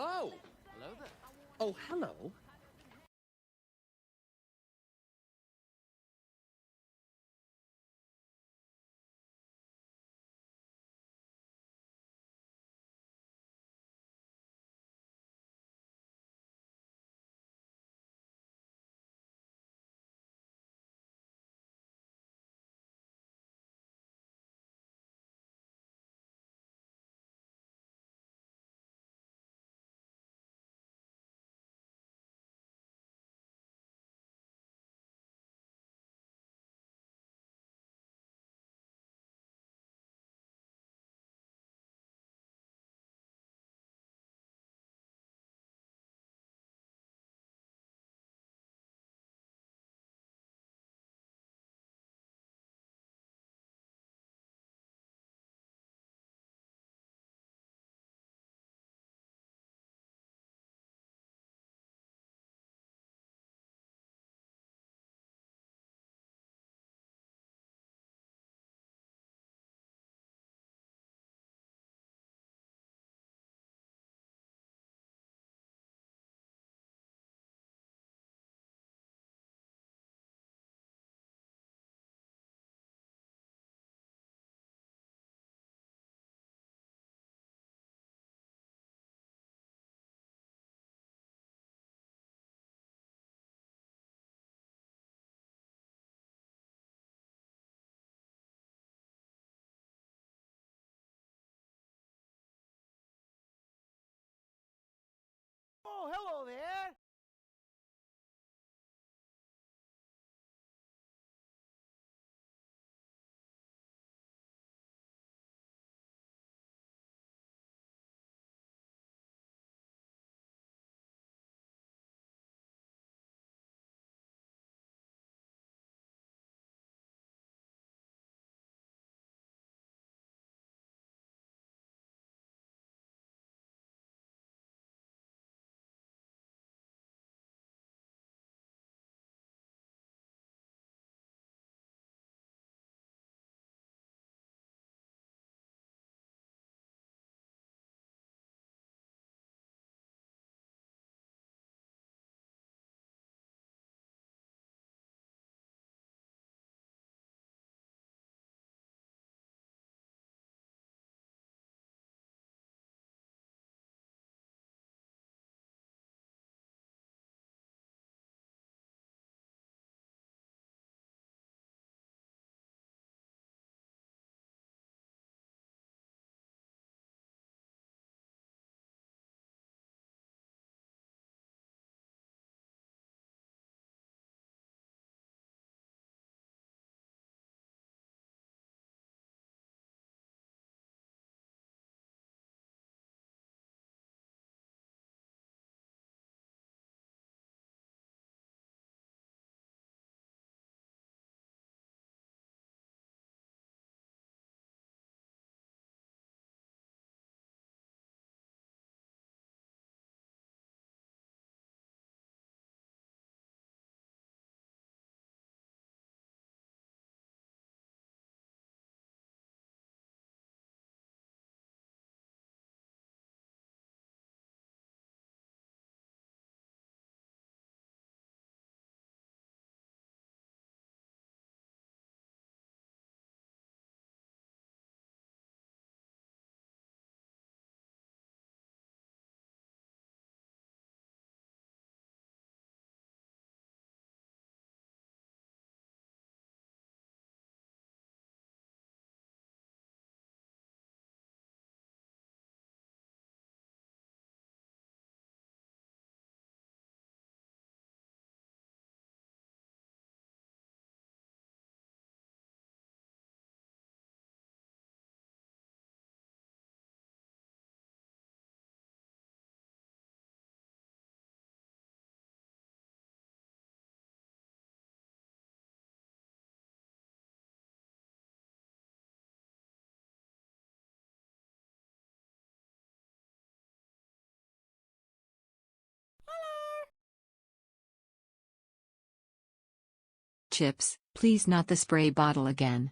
Oh! Hello there. Oh, hello. Oh, hello there! Chips, please not the spray bottle again.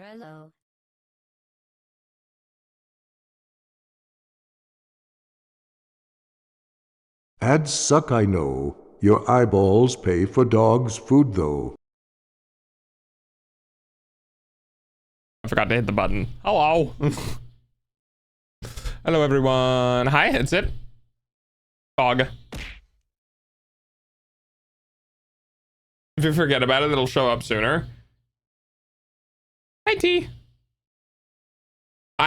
Hello. Ads suck, I know. Your eyeballs pay for dogs' food, though. I forgot to hit the button. Hello. Hello, everyone. Hi, it's it. Dog. If you forget about it, it'll show up sooner. Hi, T.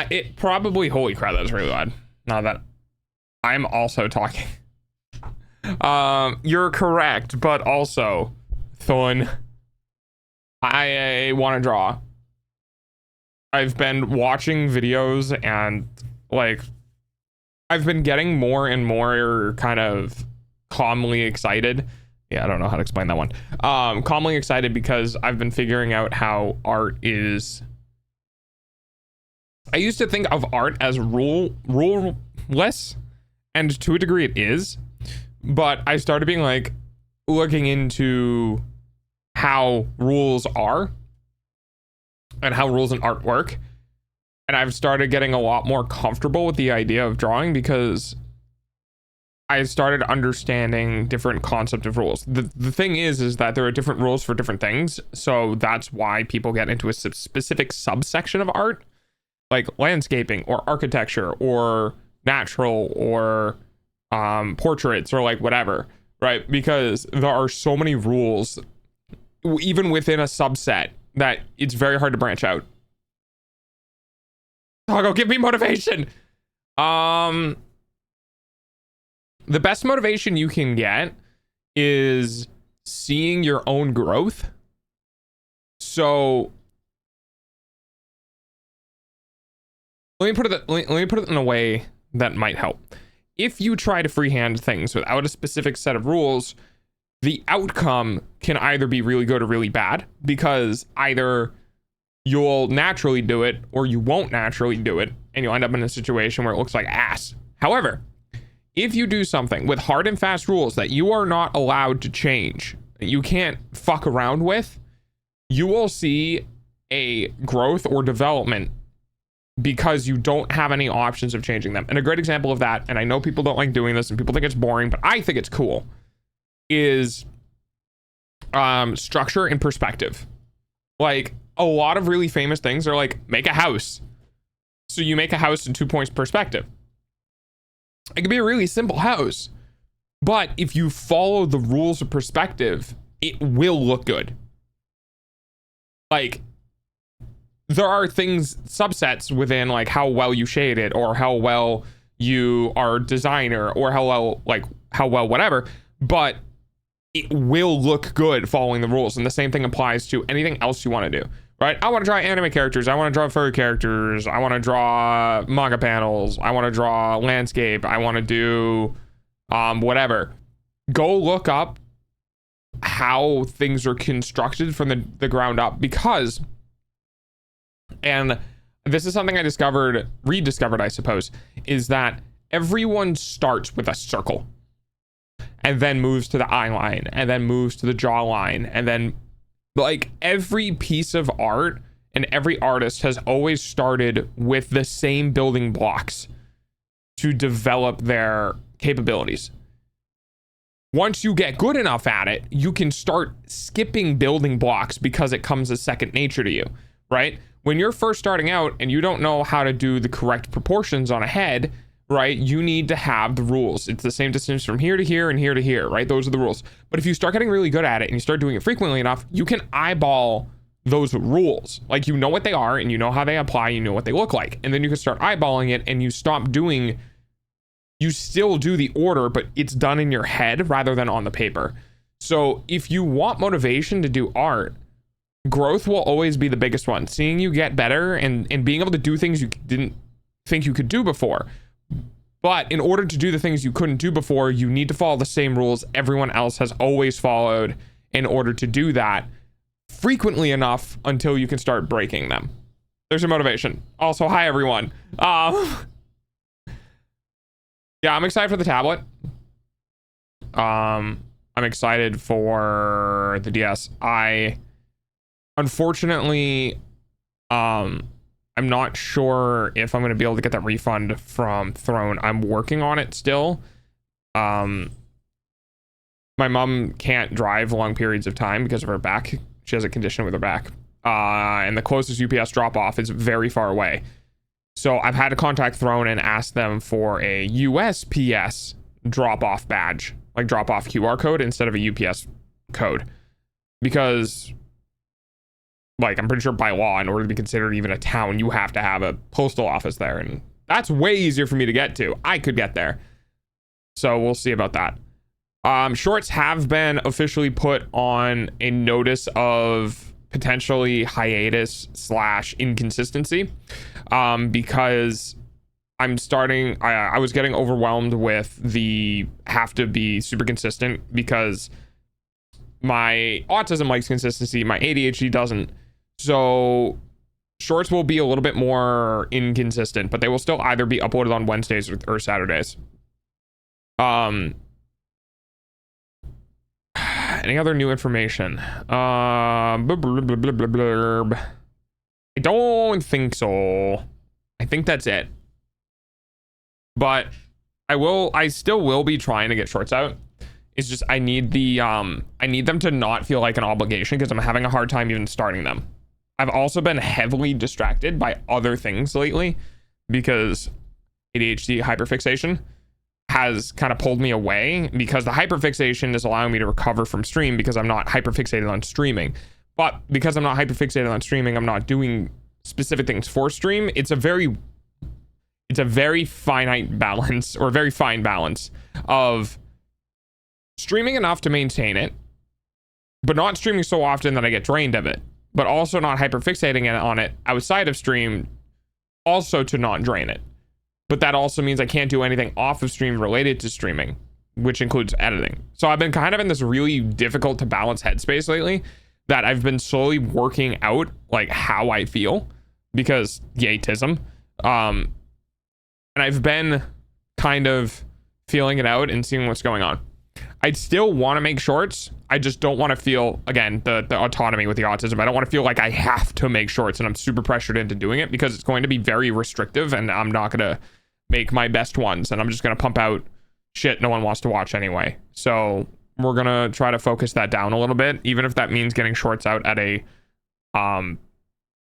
It probably, holy crap, that was really loud. Now that I'm also talking. You're correct, but also, Thon, I want to draw. I've been watching videos and like I've been getting more and more kind of calmly excited. Yeah, I don't know how to explain that one. Calmly excited because I've been figuring out how art is. I used to think of art as ruleless, and to a degree it is, but I started being like looking into how rules are and how rules in art work, and I've started getting a lot more comfortable with the idea of drawing because I started understanding different concept of rules. The thing is that there are different rules for different things, so that's why people get into a specific subsection of art, like landscaping or architecture or natural or portraits or like whatever, right? Because there are so many rules even within a subset that it's very hard to branch out. Doggo, give me motivation. The best motivation you can get is seeing your own growth. So let me put it in a way that might help. If you try to freehand things without a specific set of rules, the outcome can either be really good or really bad, because either you'll naturally do it or you won't naturally do it, and you'll end up in a situation where it looks like ass. However, if you do something with hard and fast rules that you are not allowed to change, that you can't fuck around with, you will see a growth or development because you don't have any options of changing them. And a great example of that, and I know people don't like doing this and people think it's boring, but I think it's cool, is structure and perspective. Like a lot of really famous things are like, make a house. So you make a house in 2 points perspective. It could be a really simple house, but if you follow the rules of perspective, it will look good. Like there are things, subsets within like how well you shade it, or how well you are a designer, or how well whatever, but it will look good following the rules. And the same thing applies to anything else you want to do, right? I want to draw anime characters. I want to draw furry characters. I want to draw manga panels. I want to draw landscape. I want to do whatever. Go look up how things are constructed from the ground up, because, and this is something I rediscovered, I suppose, is that everyone starts with a circle and then moves to the eye line and then moves to the jaw line, and then like every piece of art and every artist has always started with the same building blocks to develop their capabilities. Once you get good enough at it, you can start skipping building blocks because it comes as second nature to you, right? When you're first starting out and you don't know how to do the correct proportions on a head, right, you need to have the rules. It's the same distance from here to here and here to here, right? Those are the rules. But if you start getting really good at it and you start doing it frequently enough, you can eyeball those rules. Like, you know what they are and you know how they apply, you know what they look like. And then you can start eyeballing it, and you stop doing, you still do the order, but it's done in your head rather than on the paper. So if you want motivation to do art, growth will always be the biggest one. Seeing you get better and being able to do things you didn't think you could do before. But in order to do the things you couldn't do before, you need to follow the same rules everyone else has always followed in order to do that frequently enough until you can start breaking them. There's your motivation. Also, hi everyone. Yeah, I'm excited for the tablet. I'm excited for the DS. Unfortunately, I'm not sure if I'm going to be able to get that refund from Throne. I'm working on it still. My mom can't drive long periods of time because of her back. She has a condition with her back. And the closest UPS drop off is very far away. So I've had to contact Throne and ask them for a USPS drop off badge, like drop off QR code instead of a UPS code. Because, like, I'm pretty sure by law, in order to be considered even a town, you have to have a postal office there. And that's way easier for me to get to. I could get there. So we'll see about that. Shorts have been officially put on a notice of potentially hiatus / inconsistency, because I'm starting, I was getting overwhelmed with the have to be super consistent, because my autism likes consistency, my ADHD doesn't. So shorts will be a little bit more inconsistent, but they will still either be uploaded on Wednesdays or Saturdays. Any other new information? I don't think so. I think that's it. But I still will be trying to get shorts out. It's just I need them to not feel like an obligation, because I'm having a hard time even starting them. I've also been heavily distracted by other things lately, because ADHD hyperfixation has kind of pulled me away, because the hyperfixation is allowing me to recover from stream because I'm not hyperfixated on streaming. But because I'm not hyperfixated on streaming, I'm not doing specific things for stream. It's a very finite balance, or a very fine balance of streaming enough to maintain it, but not streaming so often that I get drained of it, but also not hyperfixating on it outside of stream, also to not drain it. But that also means I can't do anything off of stream related to streaming, which includes editing. So I've been kind of in this really difficult to balance headspace lately, that I've been slowly working out like how I feel, because yatism. And I've been kind of feeling it out and seeing what's going on. I'd still want to make shorts. I just don't want to feel, again, the autonomy with the autism. I don't want to feel like I have to make shorts and I'm super pressured into doing it, because it's going to be very restrictive and I'm not going to make my best ones, and I'm just going to pump out shit no one wants to watch anyway. So we're going to try to focus that down a little bit, even if that means getting shorts out at a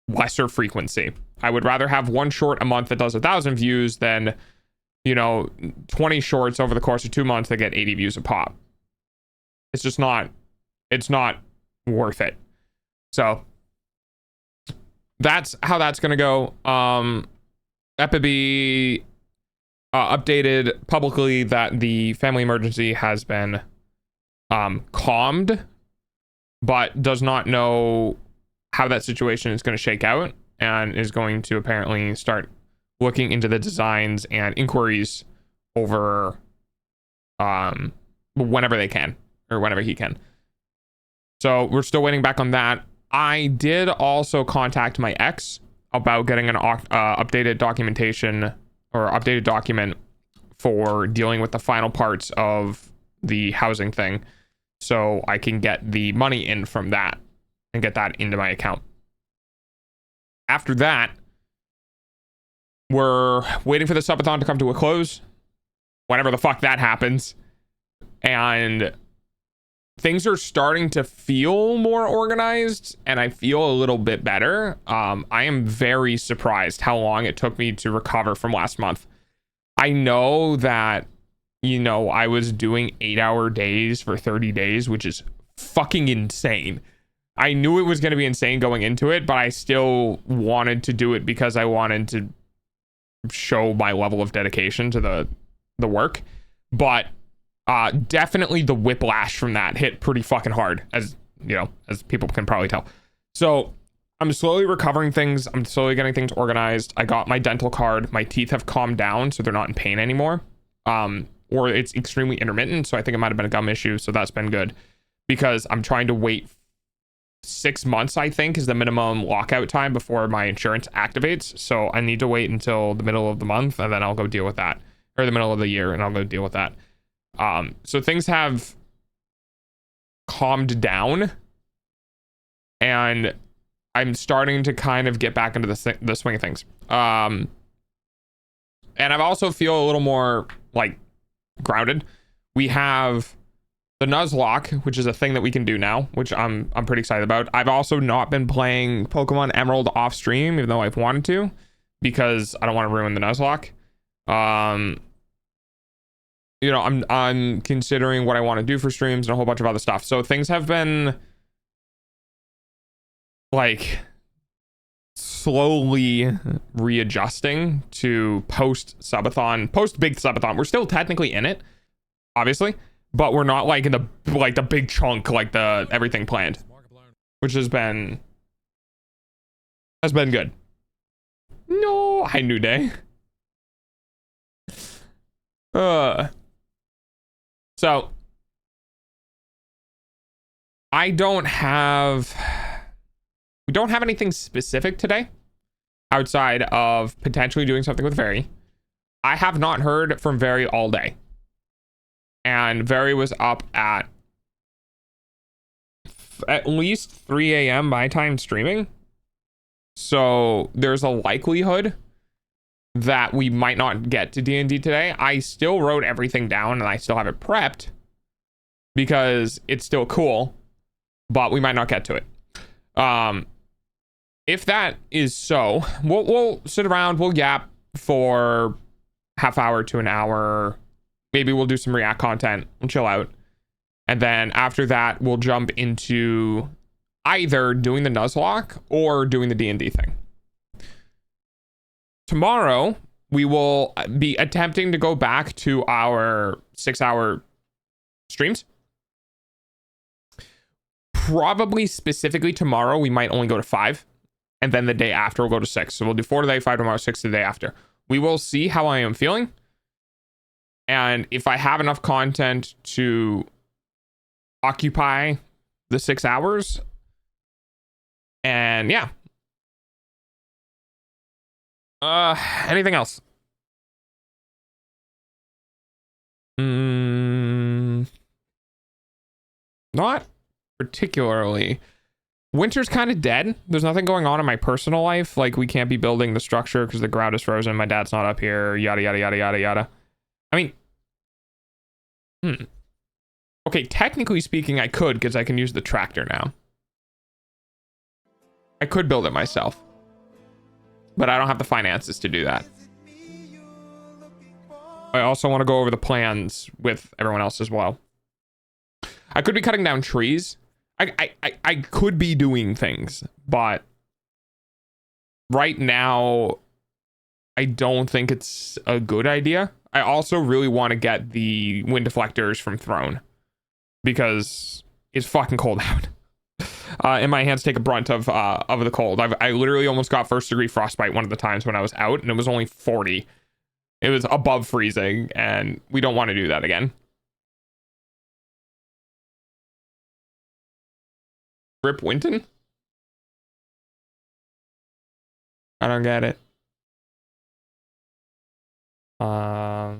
lesser frequency. I would rather have one short a month that does 1,000 views than, 20 shorts over the course of 2 months that get 80 views a pop. It's just not, it's not worth it. So that's how that's going to go. Epiby updated publicly that the family emergency has been calmed, but does not know how that situation is going to shake out, and is going to apparently start looking into the designs and inquiries over whenever they can, or whenever he can. So we're still waiting back on that. I did also contact my ex about getting an updated documentation, or updated document for dealing with the final parts of the housing thing, so I can get the money in from that and get that into my account. After that, we're waiting for the SUB-A-THON to come to a close, whenever the fuck that happens, and things are starting to feel more organized, and I feel a little bit better. I am very surprised how long it took me to recover from last month. I know that, I was doing 8-hour days for 30 days, which is fucking insane. I knew it was going to be insane going into it, but I still wanted to do it because I wanted to show my level of dedication to the work. But definitely the whiplash from that hit pretty fucking hard, as people can probably tell. So I'm slowly recovering things. I'm slowly getting things organized. I got my dental card. My teeth have calmed down, so they're not in pain anymore. Or it's extremely intermittent, so I think it might have been a gum issue, so that's been good. Because I'm trying to wait 6 months, I think, is the minimum lockout time before my insurance activates. So I need to wait until the middle of the month, and then I'll go deal with that. Or the middle of the year, and I'll go deal with that. So things have calmed down, and I'm starting to kind of get back into the swing of things. And I also feel a little more like grounded. We have the Nuzlocke, which is a thing that we can do now, which I'm pretty excited about. I've also not been playing Pokemon Emerald off stream, even though I've wanted to, because I don't want to ruin the Nuzlocke. You know, I'm considering what I want to do for streams and a whole bunch of other stuff. So things have been like slowly readjusting to post SUB-A-THON, post big SUB-A-THON. We're still technically in it, obviously, but we're not like in the big chunk, like the everything planned, which has been good. No, hi New Day. So we don't have anything specific today outside of potentially doing something with Very. I have not heard from Very all day. And Very was up at least 3 a.m. my time streaming. So there's a likelihood that we might not get to D&D today. I still wrote everything down and I still have it prepped because it's still cool, but we might not get to it. If that is so, we'll sit around, we'll yap for half hour to an hour. Maybe we'll do some React content, we'll chill out. And then after that, we'll jump into either doing the Nuzlocke or doing the D&D thing. Tomorrow, we will be attempting to go back to our 6-hour streams. Probably specifically tomorrow, we might only go to 5. And then the day after, we'll go to 6. So we'll do 4 today, 5 tomorrow, 6 the day after. We will see how I am feeling. And if I have enough content to occupy the 6 hours. And yeah. Anything else? Not particularly. Winter's kind of dead. There's nothing going on in my personal life. Like, we can't be building the structure because the ground is frozen. My dad's not up here. Yada, yada, yada, yada, yada. I mean, okay, technically speaking, I could because I can use the tractor now. I could build it myself. But I don't have the finances to do that. I also want to go over the plans with everyone else as well. I could be cutting down trees. I could be doing things, but right now, I don't think it's a good idea. I also really want to get the wind deflectors from Throne because it's fucking cold out. And my hands take a brunt of the cold. I literally almost got 1st degree frostbite one of the times when I was out, and it was only 40. It was above freezing, and we don't want to do that again. Rip Winton? I don't get it. Yeah,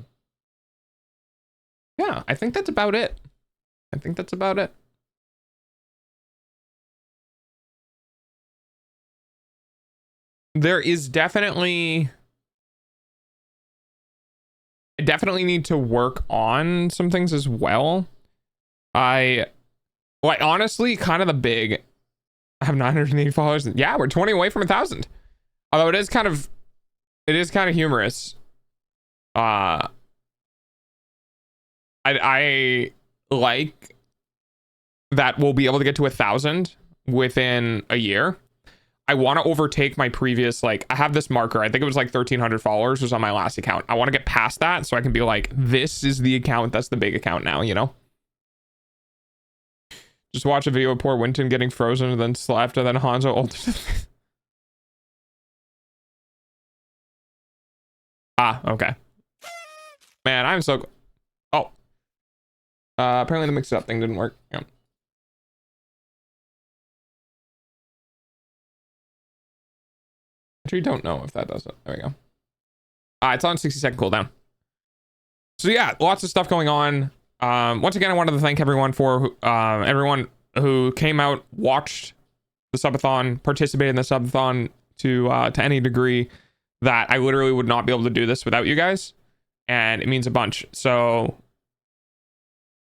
I think that's about it. There is definitely... I definitely need to work on some things as well. Like, honestly, kind of the big... I have 980 followers. Yeah, we're 20 away from 1,000. Although it is kind of humorous. I like that we'll be able to get to 1,000 within a year. I want to overtake my previous, like, I have this marker. I think it was like 1,300 followers was on my last account. I want to get past that so I can be like, this is the account. That's the big account now, you know? Just watch a video of poor Winton getting frozen and then slapped and then Hanzo ulted. Okay. Man, I'm so... Oh. Apparently the mix-it-up thing didn't work. Yeah. Actually, don't know if that does it. There we go. It's on 60-second cooldown. So yeah, lots of stuff going on. Once again, I wanted to thank everyone for everyone who came out, watched the subathon, participate in the subathon to any degree, that I literally would not be able to do this without you guys, and it means a bunch. So,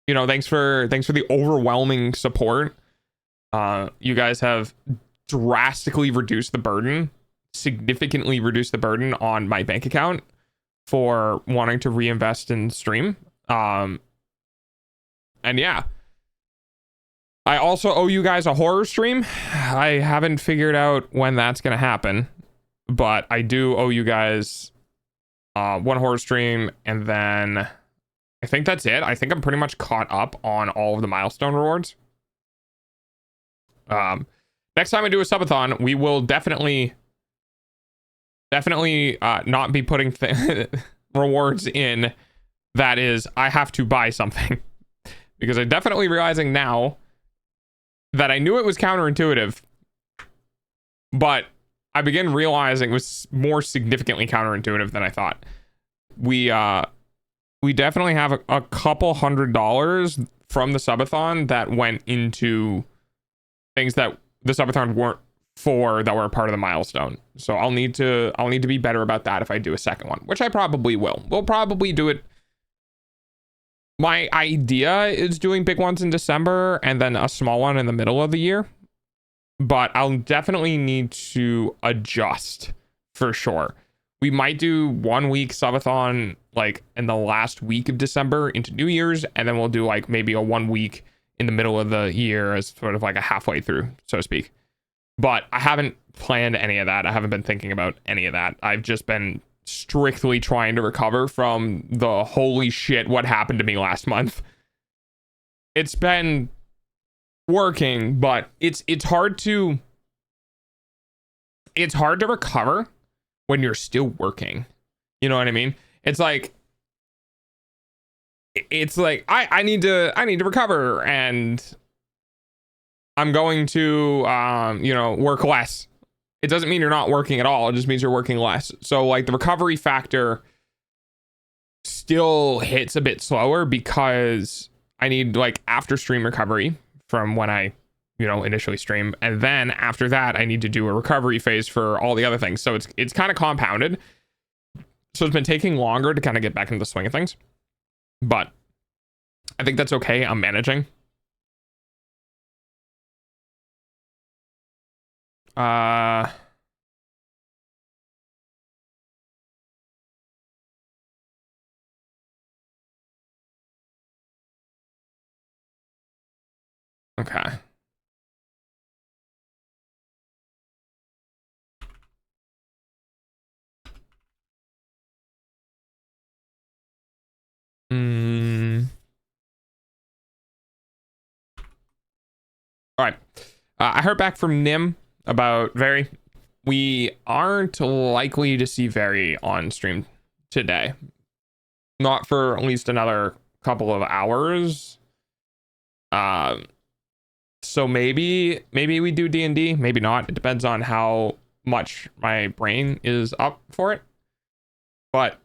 you know, thanks for the overwhelming support. You guys have drastically reduced the burden, significantly reduced the burden on my bank account for wanting to reinvest in stream. And yeah, I also owe you guys a horror stream. I haven't figured out when that's going to happen, but I do owe you guys one horror stream, and then I think that's it. I think I'm pretty much caught up on all of the milestone rewards. Next time I do a subathon, we will definitely not be putting rewards in that is I have to buy something, because I'm definitely realizing now that I knew it was counterintuitive, but I begin realizing it was more significantly counterintuitive than I thought. We definitely have a couple $100 from the subathon that went into things that the subathon weren't for, that were a part of the milestone. So I'll need to be better about that if I do a second one, which I probably will. We'll probably do it. My idea is doing big ones in December and then a small one in the middle of the year, but I'll definitely need to adjust for sure. We might do 1 week subathon like in the last week of December into New Year's, and then we'll do like maybe a 1 week in the middle of the year as sort of like a halfway through, so to speak. But I haven't planned any of that. I haven't been thinking about any of that. I've just been strictly trying to recover from the holy shit what happened to me last month. It's been working, but it's hard to recover when you're still working. You know what I mean? It's like I need to recover, and I'm going to work less. It doesn't mean you're not working at all. It just means you're working less. So like the recovery factor still hits a bit slower, because I need like after stream recovery from when I, initially stream. And then after that, I need to do a recovery phase for all the other things. So it's kind of compounded. So it's been taking longer to kind of get back into the swing of things, but I think that's okay. I'm managing. Okay. All right. I heard back from Nim about Very. We aren't likely to see Very on stream today. Not for at least another couple of hours. So maybe we do D&D, maybe not. It depends on how much my brain is up for it. But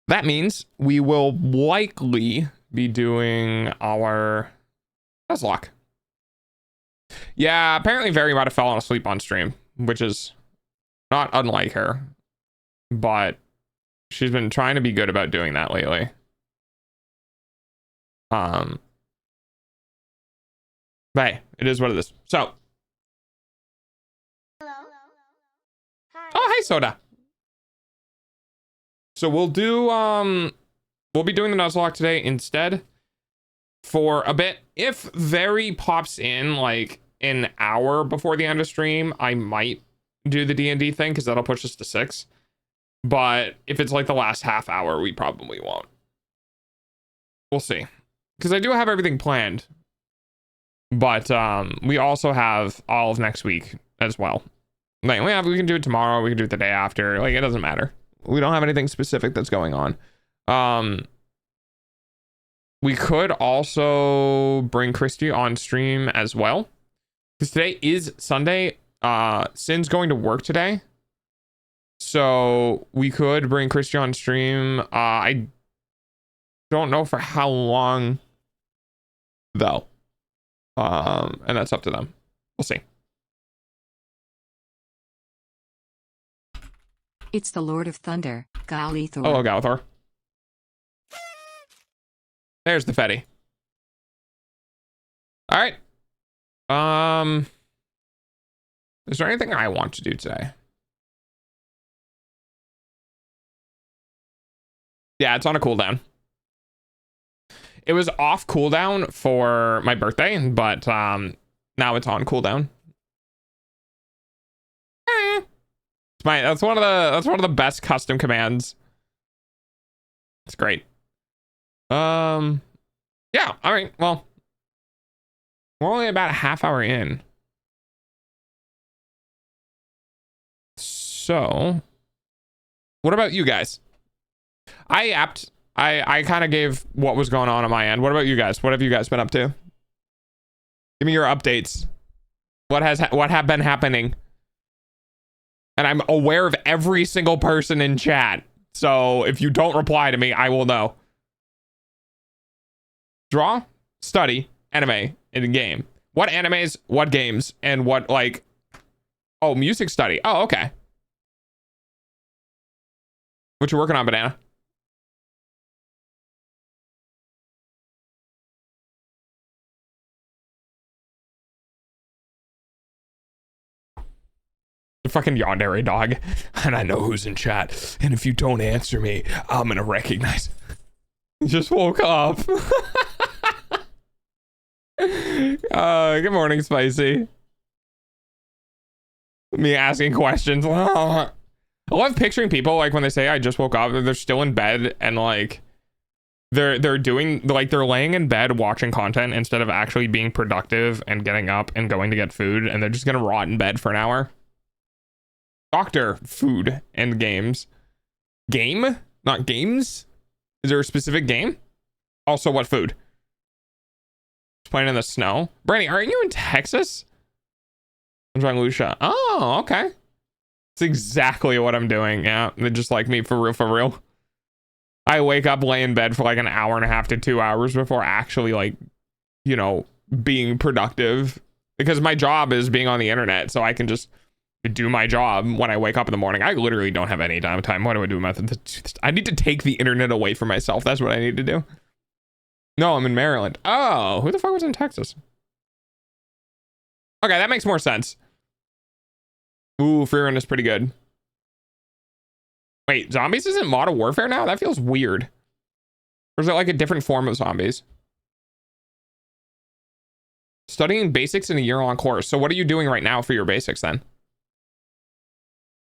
that means we will likely be doing our Nuzlocke. Yeah, apparently Very might have fallen asleep on stream, which is not unlike her. But she's been trying to be good about doing that lately. But hey, it is what it is. So. Hello. Hi. Oh, hey, Soda. So we'll be doing the Nuzlocke today instead for a bit. If Very pops in like an hour before the end of stream, I might do the D&D thing, because that'll push us to 6. But if it's like the last half hour, we probably won't. We'll see. Because I do have everything planned. But we also have all of next week as well. Like we can do it tomorrow, we can do it the day after. Like it doesn't matter. We don't have anything specific that's going on. We could also bring Christy on stream as well, because today is Sunday. Sin's going to work today, so we could bring Christy on stream. I don't know for how long though, and that's up to them. We'll see. It's the Lord of Thunder, Galithor. Hello, Galithor. There's the Fetty. All right. Is there anything I want to do today? Yeah, it's on a cooldown. It was off cooldown for my birthday, but now it's on cooldown. That's one of the best custom commands. It's great. Yeah, all right. Well, we're only about a half hour in. So, what about you guys? I kind of gave what was going on my end. What about you guys? What have you guys been up to? Give me your updates. What have been happening? And I'm aware of every single person in chat. So if you don't reply to me, I will know. Draw, study, anime, in game. What animes, what games, and what, like... Oh, music study. Oh, okay. What you working on, Banana? The fucking yandere dog. And I know who's in chat. And if you don't answer me, I'm gonna recognize. Just woke up. Good morning, Spicy. Me asking questions. I love picturing people like when they say I just woke up, they're still in bed and like they're doing like they're laying in bed watching content instead of actually being productive and getting up and going to get food, and they're just gonna rot in bed for an hour. Doctor, food, and games. Game? Not games? Is there a specific game? Also, what food? Playing in the snow. Brandy, aren't you in Texas? I'm trying Lucia. Oh, okay. It's exactly what I'm doing. Yeah, they're just like me, for real, for real. I wake up, lay in bed for like an hour and a half to 2 hours before actually, like, you know, being productive. Because my job is being on the internet, so I can just do my job when I wake up in the morning. I literally don't have any downtime. What do I do about it? I need to take the internet away from myself. That's what I need to do. No, I'm in Maryland. Oh, who the fuck was in Texas? Okay, that makes more sense. Ooh, Free Run is pretty good. Wait, zombies isn't Modern Warfare now? That feels weird. Or is it like a different form of zombies? Studying basics in a year-long course. So what are you doing right now for your basics then?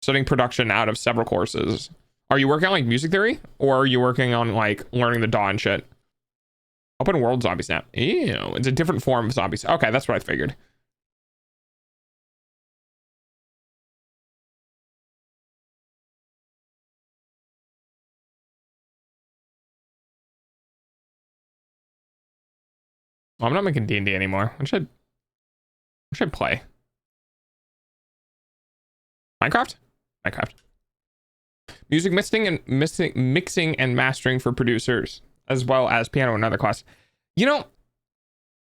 Studying production out of several courses. Are you working on like music theory? Or are you working on like learning the DAW and shit? Open world zombie snap. Ew, it's a different form of zombies. Okay, that's what I figured. Well, I'm not making D&D anymore. What should I play? Minecraft? Minecraft. Music mixing and mastering for producers, as well as piano and other class. You know,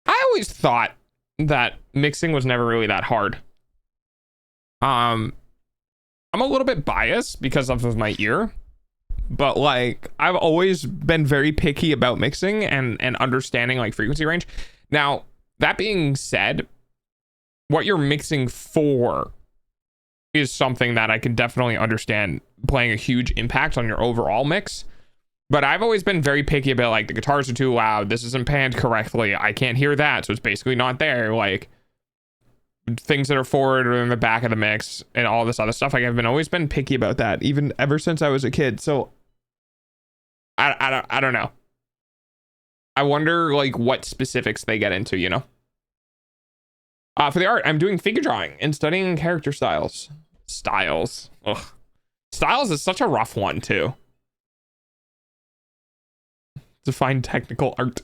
I always thought that mixing was never really that hard. I'm a little bit biased because of my ear, but like I've always been very picky about mixing and understanding like frequency range. Now, that being said, what you're mixing for is something that I can definitely understand playing a huge impact on your overall mix. But I've always been very picky about like the guitars are too loud, this isn't panned correctly, I can't hear that, so it's basically not there. Like things that are forward or in the back of the mix and all this other stuff. Like I've always been picky about that, even ever since I was a kid. So I don't know. I wonder like what specifics they get into, you know. For the art, I'm doing figure drawing and studying character styles. Ugh. Styles is such a rough one too. Define technical art.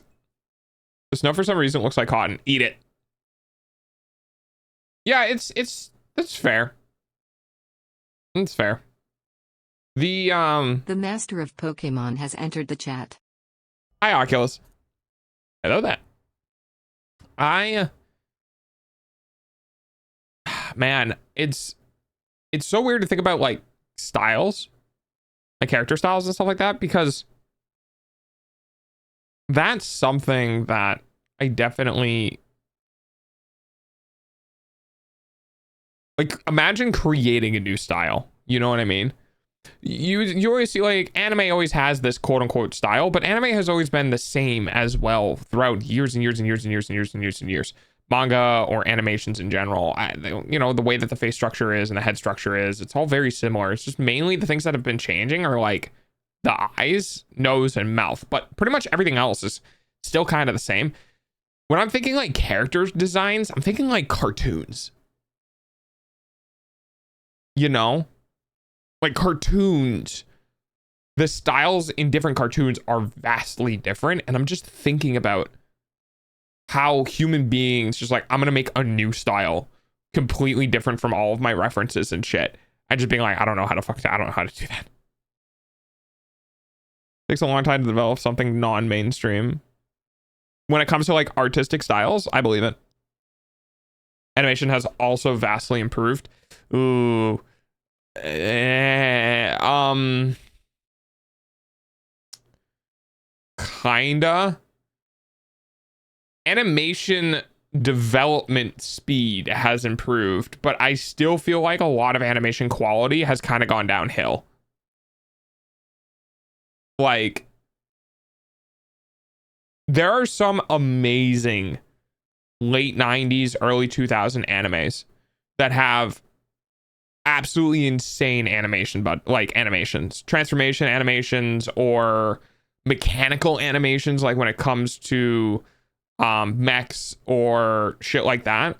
The snow for some reason looks like cotton. Eat it. Yeah, that's fair. It's fair. The master of Pokemon has entered the chat. Hi, Oculus. Hello there. Man, it's so weird to think about like styles, like character styles and stuff like that, because that's something that I definitely like. Imagine creating a new style. You know what I mean? You always see, like, anime always has this quote unquote style, but anime has always been the same as well throughout years and years and years and years and years and years and years. Manga or animations in general, you know, the way that the face structure is and the head structure is, it's all very similar. It's just mainly the things that have been changing are like the eyes, nose, and mouth, but pretty much everything else is still kind of the same. When I'm thinking like character designs, I'm thinking like cartoons. You know? Like cartoons. The styles in different cartoons are vastly different, and I'm just thinking about how human beings just like, I'm gonna make a new style completely different from all of my references and shit. I just being like, I don't know how to do that. Takes a long time to develop something non-mainstream. When it comes to like artistic styles, I believe it. Animation has also vastly improved. Ooh. Kinda. Animation development speed has improved, but I still feel like a lot of animation quality has kind of gone downhill. Like, there are some amazing late 90s, early 2000 animes that have absolutely insane animation, but like animations, transformation animations, or mechanical animations, like when it comes to mechs or shit like that,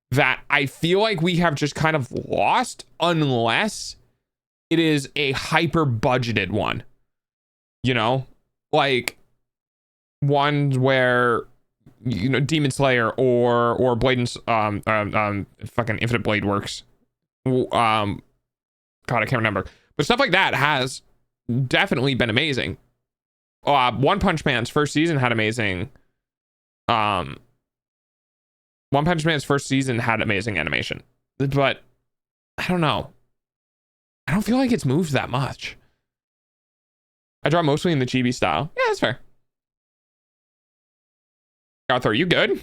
that I feel like we have just kind of lost, unless it is a hyper budgeted one, you know, like ones where, you know, Demon Slayer or Blade and fucking Infinite Blade Works, God, I can't remember, but stuff like that has definitely been amazing. One Punch Man's first season had amazing One Punch Man's first season had amazing animation, but I don't know, I don't feel like it's moved that much. I draw mostly in the chibi style. Yeah, that's fair. Arthur, are you good?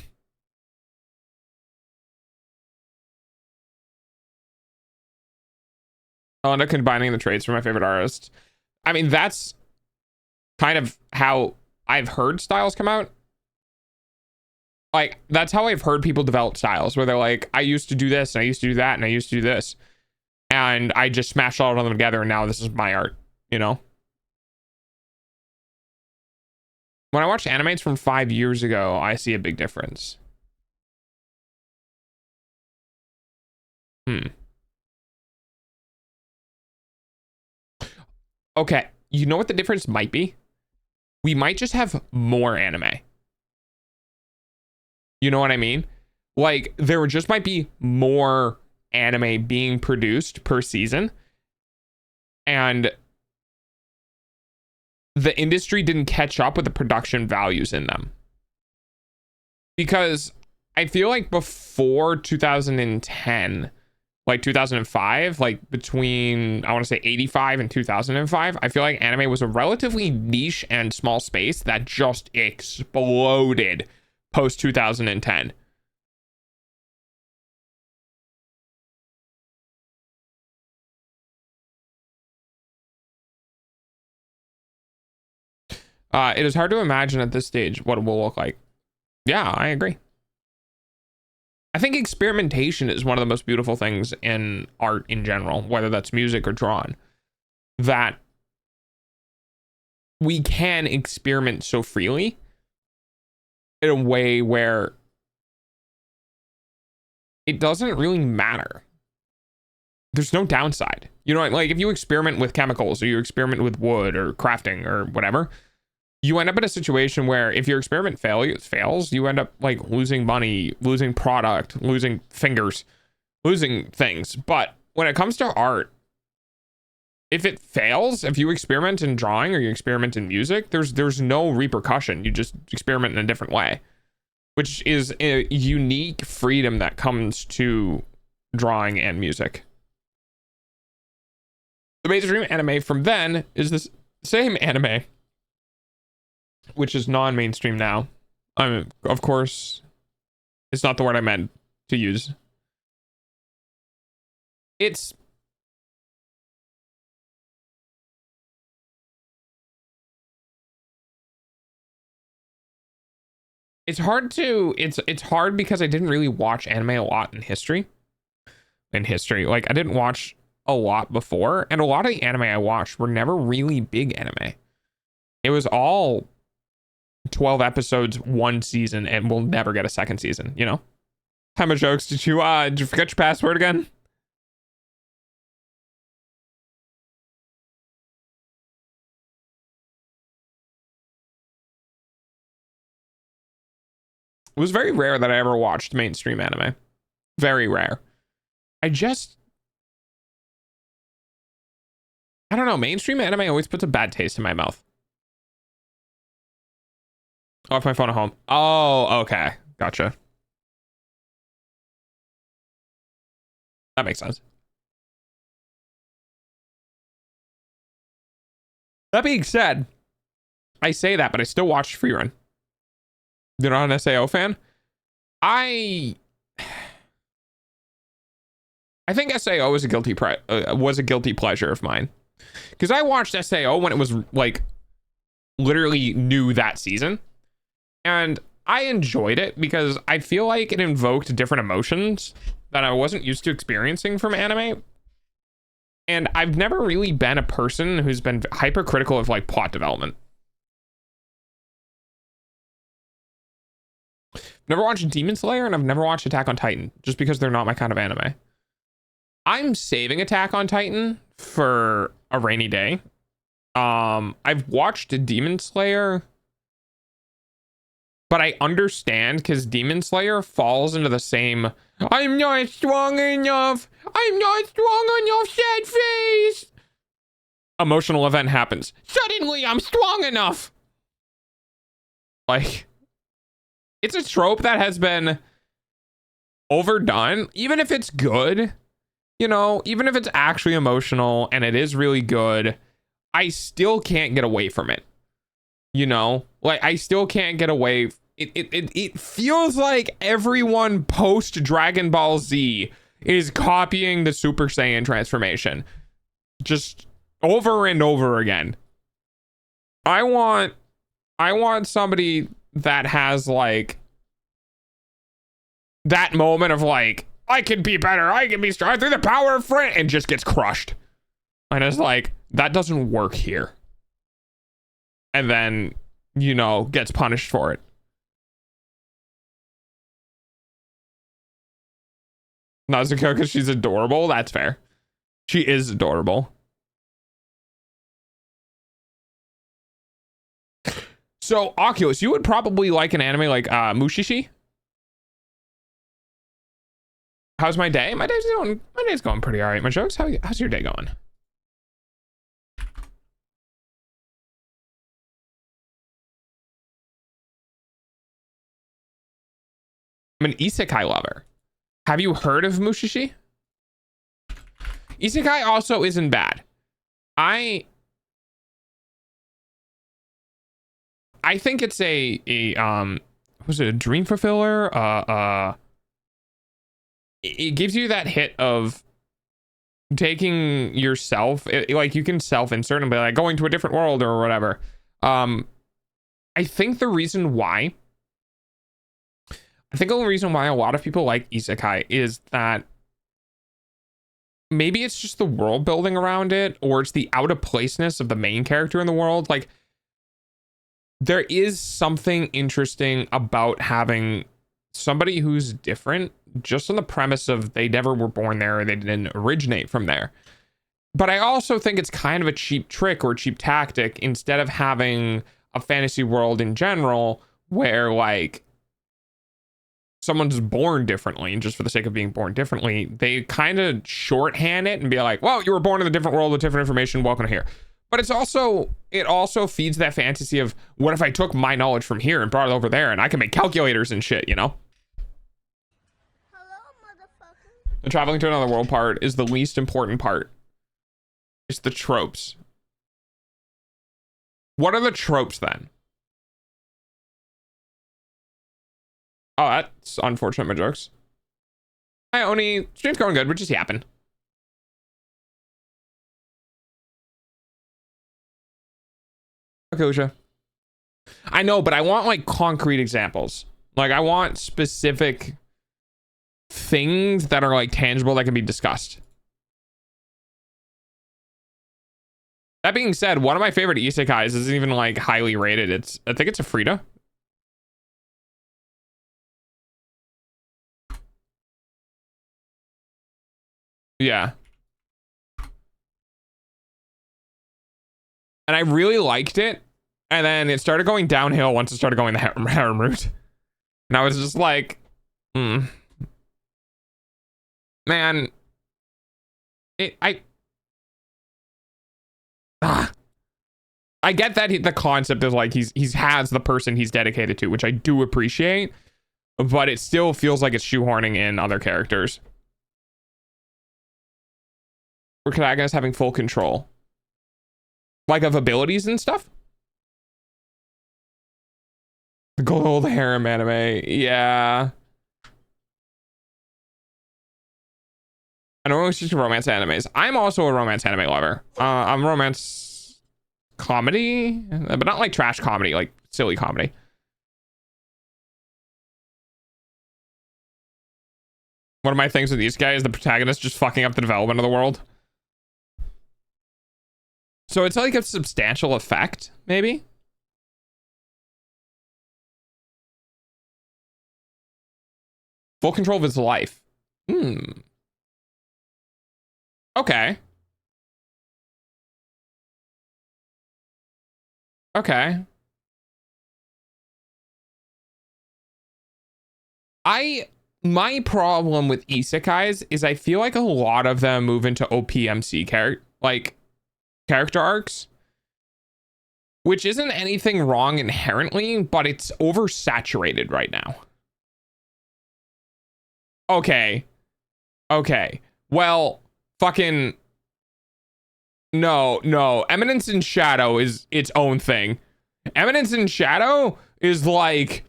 I'll end up combining the traits for my favorite artist. I mean, that's kind of how I've heard styles come out. Like, that's how I've heard people develop styles, where they're like, I used to do this, and I used to do that, and I used to do this, and I just smashed all of them together, and now this is my art, you know? When I watch animes from 5 years ago, I see a big difference. Okay, you know what the difference might be? We might just have more anime. You know what I mean? Like, there just might be more anime being produced per season, and the industry didn't catch up with the production values in them. Because I feel like before 2010, like 2005, like between, I want to say 85 and 2005, I feel like anime was a relatively niche and small space that just exploded post 2010. It is hard to imagine at this stage what it will look like. Yeah, I agree. I think experimentation is one of the most beautiful things in art in general, whether that's music or drawn, that we can experiment so freely in a way where it doesn't really matter. There's no downside. You know, like if you experiment with chemicals or you experiment with wood or crafting or whatever, you end up in a situation where if your experiment fails, you end up like losing money, losing product, losing fingers, losing things. But when it comes to art, if it fails, if you experiment in drawing or you experiment in music, there's no repercussion. You just experiment in a different way, which is a unique freedom that comes to drawing and music. The mainstream anime from then is this same anime, which is non-mainstream now. I mean, of course, it's not the word I meant to use. It's hard because I didn't really watch anime a lot in history. Like, I didn't watch a lot before, and a lot of the anime I watched were never really big anime. It was all 12 episodes, one season, and we'll never get a second season, you know? How much jokes did you forget your password again? It was very rare that I ever watched mainstream anime. Very rare. I don't know. Mainstream anime always puts a bad taste in my mouth. Off my phone at home. Oh, okay. Gotcha. That makes sense. That being said, I say that, but I still watch Freerun. You're not an SAO fan? I think SAO was a guilty pleasure of mine, because I watched SAO when it was like literally new that season, and I enjoyed it because I feel like it invoked different emotions that I wasn't used to experiencing from anime. And I've never really been a person who's been hypercritical of like plot development. Never watched Demon Slayer, and I've never watched Attack on Titan, just because they're not my kind of anime. I'm saving Attack on Titan for a rainy day. I've watched Demon Slayer, but I understand because Demon Slayer falls into the same "I'm not strong enough, I'm not strong enough, sad face" emotional event happens. Suddenly I'm strong enough. Like, it's a trope that has been overdone, even if it's good, you know, even if it's actually emotional and it is really good, I still can't get away from it. You know, like, I still can't get away. It feels like everyone post Dragon Ball Z is copying the Super Saiyan transformation just over and over again. I want somebody that has like that moment of like, I can be better, I can be strong through the power of friend, and just gets crushed. And it's like, that doesn't work here. And then, you know, gets punished for it. Nazuko, because she's adorable. That's fair. She is adorable. So, Oculus, you would probably like an anime like Mushishi. How's my day? My day's going pretty all right. My jokes, how's your day going? I'm an isekai lover. Have you heard of Mushishi? Isekai also isn't bad. I think it's was it a dream fulfiller? It gives you that hit of taking yourself, like, you can self-insert and be like going to a different world or whatever. I think the only reason why a lot of people like isekai is that maybe it's just the world building around it, or it's the out of placeness of the main character in the world. Like, there is something interesting about having somebody who's different, just on the premise of they never were born there, or they didn't originate from there. But I also think it's kind of a cheap trick or a cheap tactic, instead of having a fantasy world in general where like someone's born differently, and just for the sake of being born differently, they kind of shorthand it and be like, well, you were born in a different world with different information, welcome to here. But it also feeds that fantasy of, what if I took my knowledge from here and brought it over there, and I can make calculators and shit, you know? Hello, motherfucker. The traveling to another world part is the least important part. It's the tropes. What are the tropes then? Oh, that's unfortunate, my jokes. Hi, Oni. Stream's going good. We're just yapping. Okay, Lucia. I know, but I want like concrete examples. Like I want specific things that are like tangible that can be discussed. That being said, one of my favorite isekais isn't even like highly rated. I think it's a Frida. Yeah. And I really liked it. And then it started going downhill once it started going the harem route. And I was just like, man, I get that the concept is like he has the person he's dedicated to, which I do appreciate, but it still feels like it's shoehorning in other characters. Or Kataga's having full control, like of abilities and stuff. The gold harem anime, yeah. I don't really see romance animes. I'm also a romance anime lover. I'm romance comedy, but not like trash comedy, like silly comedy. One of my things with these guys is the protagonist just fucking up the development of the world. So it's like a substantial effect, maybe. Full control of his life. Okay. Okay. My problem with isekais is I feel like a lot of them move into OPMC character arcs, which isn't anything wrong inherently, but it's oversaturated right now. Okay. Well, fucking no. Eminence in Shadow is its own thing. Eminence in Shadow is like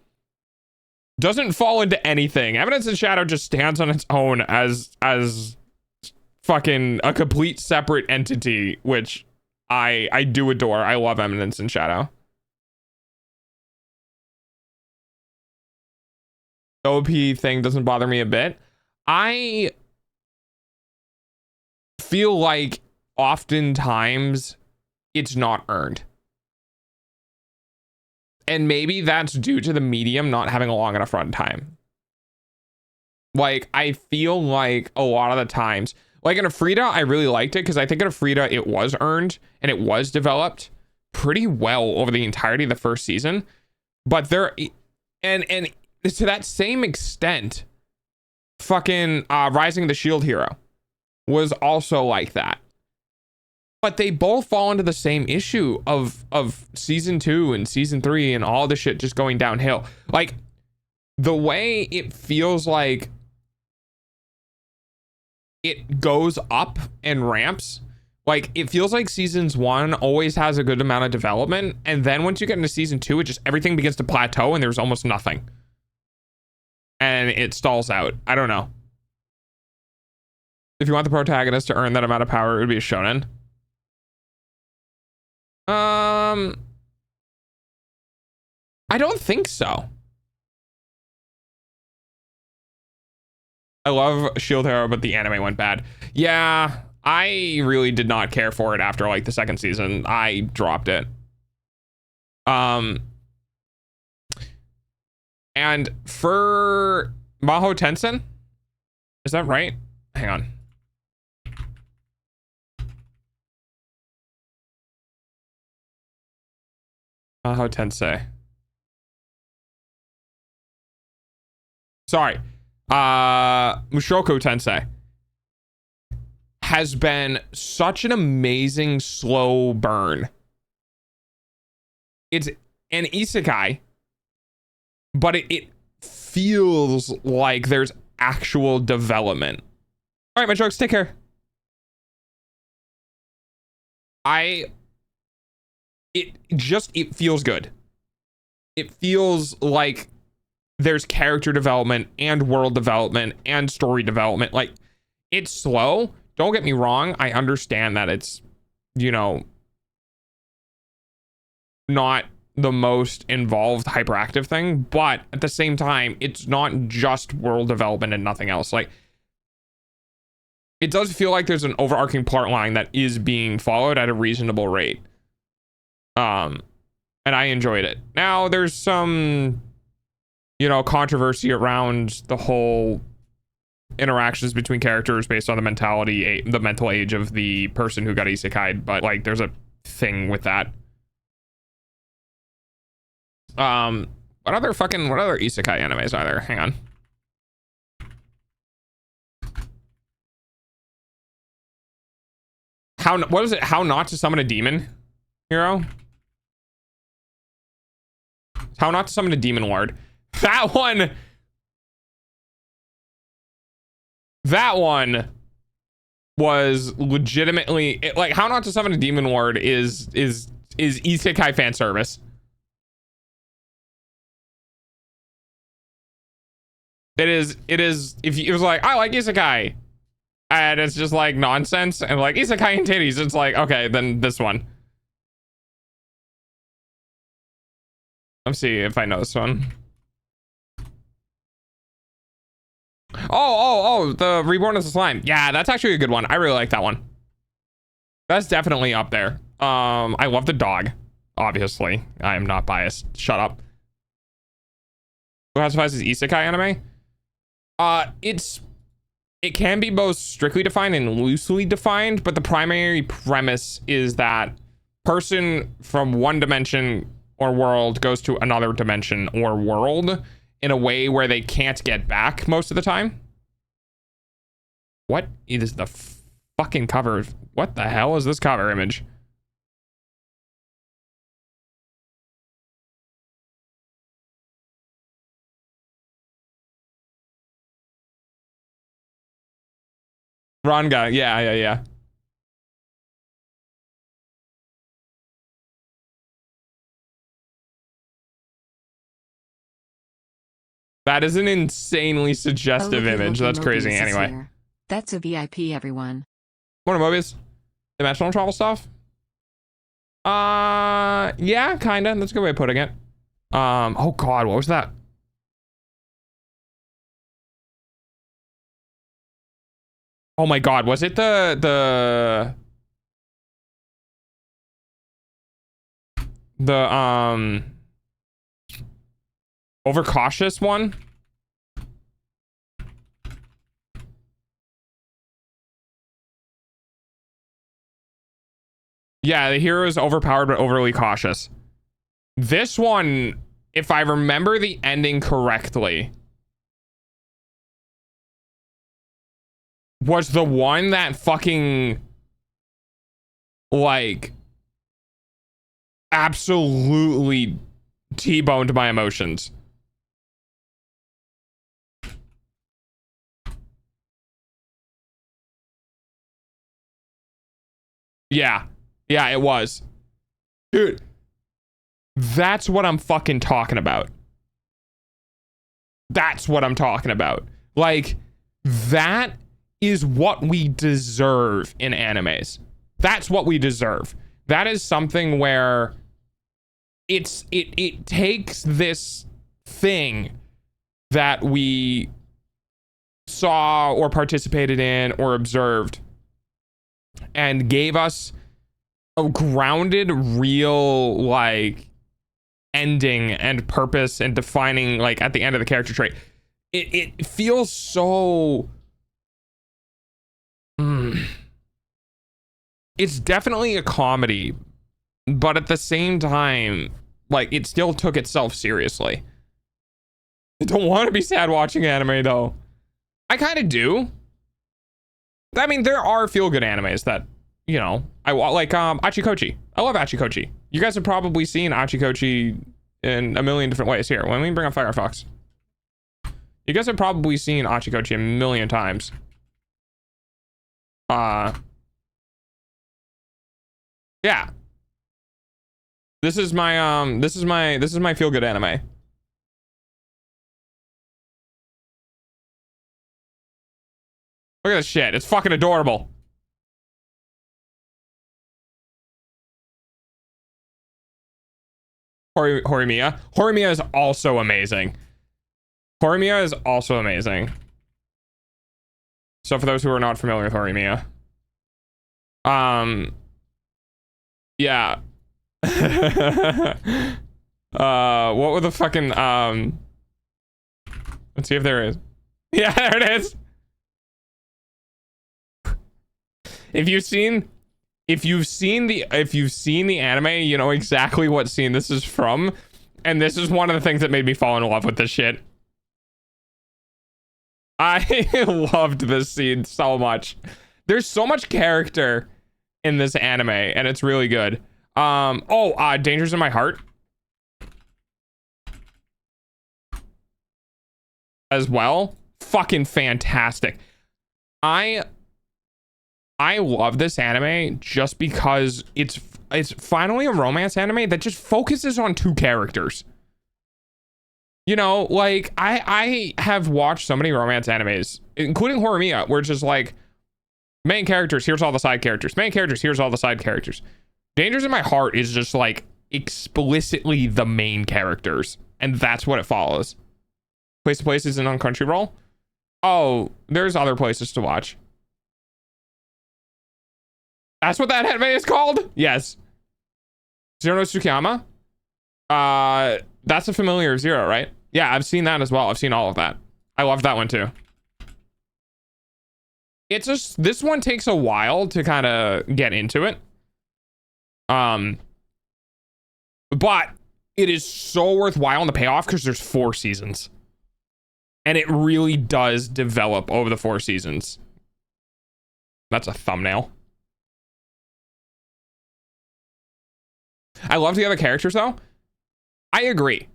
doesn't fall into anything. Eminence in Shadow just stands on its own as fucking a complete separate entity, which I do adore. I love Eminence in Shadow. The OP thing doesn't bother me a bit. I feel like oftentimes it's not earned. And maybe that's due to the medium not having a long enough runtime. Like, I feel like a lot of the times, like in a Frida, I really liked it because I think in a Frida it was earned and it was developed pretty well over the entirety of the first season. But and to that same extent, fucking Rising the Shield Hero was also like that. But they both fall into the same issue of season 2 and season 3 and all the shit just going downhill. Like the way it feels like it goes up and ramps, like it feels like seasons 1 always has a good amount of development, and then once you get into season 2, it just everything begins to plateau and there's almost nothing. And it stalls out. I don't know. If you want the protagonist to earn that amount of power, it would be a shonen. I don't think so. I love Shield Hero, but the anime went bad. Yeah, I really did not care for it after like the second season. I dropped it. And for Maho Tensen, is that right? Hang on. Maho Tensei. Sorry. Mushoku Tensei has been such an amazing slow burn. It's an isekai, but it feels like there's actual development. All right, my jokes, take care. It feels good. It feels like there's character development and world development and story development. Like, it's slow. Don't get me wrong. I understand that it's, you know, not the most involved hyperactive thing, but at the same time, it's not just world development and nothing else. Like, it does feel like there's an overarching plot line that is being followed at a reasonable rate. And I enjoyed it. Now, there's some, you know, controversy around the whole interactions between characters based on the mental age of the person who got isekai'd, but like, there's a thing with that. What other isekai animes are there? Hang on. What is it? How not to summon a demon hero? How not to summon a demon lord. That one was legitimately like, how not to summon a demon lord is isekai fan service. It is if it was like, I like isekai, and it's just like nonsense, and like isekai and titties, it's like, okay, then this one. Let's see if I know this one. Oh, the Reborn as a Slime. Yeah, that's actually a good one. I really like that one. That's definitely up there. I love the dog, obviously. I am not biased. Shut up. Who classifies as isekai anime? It can be both strictly defined and loosely defined, but the primary premise is that person from one dimension or world goes to another dimension or world in a way where they can't get back most of the time. What is the fucking cover? What the hell is this cover image? Ranga, yeah. That is an insanely suggestive image. That's crazy. Anyway. Here. That's a VIP, everyone. What are Mobius? Dimensional travel stuff? Yeah, kinda. That's a good way of putting it. Oh god, what was that? Oh my god, was it the overcautious one? Yeah, the hero is overpowered but overly cautious. This one, if I remember the ending correctly, was the one that fucking, like, absolutely T-boned my emotions. Yeah, it was. Dude, that's what I'm fucking talking about. That's what I'm talking about. Like, that is what we deserve in animes. That's what we deserve. That is something where it takes this thing that we saw or participated in or observed and gave us a grounded, real, like, ending and purpose and defining, like, at the end of the character trait. It feels so... It's definitely a comedy, but at the same time, like, it still took itself seriously. I don't want to be sad watching anime, though. I kind of do. I mean, there are feel-good animes that, you know, I like, Achikochi. I love Achikochi. You guys have probably seen Achikochi in a million different ways. Here, let me bring up Firefox. You guys have probably seen Achikochi a million times. Yeah. This is my this is my feel good anime. Look at this shit. It's fucking adorable. Horimiya. Horimiya is also amazing. Horimiya is also amazing. So for those who are not familiar with Horimiya, yeah. What were the fucking let's see if there is. Yeah, there it is. If you've seen the anime, you know exactly what scene this is from, and this is one of the things that made me fall in love with this shit. I loved this scene so much. There's so much character in this anime, and it's really good. Dangers in My Heart as well. Fucking fantastic. I love this anime just because it's finally a romance anime that just focuses on two characters. You know, like I have watched so many romance animes, including Horimiya, where it's just like main characters, here's all the side characters. Main characters, here's all the side characters. Dangers in My Heart is just like explicitly the main characters, and that's what it follows. Place to Place isn't on Crunchyroll. Oh, there's other places to watch. That's what that anime is called? Yes. Zero no Tsukiyama? That's a familiar Zero, right? Yeah, I've seen that as well. I've seen all of that. I loved that one too. It's just, this one takes a while to kind of get into it. But it is so worthwhile in the payoff because there's 4 seasons. And it really does develop over the 4 seasons. That's a thumbnail. I love the other characters though. I agree.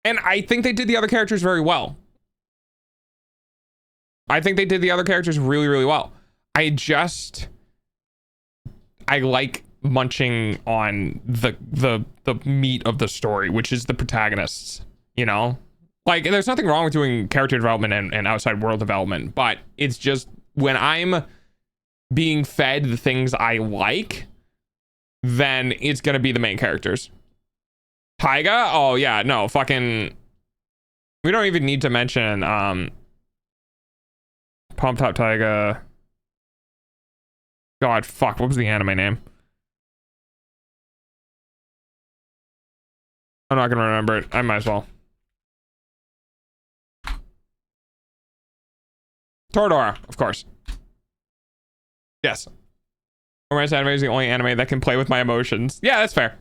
And I think they did the other characters very well. I think they did the other characters really, really well. I like munching on the meat of the story, which is the protagonists, you know? Like, there's nothing wrong with doing character development and outside world development, but it's just when I'm being fed the things I like, then it's gonna be the main characters. Taiga? Oh yeah, no, fucking, we don't even need to mention Pump Top Taiga. God, fuck, what was the anime name? I'm not gonna remember it. I might as well. Toradora, of course. Yes. Romance anime is the only anime that can play with my emotions. Yeah, that's fair.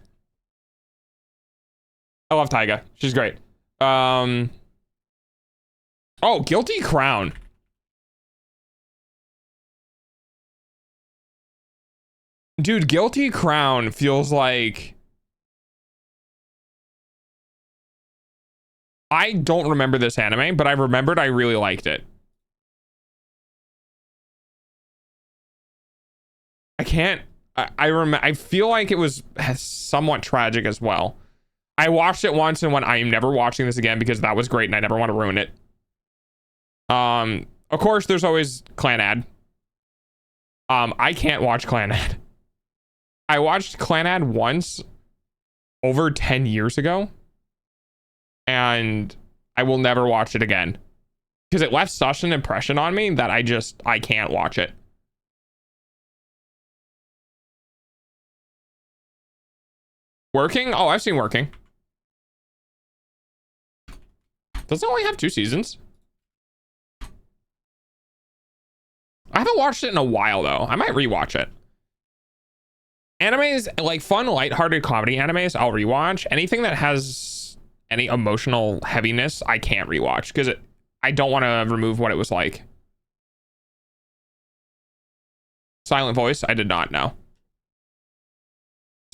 I love Taiga. She's great. Oh, Guilty Crown. Dude, Guilty Crown feels like... I don't remember this anime, but I remembered I really liked it. I feel like it was somewhat tragic as well. I watched it once and went, I am never watching this again because that was great and I never want to ruin it. Of course, there's always Clanad. I can't watch Clanad. I watched Clanad once over 10 years ago and I will never watch it again because it left such an impression on me that I can't watch it. Working? Oh, I've seen Working. Doesn't it only have 2 seasons? I haven't watched it in a while though. I might rewatch it. Animes, like fun, lighthearted comedy animes, I'll rewatch. Anything that has any emotional heaviness, I can't rewatch because I don't want to remove what it was like. Silent Voice, I did not know. Is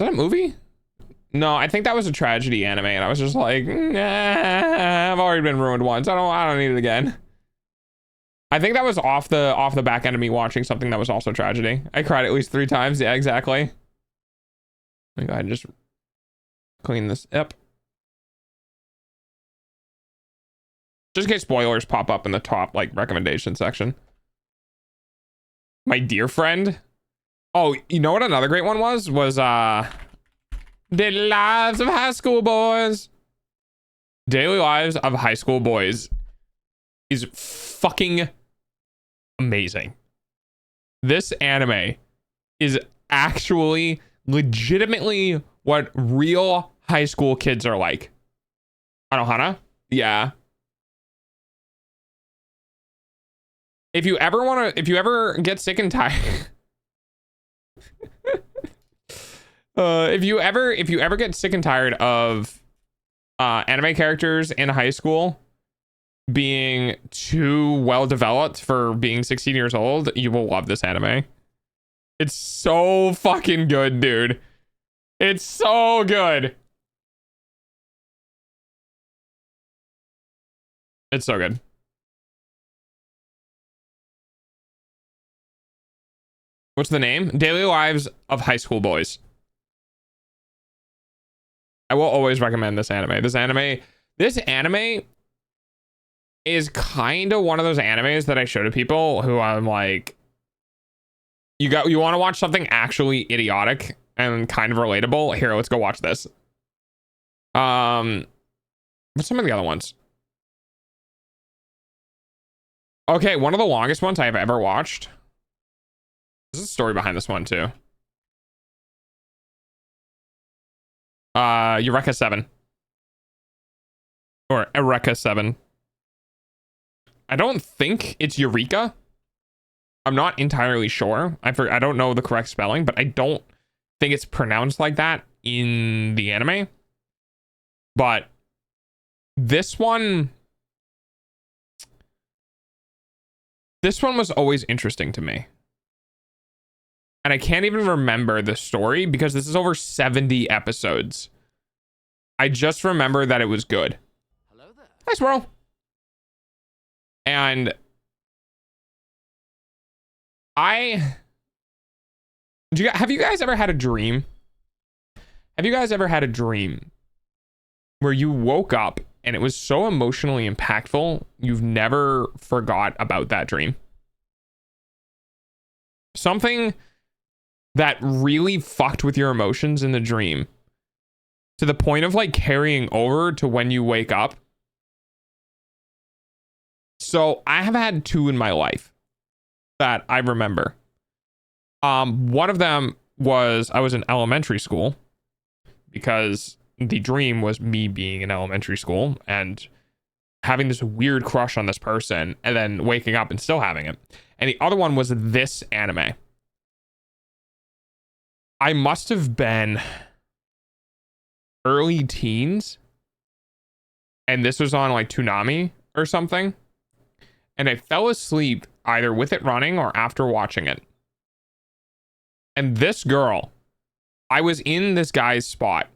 that a movie? No, I think that was a tragedy anime, and I was just like, nah, I've already been ruined once. I don't need it again. I think that was off the back end of me watching something that was also tragedy. I cried at least 3 times. Yeah, exactly. Let me go ahead and just clean this up. Just in case spoilers pop up in the top, like, recommendation section. My dear friend. Oh, you know what another great one was? Daily Lives of High School Boys. Daily Lives of High School Boys is fucking amazing. This anime is actually legitimately what real high school kids are like. Anohana? Yeah. If you ever get sick and tired if you ever get sick and tired of anime characters in high school being too well developed for being 16 years old, you will love this anime. It's so fucking good, dude. It's so good. It's so good. What's the name? Daily Lives of High School Boys. I will always recommend this anime. This anime is kind of one of those animes that I show to people who I'm like, you want to watch something actually idiotic and kind of relatable? Here, let's go watch this. What's some of the other ones? Okay, one of the longest ones I've ever watched. There's a story behind this one too. Eureka 7. Or Eureka 7. I don't think it's Eureka. I'm not entirely sure. I don't know the correct spelling, but I don't think it's pronounced like that in the anime. But this one was always interesting to me. And I can't even remember the story because this is over 70 episodes. I just remember that it was good. Hello there. Hi, Squirrel. And have you guys ever had a dream? Have you guys ever had a dream where you woke up and it was so emotionally impactful, you've never forgot about that dream? Something that really fucked with your emotions in the dream to the point of like carrying over to when you wake up. So I have had two in my life that I remember. One of them was I was in elementary school because the dream was me being in elementary school and having this weird crush on this person and then waking up and still having it. And the other one was this anime. I must have been early teens, and this was on like Toonami or something, and I fell asleep either with it running or after watching it. And this girl, I was in this guy's spot.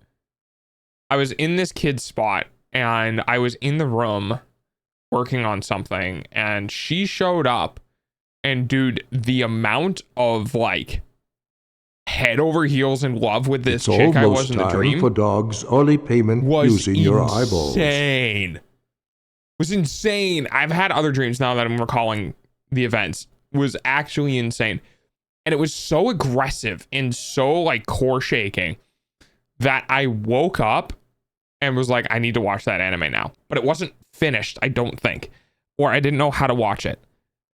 I was in this kid's spot, and I was in the room working on something, and she showed up, and dude, the amount of like head over heels in love with this chick I was in the dream for dogs early payment was using your eyeballs. Insane. Was insane. I've had other dreams now that I'm recalling the events. Was actually insane. And it was so aggressive and so like core shaking that I woke up and was like, I need to watch that anime now. But it wasn't finished, I don't think. Or I didn't know how to watch it.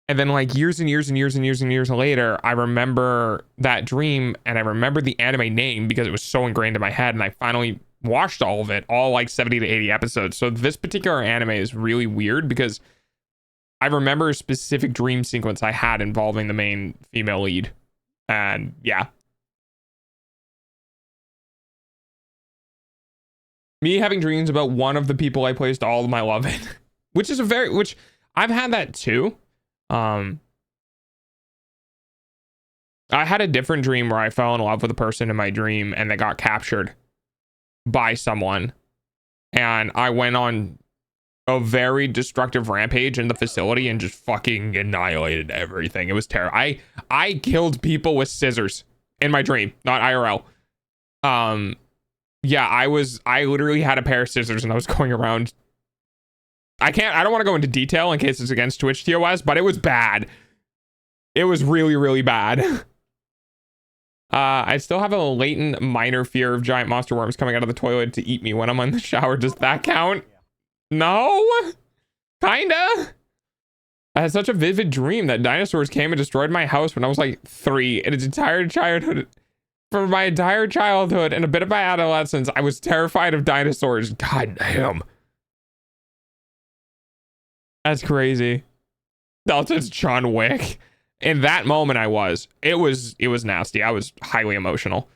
And then like years and years and years and years and years later, I remember that dream and I remember the anime name because it was so ingrained in my head. And I finally watched all of it, all like 70 to 80 episodes. So this particular anime is really weird because I remember a specific dream sequence I had involving the main female lead. And yeah. Me having dreams about one of the people I placed all of my love in, which I've had that too. I had a different dream where I fell in love with a person in my dream and they got captured by someone. And I went on a very destructive rampage in the facility and just fucking annihilated everything. It was terrible. I killed people with scissors in my dream, not IRL. Yeah, I literally had a pair of scissors and I was going around. I don't want to go into detail in case it's against Twitch TOS, but it was bad. It was really, really bad. I still have a latent minor fear of giant monster worms coming out of the toilet to eat me when I'm in the shower. Does that count? No? Kinda. I had such a vivid dream that dinosaurs came and destroyed my house when I was like 3, and its entire childhood. For my entire childhood and a bit of my adolescence, I was terrified of dinosaurs. God damn. That's crazy. That's John Wick. In that moment, it was nasty. I was highly emotional.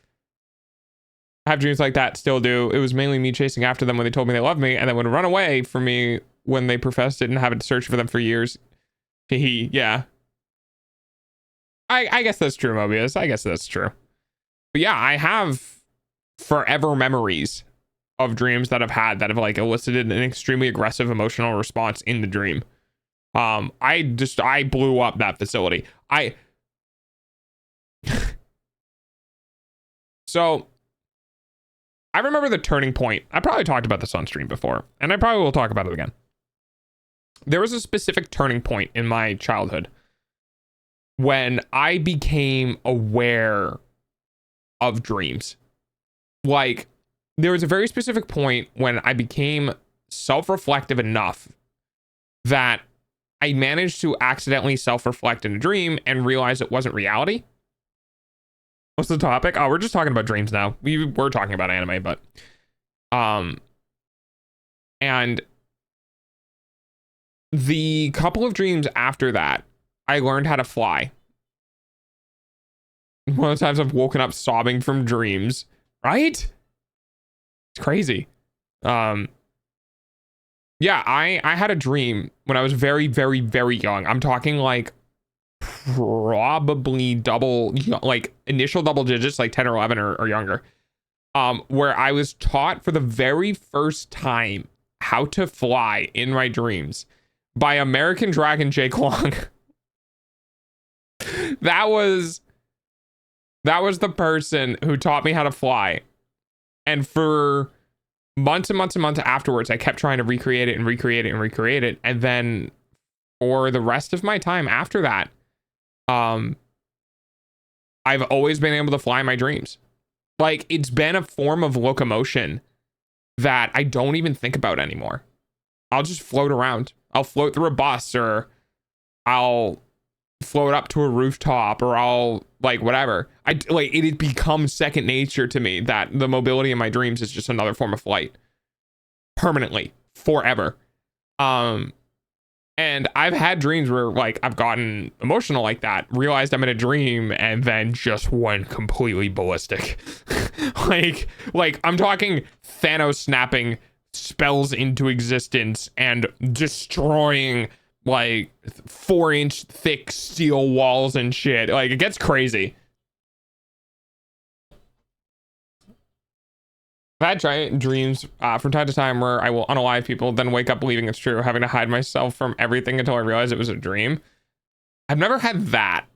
I have dreams like that, still do. It was mainly me chasing after them when they told me they loved me, and then would run away from me when they professed it and having to search for them for years. Yeah. I guess that's true, Mobius. I guess that's true. But yeah, I have forever memories of dreams that I've had that have like elicited an extremely aggressive emotional response in the dream. I blew up that facility. So I remember the turning point. I probably talked about this on stream before, and I probably will talk about it again. There was a specific turning point in my childhood when I became aware of dreams. Like, there was a very specific point when I became self-reflective enough that I managed to accidentally self-reflect in a dream and realize it wasn't reality. What's the topic? Oh, we're just talking about dreams now. We were talking about anime, but and the couple of dreams after that, I learned how to fly. One of the times I've woken up sobbing from dreams, right? It's crazy. Yeah, I had a dream when I was very, very, very young. I'm talking like probably initial double digits, like 10 or 11 or younger, where I was taught for the very first time how to fly in my dreams by American Dragon Jake Long. That was the person who taught me how to fly. And for months and months and months afterwards, I kept trying to recreate it and recreate it and recreate it. And then for the rest of my time after that, I've always been able to fly my dreams. Like, it's been a form of locomotion that I don't even think about anymore. I'll just float around. I'll float through a bus, or I'll float up to a rooftop, or I'll like whatever. It had become second nature to me that the mobility in my dreams is just another form of flight, permanently, forever. And I've had dreams where like I've gotten emotional like that, realized I'm in a dream, and then just went completely ballistic. like I'm talking Thanos snapping spells into existence and destroying like 4-inch thick steel walls and shit. Like, it gets crazy. I've had giant dreams from time to time where I will unalive people, then wake up believing it's true, having to hide myself from everything until I realize it was a dream. I've never had that.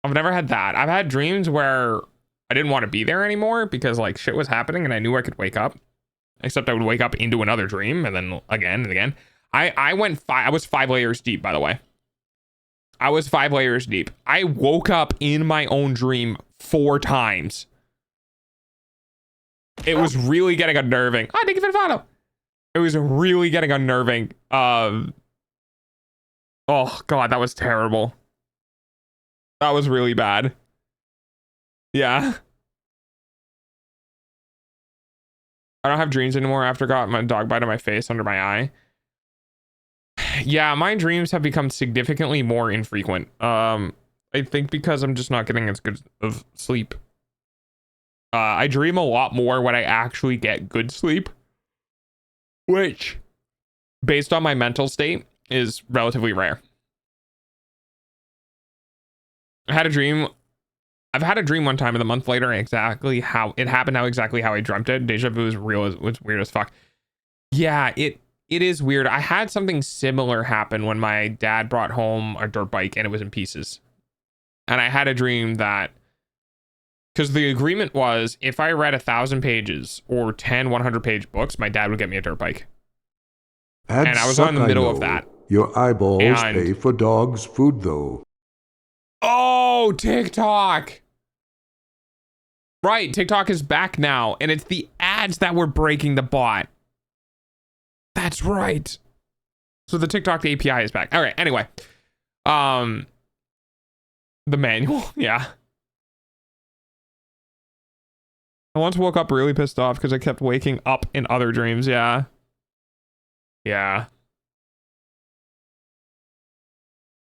I've had dreams where I didn't want to be there anymore because like shit was happening and I knew I could wake up, except I would wake up into another dream and then again and again. I was 5 layers deep, by the way. I was 5 layers deep. I woke up in my own dream 4 times. It was really getting unnerving. Oh, thank you for the follow. It was really getting unnerving. Oh god, that was terrible. That was really bad. Yeah. I don't have dreams anymore after I got my dog bite on my face under my eye. Yeah, my dreams have become significantly more infrequent. I think because I'm just not getting as good of sleep. I dream a lot more when I actually get good sleep, which, based on my mental state, is relatively rare. I've had a dream one time, and a month later, exactly how it happened, exactly how I dreamt it. Deja vu is real. It's weird as fuck. Yeah, it is weird. I had something similar happen when my dad brought home a dirt bike and it was in pieces. And I had a dream that, Because the agreement was if I read 1,000 pages or 10 100-page books, my dad would get me a dirt bike. Ads And I was suck, on the middle I of know. that. Your eyeballs And- pay for dogs' food, though. Oh, TikTok. Right, TikTok is back now, and it's the ads that were breaking the bot. That's right. So the TikTok API is back. All right, anyway. The manual, yeah. I once woke up really pissed off because I kept waking up in other dreams, yeah. Yeah.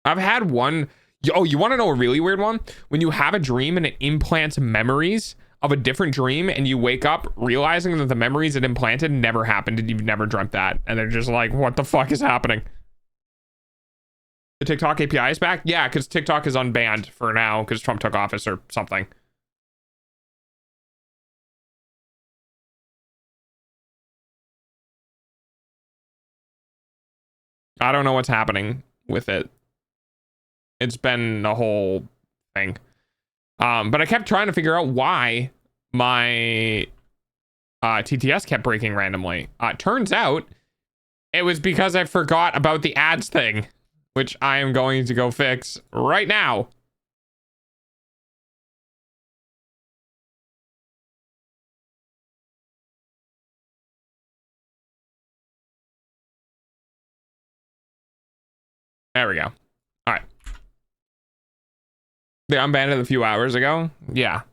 I've had one. Oh, you want to know a really weird one? When you have a dream and it implants memories of a different dream and you wake up realizing that the memories it implanted never happened and you've never dreamt that. And they're just like, what the fuck is happening? The TikTok API is back? Yeah, because TikTok is unbanned for now because Trump took office or something. I don't know what's happening with it. It's been a whole thing. But I kept trying to figure out why my TTS kept breaking randomly. Turns out it was because I forgot about the ads thing, which I am going to go fix right now. There we go. All right. They unbanned it a few hours ago. Yeah.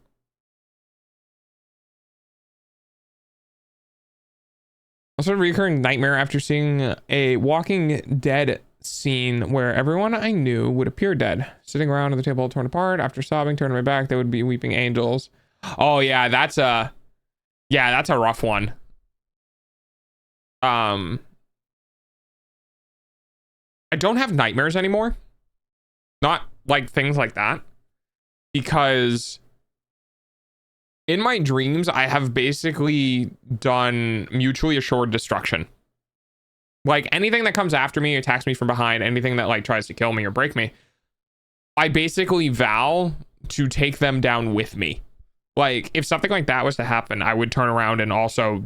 Also, a recurring nightmare after seeing a Walking Dead scene where everyone I knew would appear dead, sitting around at the table torn apart. After sobbing, turning my back, they would be weeping angels. Oh yeah, that's a rough one. I don't have nightmares anymore. Not like things like that. Because in my dreams, I have basically done mutually assured destruction. Like anything that comes after me, attacks me from behind, anything that like tries to kill me or break me, I basically vow to take them down with me. Like if something like that was to happen, I would turn around and also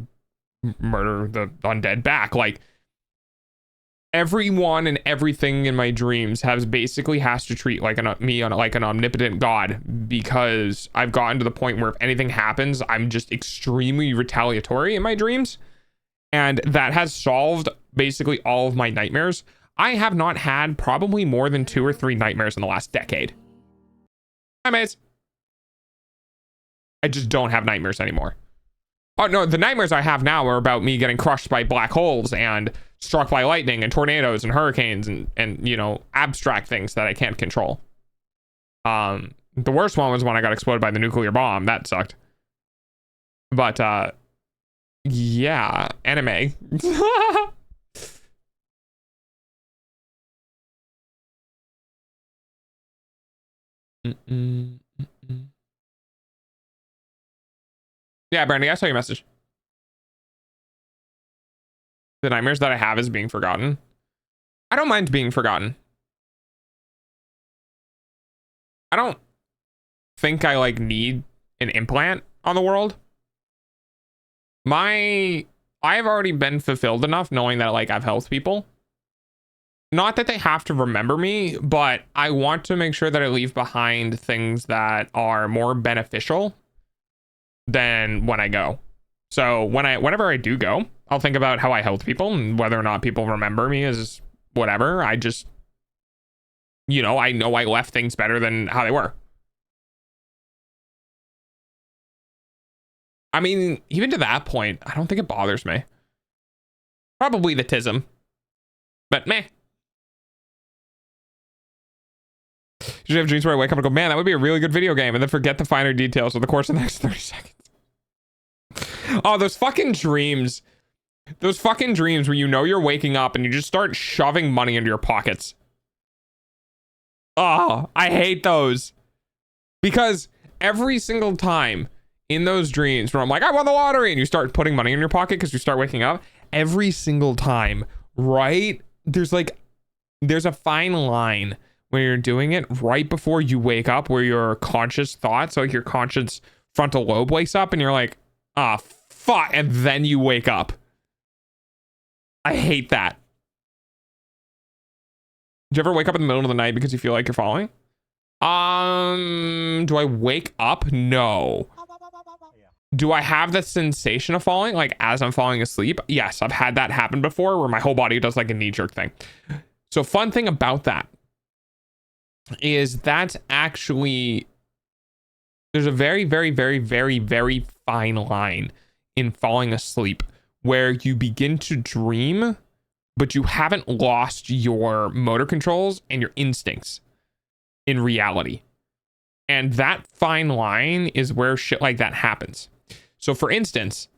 murder the undead back. Like everyone and everything in my dreams has to treat like me on like an omnipotent god, because I've gotten to the point where if anything happens, I'm just extremely retaliatory in my dreams, and that has solved basically all of my nightmares. I have not had probably more than 2 or 3 nightmares in the last decade. Hi, mates. I just don't have nightmares anymore. Oh no, the nightmares I have now are about me getting crushed by black holes and struck by lightning and tornadoes and hurricanes and you know, abstract things that I can't control. The worst one was when I got exploded by the nuclear bomb. That sucked. But yeah, anime. Yeah, Brandy, I saw your message. The nightmares that I have is being forgotten. I don't mind being forgotten. I don't think I like need an implant on the world. I've already been fulfilled enough knowing that like I've helped people. Not that they have to remember me, but I want to make sure that I leave behind things that are more beneficial than when I go. So whenever I do go, I'll think about how I helped people, and whether or not people remember me is whatever. I just, you know I left things better than how they were. I mean, even to that point, I don't think it bothers me. Probably the tism, but meh. Usually have dreams where I wake up and go, man, that would be a really good video game, and then forget the finer details over the course of the next 30 seconds. Oh, those fucking dreams. Those fucking dreams where you know you're waking up and you just start shoving money into your pockets. Oh, I hate those. Because every single time in those dreams where I'm like, I won the lottery, and you start putting money in your pocket because you start waking up, every single time, right? There's a fine line when you're doing it right before you wake up, where your conscious thoughts, like your conscious frontal lobe wakes up and you're like, ah, fuck. And then you wake up. I hate that. Do you ever wake up in the middle of the night because you feel like you're falling? Do I wake up? No. Do I have the sensation of falling, like as I'm falling asleep? Yes, I've had that happen before where my whole body does like a knee-jerk thing. So fun thing about that is that's actually, there's a very, very, very, very, very fine line in falling asleep where you begin to dream, but you haven't lost your motor controls and your instincts in reality. And that fine line is where shit like that happens. So for instance,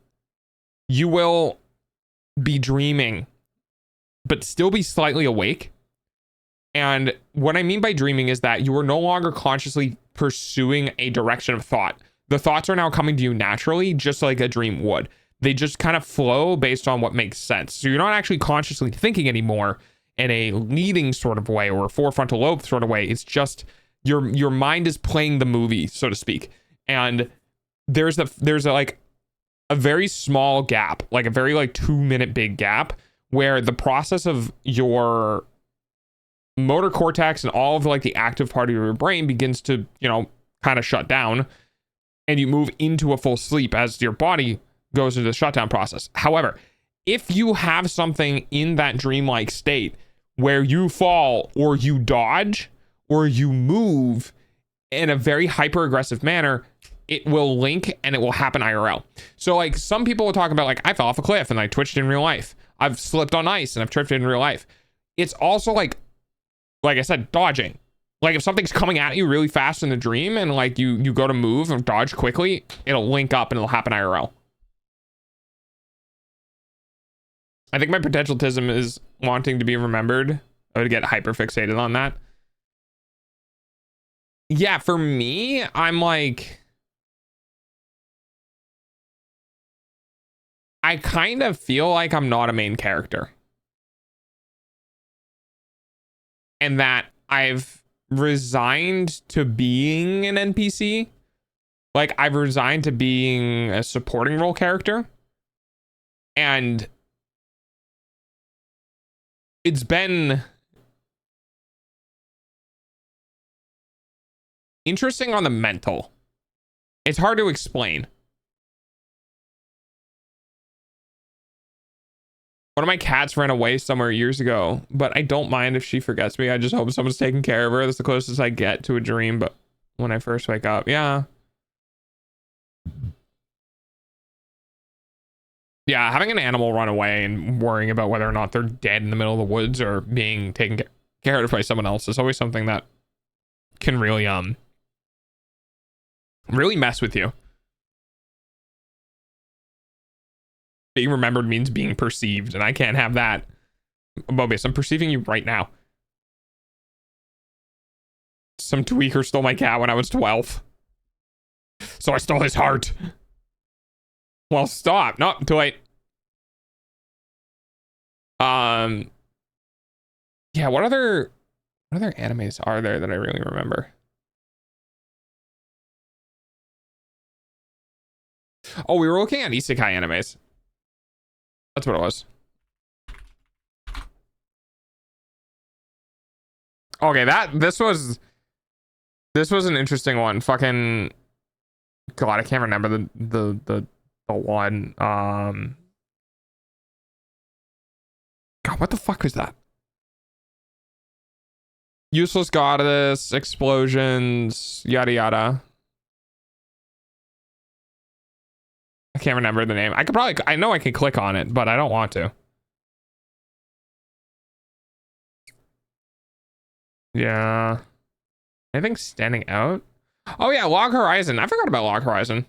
you will be dreaming, but still be slightly awake. And what I mean by dreaming is that you are no longer consciously pursuing a direction of thought. The thoughts are now coming to you naturally, just like a dream would. They just kind of flow based on what makes sense. So you're not actually consciously thinking anymore in a leading sort of way or a forefrontal lobe sort of way. It's just your mind is playing the movie, so to speak. And there's a like a very small gap, like a very like 2-minute big gap where the process of your motor cortex and all of like the active part of your brain begins to, you know, kind of shut down, and you move into a full sleep as your body goes into the shutdown process. However, if you have something in that dreamlike state where you fall or you dodge or you move in a very hyper aggressive manner, it will link and it will happen IRL. So like some people will talk about like, I fell off a cliff and I twitched in real life. I've slipped on ice and I've tripped in real life. It's also like I said, dodging. Like if something's coming at you really fast in the dream and like you go to move and dodge quickly, it'll link up and it'll happen IRL. I think my potentialism is wanting to be remembered. I would get hyper fixated on that. Yeah, for me, I'm like, I kind of feel like I'm not a main character. And that I've resigned to being an NPC. Like I've resigned to being a supporting role character. And it's been interesting on the mental. It's hard to explain. One of my cats ran away somewhere years ago, but I don't mind if she forgets me. I just hope someone's taking care of her. That's the closest I get to a dream, but when I first wake up, yeah. Yeah, having an animal run away and worrying about whether or not they're dead in the middle of the woods or being taken care of by someone else is always something that can really really mess with you. Being remembered means being perceived, and I can't have that. Mobius, I'm perceiving you right now. Some tweaker stole my cat when I was 12. So I stole his heart. Well, stop. No, too late. Yeah, what other animes are there that I really remember? Oh, we were looking at isekai animes. That's what it was. Okay, this was an interesting one. Fucking God, I can't remember the one. God, what the fuck was that? Useless goddess, explosions, yada yada. I can't remember the name. I know I can click on it, but I don't want to. Yeah. Anything standing out? Oh yeah, Log Horizon. I forgot about Log Horizon.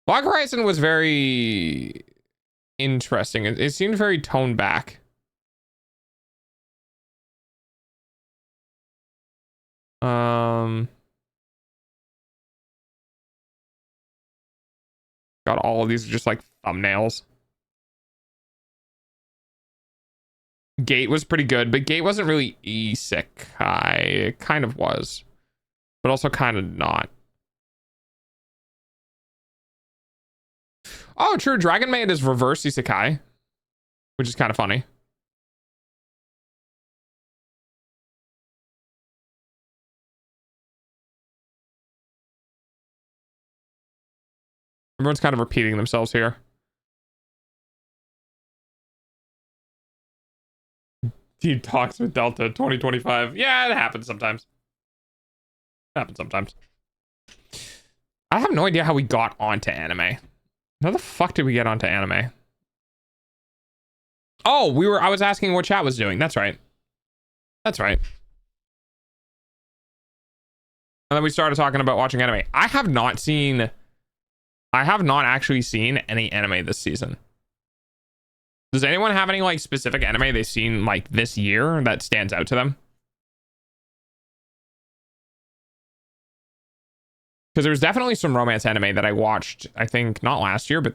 Log Horizon was very interesting. It seemed very toned back. God, all of these are just like thumbnails. Gate was pretty good, but Gate wasn't really isekai. It kind of was, but also kind of not. Oh, true. Dragon Maid is reverse isekai, which is kind of funny. Everyone's kind of repeating themselves here. Dude talks with Delta 2025. Yeah, it happens sometimes. It happens sometimes. I have no idea how we got onto anime. How the fuck did we get onto anime? Oh, I was asking what chat was doing. That's right. That's right. And then we started talking about watching anime. I have not actually seen any anime this season. Does anyone have any like specific anime they've seen like this year that stands out to them? Because there was definitely some romance anime that I watched, I think not last year, but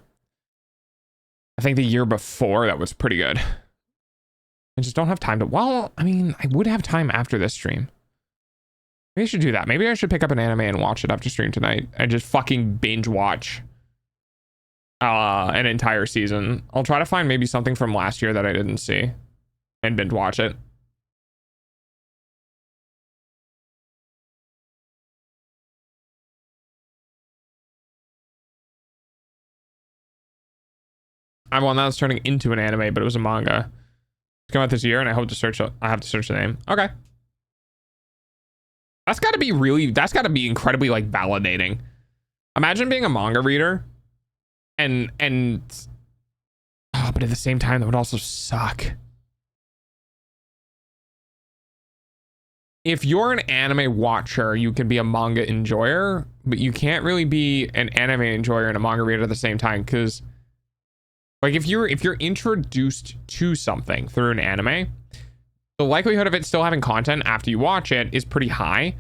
I think the year before that was pretty good. I just don't have time to, well, I mean, I would have time after this stream. Maybe I should do that. Maybe I should pick up an anime and watch it after stream tonight. I just fucking binge watch an entire season. I'll try to find maybe something from last year that I didn't see and binge watch it. Well, now it's turning into an anime, but it was a manga. It's come out this year, and I have to search the name. Okay. That's got to be incredibly like validating. Imagine being a manga reader and oh, but at the same time that would also suck. If you're an anime watcher, you can be a manga enjoyer, but you can't really be an anime enjoyer and a manga reader at the same time, because like if you're introduced to something through an anime, the likelihood of it still having content after you watch it is pretty high.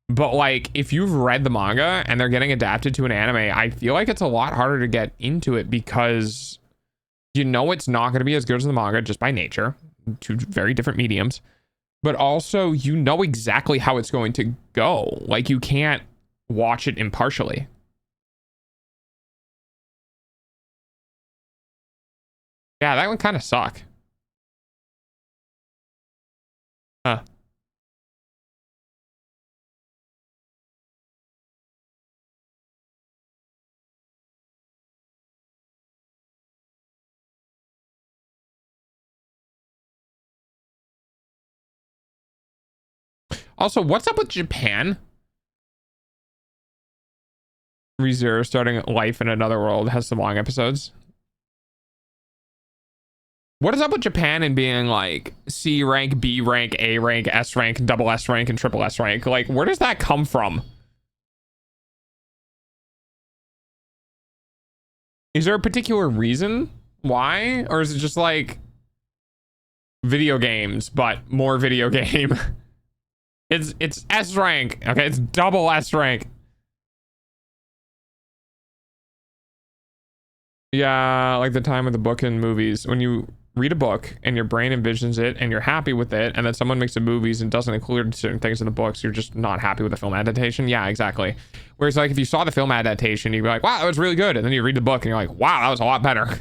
But like if you've read the manga and they're getting adapted to an anime, I feel like it's a lot harder to get into it, because you know it's not going to be as good as the manga just by nature, two very different mediums, but also you know exactly how it's going to go. Like you can't watch it impartially. Yeah, that would kind of suck. Huh. Also, what's up with Japan? ReZero starting life in another world has some long episodes. What is up with Japan and being like C rank, B rank, A rank, S rank, double S rank, and triple S rank? Like, where does that come from? Is there a particular reason why? Or is it just like video games, but more video game? It's S rank. Okay, it's double S rank. Yeah, like the time of the book in movies. When you read a book and your brain envisions it and you're happy with it, and then someone makes the movies and doesn't include certain things in the books, you're just not happy with the film adaptation. Yeah, exactly. Whereas like if you saw the film adaptation, you'd be like, wow, that was really good. And then you read the book and you're like, wow, that was a lot better.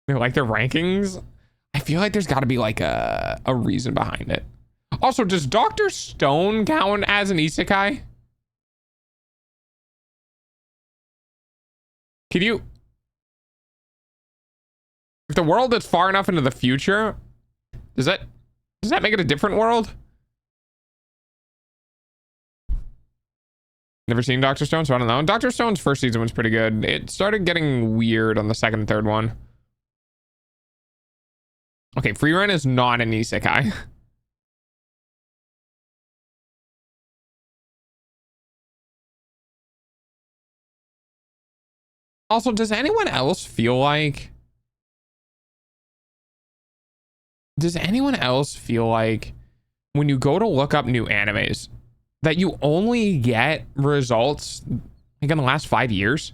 They're like their rankings. I feel like there's got to be like a reason behind it. Also, does Dr. Stone count as an isekai? Can you... If the world is far enough into the future, does that make it a different world? Never seen Dr. Stone, so I don't know. Dr. Stone's first season was pretty good. It started getting weird on the second and third one. Okay, Free Run is not an isekai. Also, does anyone else feel like when you go to look up new animes that you only get results like in the last 5 years?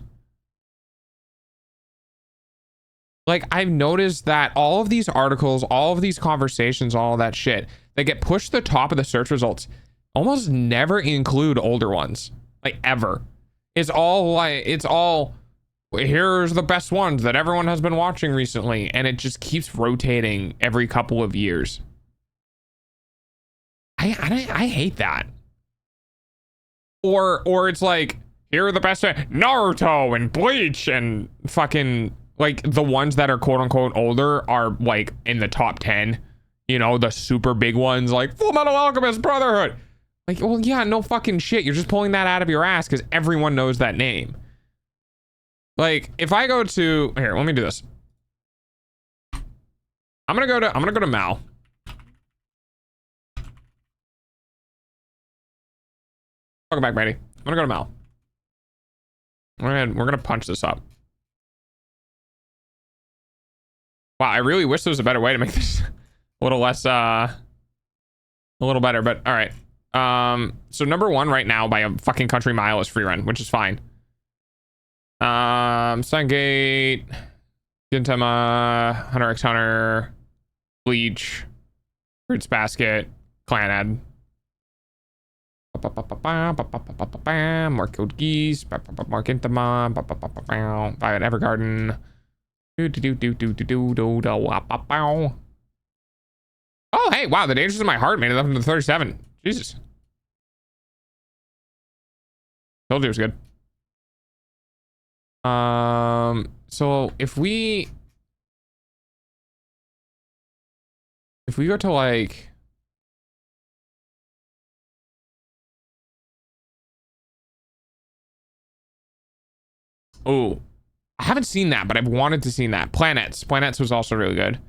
Like, I've noticed that all of these articles, all of these conversations, all of that shit that get pushed to the top of the search results almost never include older ones, like ever. It's all here's the best ones that everyone has been watching recently, and it just keeps rotating every couple of years. I hate that. Or it's like, here are the best Naruto and Bleach and fucking like the ones that are quote unquote older are like in the top 10, you know, the super big ones like Full Metal Alchemist Brotherhood. Like, well, yeah, no fucking shit. You're just pulling that out of your ass because everyone knows that name. Like, if I go to here, let me do this. I'm gonna go to Mal. Welcome back, Brady. I'm gonna go to Mal. We're gonna punch this up. Wow, I really wish there was a better way to make this a little less a little better, but all right. So number 1 right now by a fucking country mile is Free Run, which is fine. Sungate, Gintama, Hunter x Hunter, Bleach, Fruits Basket, Clanad. More Killed Geese, more Gintama, Violet Evergarden. Oh, hey, wow, the Dangers in My Heart made it up into 37. Jesus. Told you it was good. So if we go to like oh, I haven't seen that, but I've wanted to see that. Planets was also really good.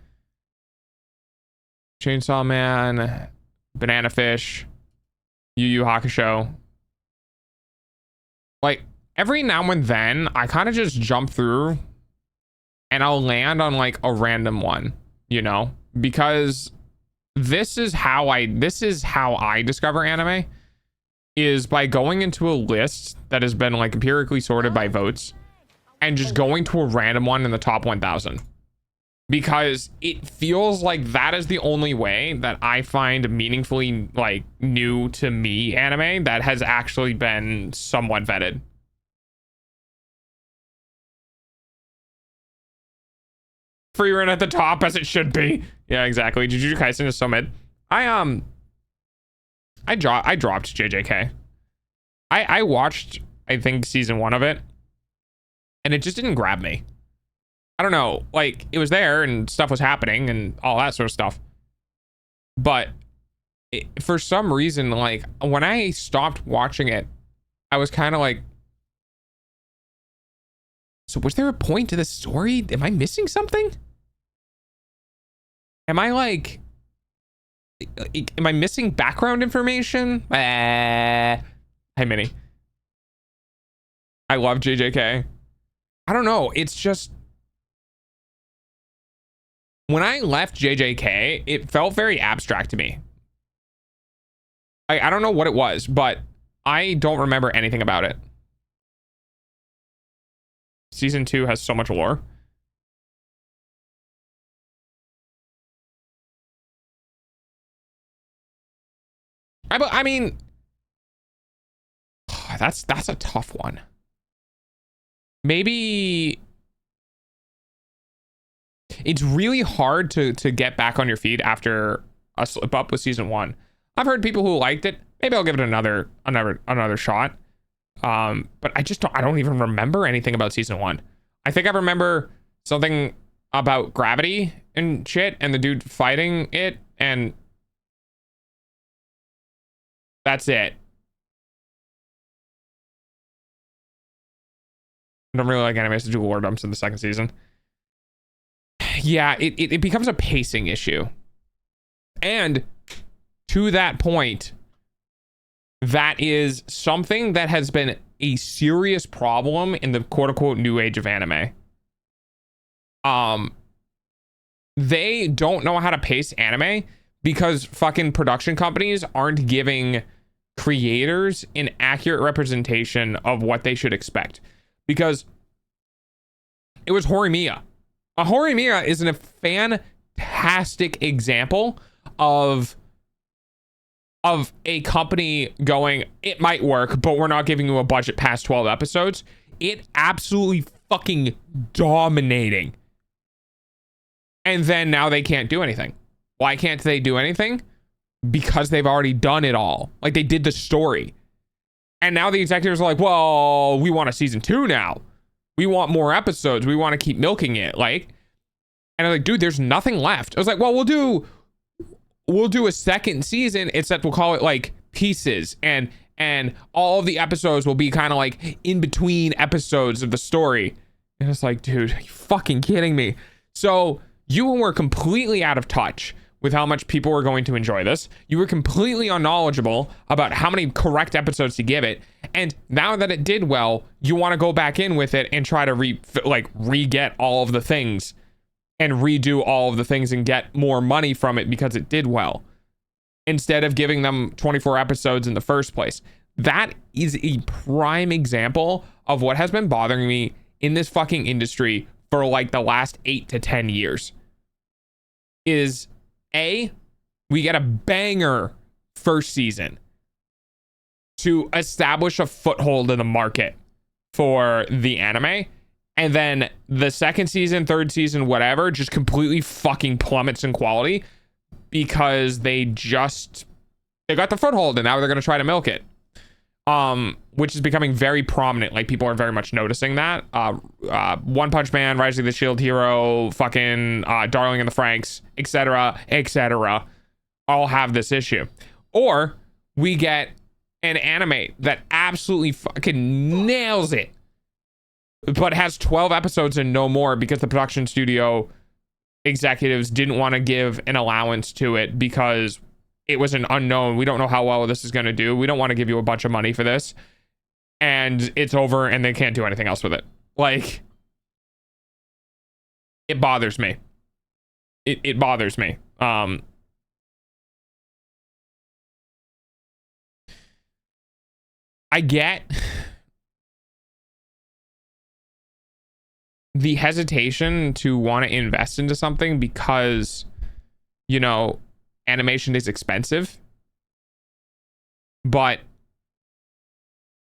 Chainsaw Man, Banana Fish, Yu Yu Hakusho. Like every now and then I kind of just jump through and I'll land on like a random one, you know, because this is how I discover anime, is by going into a list that has been like empirically sorted by votes and just going to a random one in the top 1000, because it feels like that is the only way that I find meaningfully like new to me anime that has actually been somewhat vetted. Free Run at the top, as it should be. Yeah, exactly. Jujutsu Kaisen is so mid. I dropped JJK. I watched, I think, season 1 of it, and it just didn't grab me. I don't know, like it was there and stuff was happening and all that sort of stuff, but for some reason, like when I stopped watching it, I was kind of like, so was there a point to the story? Am I missing something? Am I like, am I missing background information? Hi, Minnie. I love JJK. I don't know. It's just, when I left JJK, it felt very abstract to me. I don't know what it was, but I don't remember anything about it. Season 2 has so much lore. I mean, that's a tough one. Maybe it's really hard to get back on your feet after a slip up with season 1. I've heard people who liked it. Maybe I'll give it another shot. But I don't even remember anything about season 1. I think I remember something about gravity and shit and the dude fighting it, and that's it. I don't really like animes to do lore dumps in the 2nd season. Yeah, it becomes a pacing issue. And to that point, that is something that has been a serious problem in the quote-unquote new age of anime. They don't know how to pace anime because fucking production companies aren't giving creators an accurate representation of what they should expect. Because it was Horimiya. Horimiya is a fantastic example of a company going, it might work, but we're not giving you a budget past 12 episodes. It absolutely fucking dominating. And then now they can't do anything. Why can't they do anything? Because they've already done it all. Like, they did the story. And now the executives are like, well, we want a season 2 now. We want more episodes. We want to keep milking it. Like, and I'm like, dude, there's nothing left. I was like, well, we'll do a second season, except we'll call it like pieces, and all of the episodes will be kind of like in between episodes of the story. And it's like, dude, are you fucking kidding me? So you were completely out of touch with how much people were going to enjoy this. You were completely unknowledgeable about how many correct episodes to give it. And now that it did well, you want to go back in with it and try to re-get all of the things and redo all of the things and get more money from it because it did well, instead of giving them 24 episodes in the first place. That is a prime example of what has been bothering me in this fucking industry for like the last 8 to 10 years. Is A, we get a banger first season to establish a foothold in the market for the anime, and then the second season, third season, whatever, just completely fucking plummets in quality because they got the foothold and now they're going to try to milk it. Which is becoming very prominent. Like, people are very much noticing that. One Punch Man, Rise of the Shield Hero, fucking Darling in the Franxx, etc., all have this issue. Or we get an anime that absolutely fucking nails it, but has 12 episodes and no more because the production studio executives didn't want to give an allowance to it because it was an unknown. We don't know how well this is going to do. We don't want to give you a bunch of money for this. And it's over and they can't do anything else with it. Like, it bothers me. It bothers me. I get the hesitation to want to invest into something because, you know, animation is expensive. But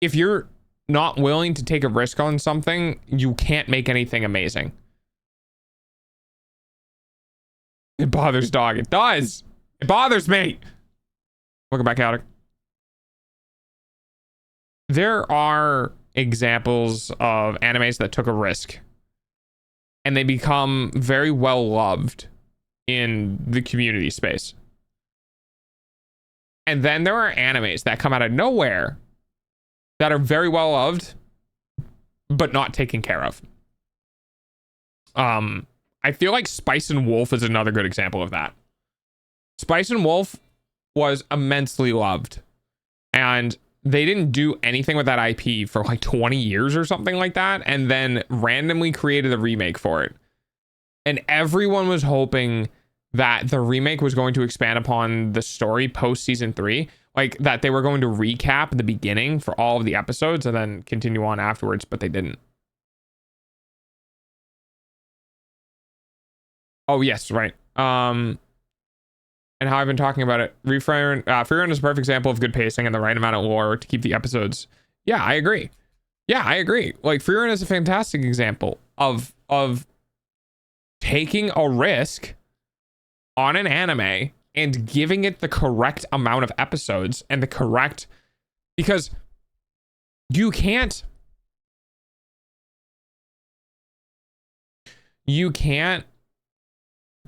if you're not willing to take a risk on something, you can't make anything amazing. It bothers dog. It does. It bothers me. Welcome back, Alec. There are examples of animes that took a risk and they become very well loved in the community space. And then there are animes that come out of nowhere that are very well loved, but not taken care of. I feel like Spice and Wolf is another good example of that. Spice and Wolf was immensely loved, and they didn't do anything with that IP for like 20 years or something like that, and then randomly created a remake for it. And everyone was hoping that the remake was going to expand upon the story post season 3, like that they were going to recap the beginning for all of the episodes and then continue on afterwards, but they didn't. Oh yes, right. And how I've been talking about it, Freerun is a perfect example of good pacing and the right amount of lore to keep the episodes. Yeah, I agree. Like, Freerun is a fantastic example of taking a risk on an anime and giving it the correct amount of episodes and the correct, because you can't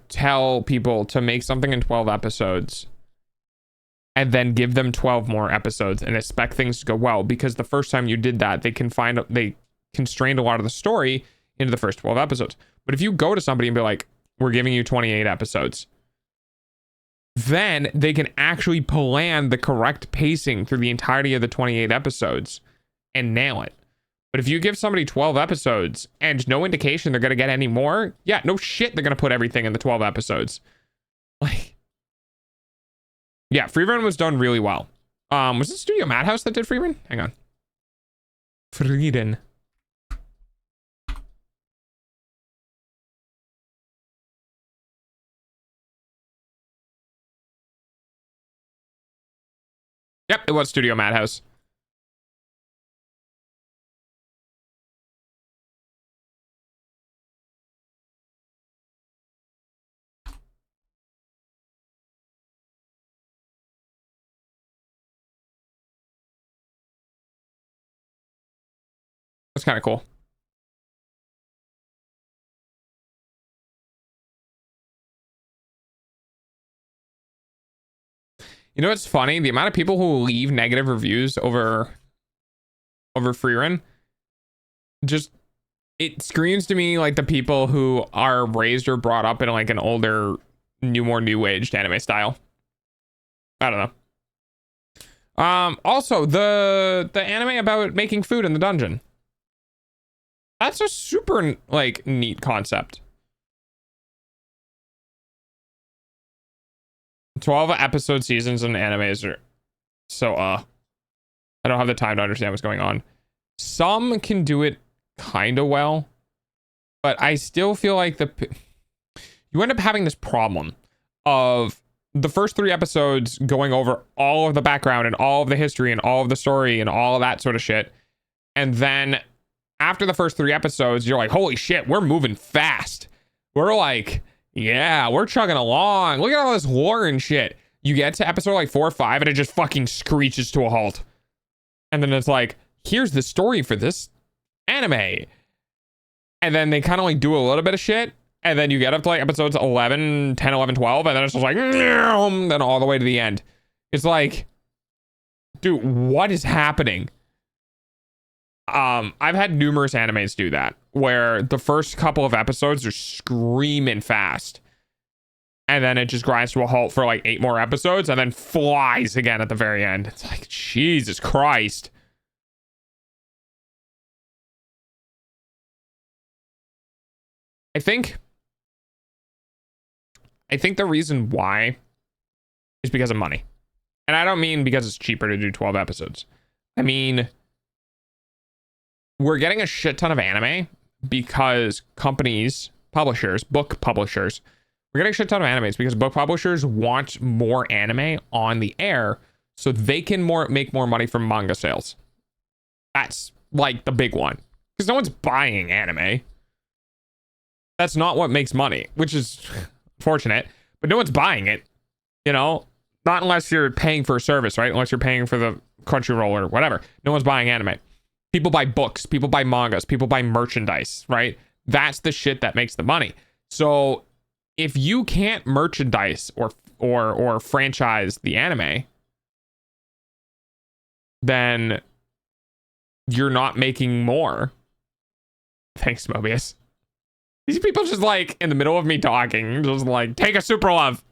tell people to make something in 12 episodes and then give them 12 more episodes and expect things to go well, because the first time you did that, they constrained a lot of the story into the first 12 episodes. But if you go to somebody and be like, we're giving you 28 episodes, then they can actually plan the correct pacing through the entirety of the 28 episodes and nail it. But if you give somebody 12 episodes and no indication they're going to get any more, yeah, no shit, they're going to put everything in the 12 episodes. Like, yeah, Freerun was done really well. Was it Studio Madhouse that did Freerun? Hang on. Freerun. Yep, it was Studio Madhouse. That's kind of cool. You know what's funny? The amount of people who leave negative reviews over Freerun, just, it screams to me like the people who are raised or brought up in like an older, more new aged anime style. I don't know. Also the anime about making food in the dungeon. That's a super like neat concept. 12 episode seasons in animes are so I don't have the time to understand what's going on. Some can do it kind of well, but I still feel like you end up having this problem of the first 3 episodes going over all of the background and all of the history and all of the story and all of that sort of shit. And then after the first 3 episodes, you're like, holy shit, we're moving fast. We're like, yeah, we're chugging along. Look at all this lore and shit. You get to episode like 4 or 5 and it just fucking screeches to a halt. And then it's like, here's the story for this anime. And then they kind of like do a little bit of shit. And then you get up to like episodes 11, 10, 11, 12. And then it's just like, then all the way to the end. It's like, dude, what is happening? I've had numerous animes do that, where the first couple of episodes are screaming fast. And then it just grinds to a halt for like 8 more episodes and then flies again at the very end. It's like, Jesus Christ. I think the reason why is because of money. And I don't mean because it's cheaper to do 12 episodes. I mean, we're getting a shit ton of anime because companies, publishers, book publishers, we're getting a shit ton of animes because book publishers want more anime on the air so they can make more money from manga sales. That's like the big one. Because no one's buying anime. That's not what makes money, which is fortunate, but no one's buying it, you know, not unless you're paying for a service, right? Unless you're paying for the Crunchyroll or whatever. No one's buying anime. People buy books, people buy mangas, people buy merchandise, right? That's the shit that makes the money. So if you can't merchandise or franchise the anime, then you're not making more. Thanks, Mobius. These people just like in the middle of me talking, just like take a super love.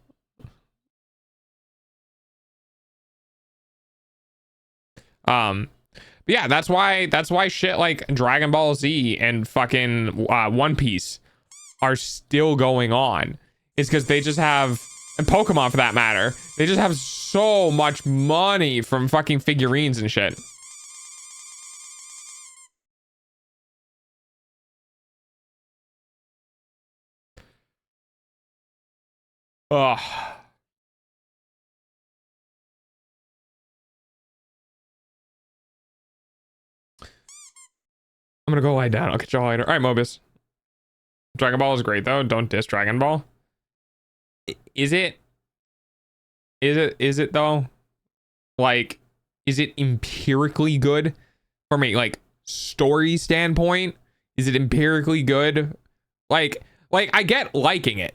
Yeah, that's why shit like Dragon Ball Z and fucking One Piece are still going on. It's because they just have, and Pokemon for that matter, they just have so much money from fucking figurines and shit. Ugh. I'm gonna go lie down. I'll catch y'all later. All right, Mobius. Dragon Ball is great though. Don't diss Dragon Ball. Is it though? Like, is it empirically good from a like story standpoint? Is it empirically good? Like I get liking it.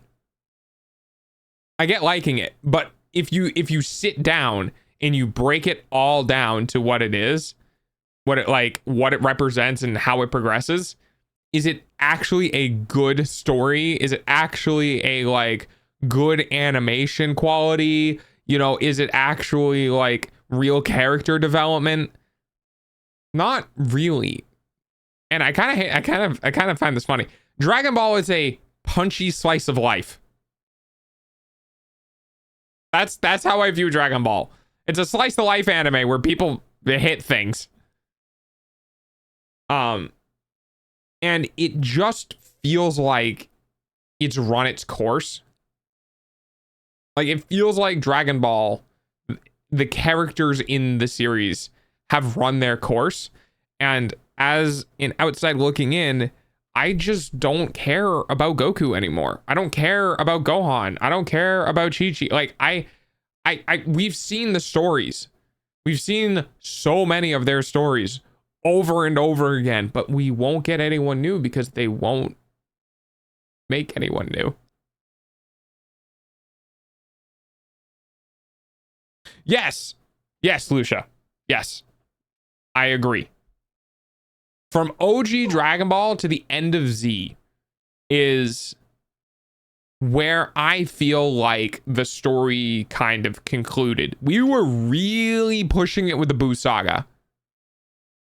But if you sit down and you break it all down to what it is, what it represents and how it progresses, is it actually a good story? Is it actually a like good animation quality? You know, is it actually like real character development? Not really. And I kind of find this funny. Dragon Ball is a punchy slice of life. That's how I view Dragon Ball. It's a slice of life anime where people hit things. And it just feels like it's run its course. Like it feels like Dragon Ball, the characters in the series have run their course. And as an outside looking in, I just don't care about Goku anymore. I don't care about Gohan. I don't care about Chi-Chi. Like we've seen the stories. We've seen so many of their stories over and over again, but we won't get anyone new because they won't make anyone new. Yes. Yes, Lucia. Yes. I agree. From OG Dragon Ball to the end of Z is where I feel like the story kind of concluded. We were really pushing it with the Buu Saga.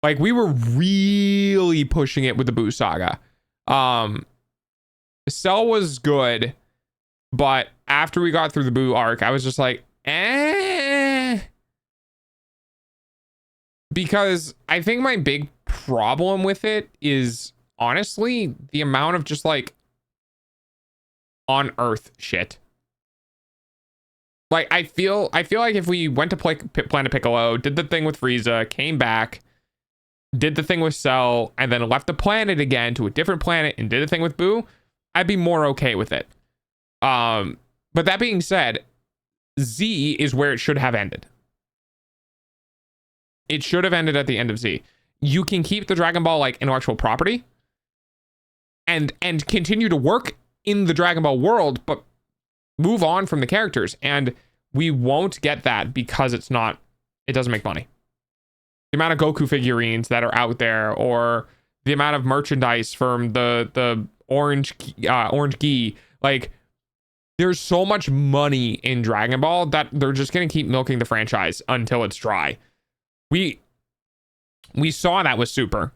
Like, we were really pushing it with the Buu Saga. Cell was good, but after we got through the Buu arc, I was just like, eh. Because I think my big problem with it is honestly the amount of just like on Earth shit. Like, I feel like if we went to play Planet Piccolo, did the thing with Frieza, came back, did the thing with Cell, and then left the planet again to a different planet and did a thing with Buu, I'd be more okay with it. But that being said, Z is where it should have ended. It should have ended at the end of Z. You can keep the Dragon Ball like intellectual property and continue to work in the Dragon Ball world, but move on from the characters. And we won't get that because it doesn't make money. The amount of Goku figurines that are out there, or the amount of merchandise from the orange gi, like, there's so much money in Dragon Ball that they're just going to keep milking the franchise until it's dry. We saw that with Super,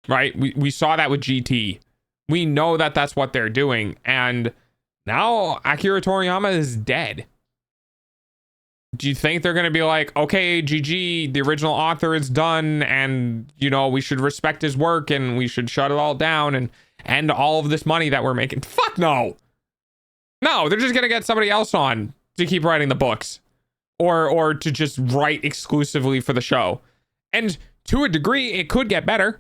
right? We saw that with GT. We know that that's what they're doing. And now Akira Toriyama is dead. Do you think they're going to be like, okay, GG, the original author is done, and, you know, we should respect his work and we should shut it all down and end all of this money that we're making? Fuck no. No, they're just going to get somebody else on to keep writing the books, or to just write exclusively for the show. And to a degree, it could get better.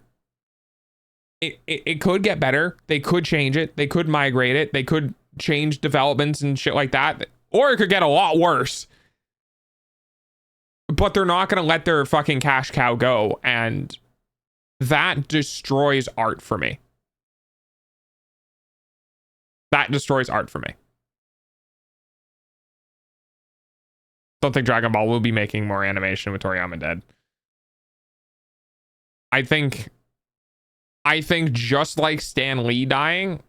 It could get better. They could change it. They could migrate it. They could change developments and shit like that. Or it could get a lot worse. But they're not going to let their fucking cash cow go. And that destroys art for me. That destroys art for me. Don't think Dragon Ball will be making more animation with Toriyama dead. I think just like Stan Lee dying,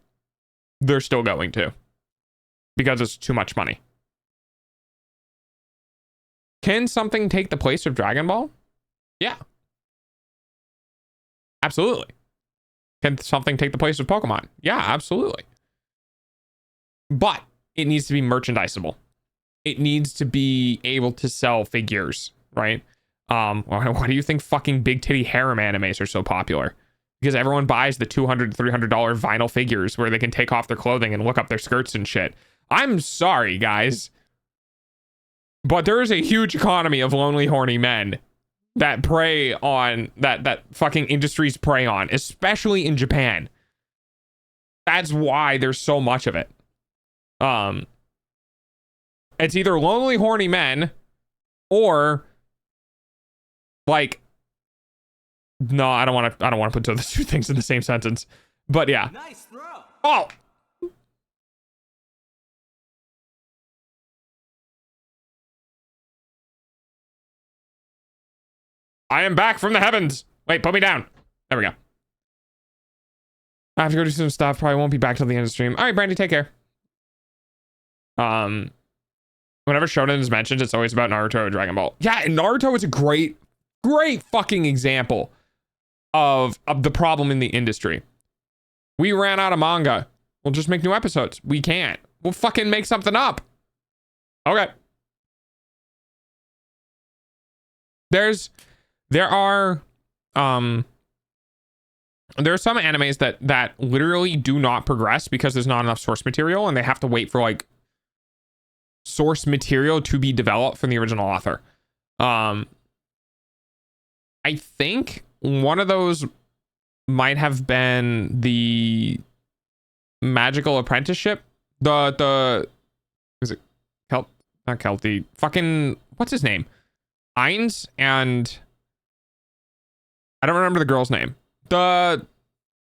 they're still going to. Because it's too much money. Can something take the place of Dragon Ball? Yeah. Absolutely. Can something take the place of Pokemon? Yeah, absolutely. But it needs to be merchandisable. It needs to be able to sell figures, right? Why do you think fucking big titty harem animes are so popular? Because everyone buys the $200 to $300 vinyl figures where they can take off their clothing and look up their skirts and shit. I'm sorry, guys, but there is a huge economy of lonely, horny men that prey on that fucking industries prey on, especially in Japan. That's why there's so much of it. It's either lonely, horny men, or like, no, I don't want to put those two things in the same sentence. But yeah. Nice throw. Oh. I am back from the heavens. Wait, put me down. There we go. I have to go do some stuff. Probably won't be back till the end of the stream. All right, Brandy, take care. Whenever Shonen is mentioned, it's always about Naruto or Dragon Ball. Yeah, and Naruto is a great fucking example of the problem in the industry. We ran out of manga. We'll just make new episodes. We can't. We'll fucking make something up. Okay. There are some animes that literally do not progress because there's not enough source material, and they have to wait for like source material to be developed from the original author. I think one of those might have been the Magical Apprenticeship. The is it not Kelty? Fucking what's his name? Ainz and don't remember the girl's name. The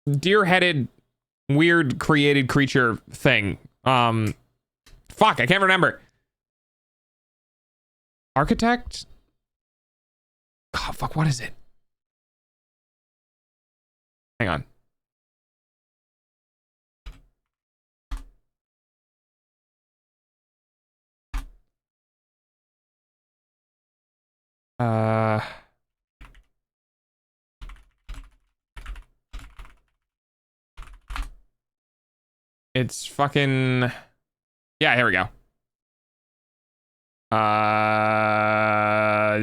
deer-headed, weird created creature thing. Fuck, I can't remember. Architect? God, fuck, what is it? Hang on. It's fucking... Yeah, here we go. I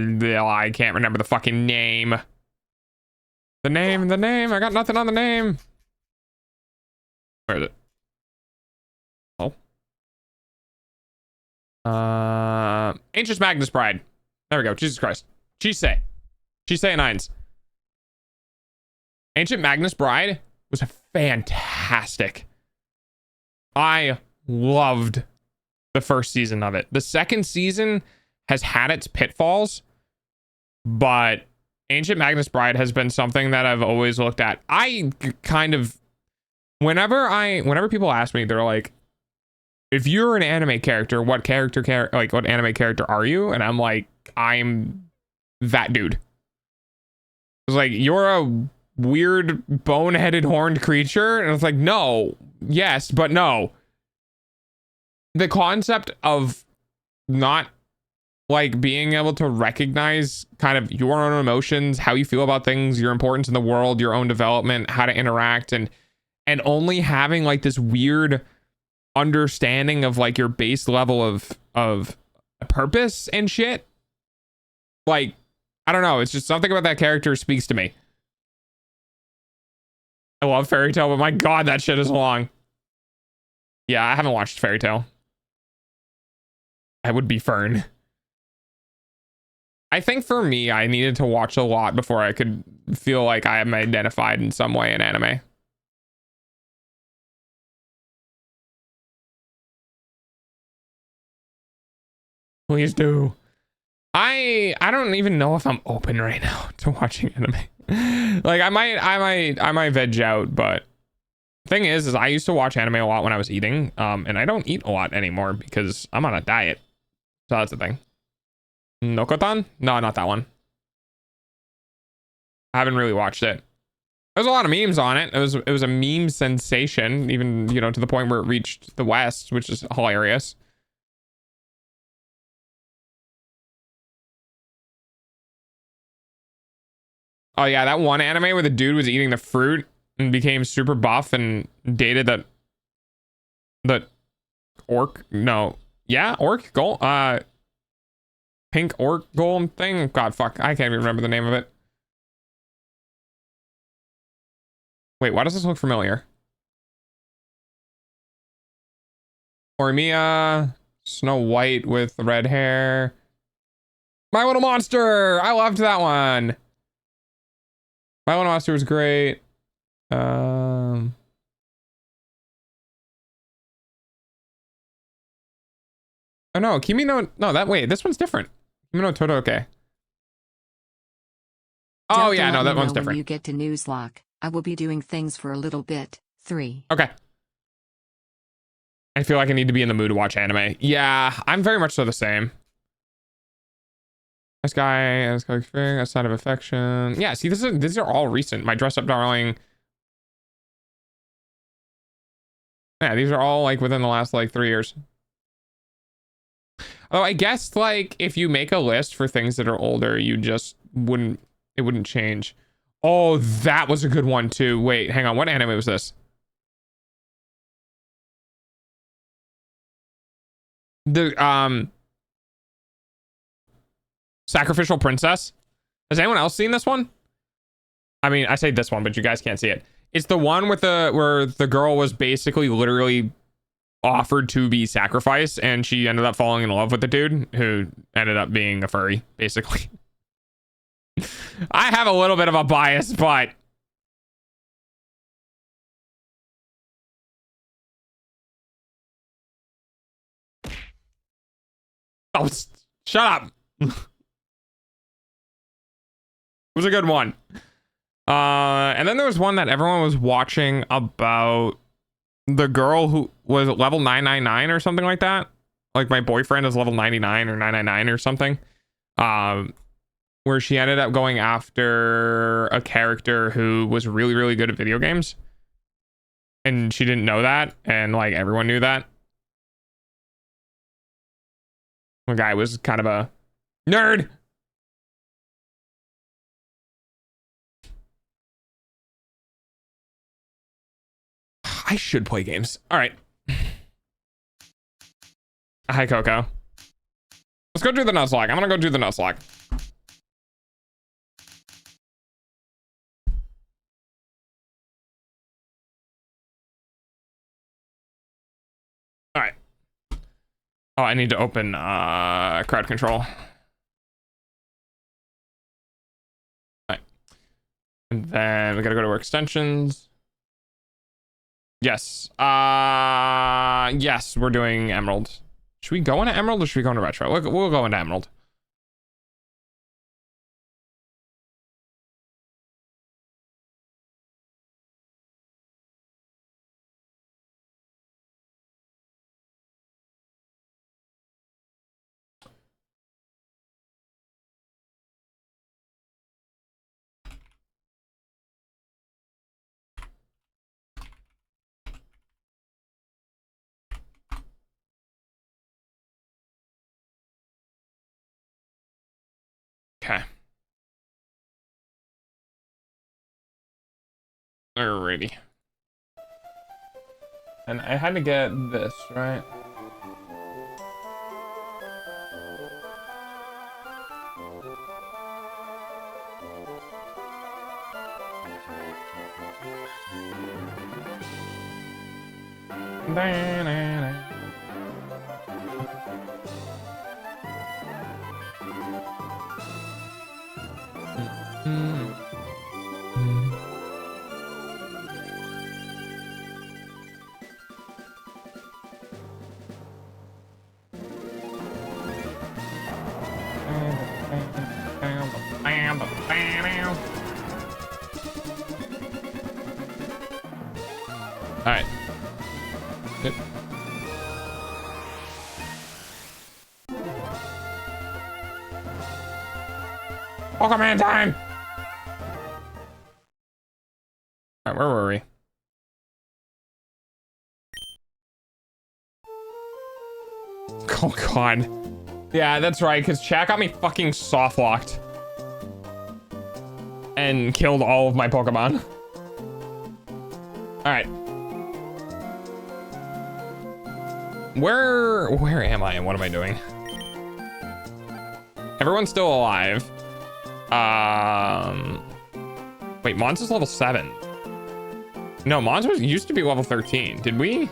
can't remember the fucking name. The name. I got nothing on the name. Where is it? Oh. Ancient Magnus Bride. There we go. Jesus Christ. Chisei Nines. Ancient Magnus Bride was fantastic. I loved the first season of it. The second season has had its pitfalls, but Ancient Magnus Bride has been something that I've always looked at. I kind of, whenever people ask me, they're like, if you're an anime character, what anime character are you? And I'm like, I'm that dude. It's like, you're a weird boneheaded horned creature, and it's like, no, yes, but no. The concept of not like being able to recognize kind of your own emotions, how you feel about things, your importance in the world, your own development, how to interact, and only having like this weird understanding of like your base level of purpose and shit. Like, I don't know, it's just something about that character speaks to me. I love Fairy Tail, but my god, that shit is long. Yeah, I haven't watched Fairy Tail. I would be Fern. I think for me, I needed to watch a lot before I could feel like I am identified in some way in anime. Please do. I don't even know if I'm open right now to watching anime. Like I might veg out, but thing is I used to watch anime a lot when I was eating, and I don't eat a lot anymore because I'm on a diet. So that's the thing. Nokotan? No, not that one. I haven't really watched it. There's a lot of memes on it. It was a meme sensation, even, you know, to the point where it reached the West, which is hilarious. Oh yeah, that one anime where the dude was eating the fruit and became super buff and dated that orc. No, yeah, orc gold. Pink orc golem thing. God, fuck, I can't even remember the name of it. Wait, why does this look familiar? Ormia, Snow White with red hair. My Little Monster. I loved that one. My Little Monster was great. Oh no, wait, this one's different. Kimi no Todoroki. Oh yeah, no, that one's different. When you get to Nuzlocke, I will be doing things for a little bit. 3. Okay. I feel like I need to be in the mood to watch anime. Yeah, I'm very much so the same. This guy, a sign of affection. Yeah, see, these are all recent. My Dress Up Darling. Yeah, these are all like within the last like 3 years. Oh, I guess like if you make a list for things that are older, you just wouldn't change. Oh, that was a good one too. Wait, hang on. What anime was this? The Sacrificial Princess. Has anyone else seen this one? I mean, I say this one, but you guys can't see it. It's the one with where the girl was basically literally offered to be sacrificed, and she ended up falling in love with the dude who ended up being a furry, basically. I have a little bit of a bias, but oh, shut up. It was a good one. And then there was one that everyone was watching about the girl who was level 999 or something like that. Like my boyfriend is level 99 or 999 or something. Where she ended up going after a character who was really, really good at video games. And she didn't know that. And like everyone knew that. The guy was kind of a nerd. I should play games. All right. Hi, Coco. Let's go do the Nuzlocke. I'm gonna go do the Nuzlocke. All right. Oh, I need to open crowd control. All right. And then we gotta go to our extensions. Yes. Yes, we're doing Emerald. Should we go into Emerald or should we go into Retro? We'll go into Emerald. Okay. Alrighty. And I had to get this, right? All right. Good. Pokemon time. All right, where were we? Oh God. Yeah, that's right. Because chat got me fucking soft locked and killed all of my Pokemon. All right. Where am I and what am I doing? Everyone's still alive. Wait, Mons is level 7. No, Mons used to be level 13. Did we?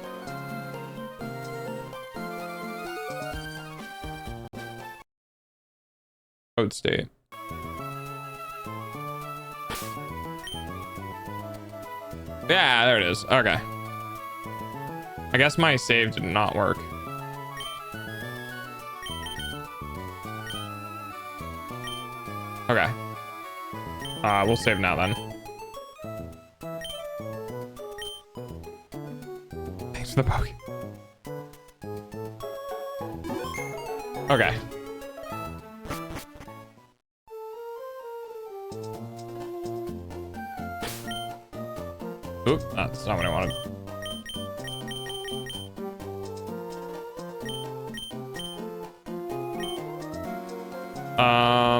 Code state. Yeah, there it is. Okay. I guess my save did not work. Okay. We'll save now then. Thanks for the poke. Okay. Oop, that's not what I wanted.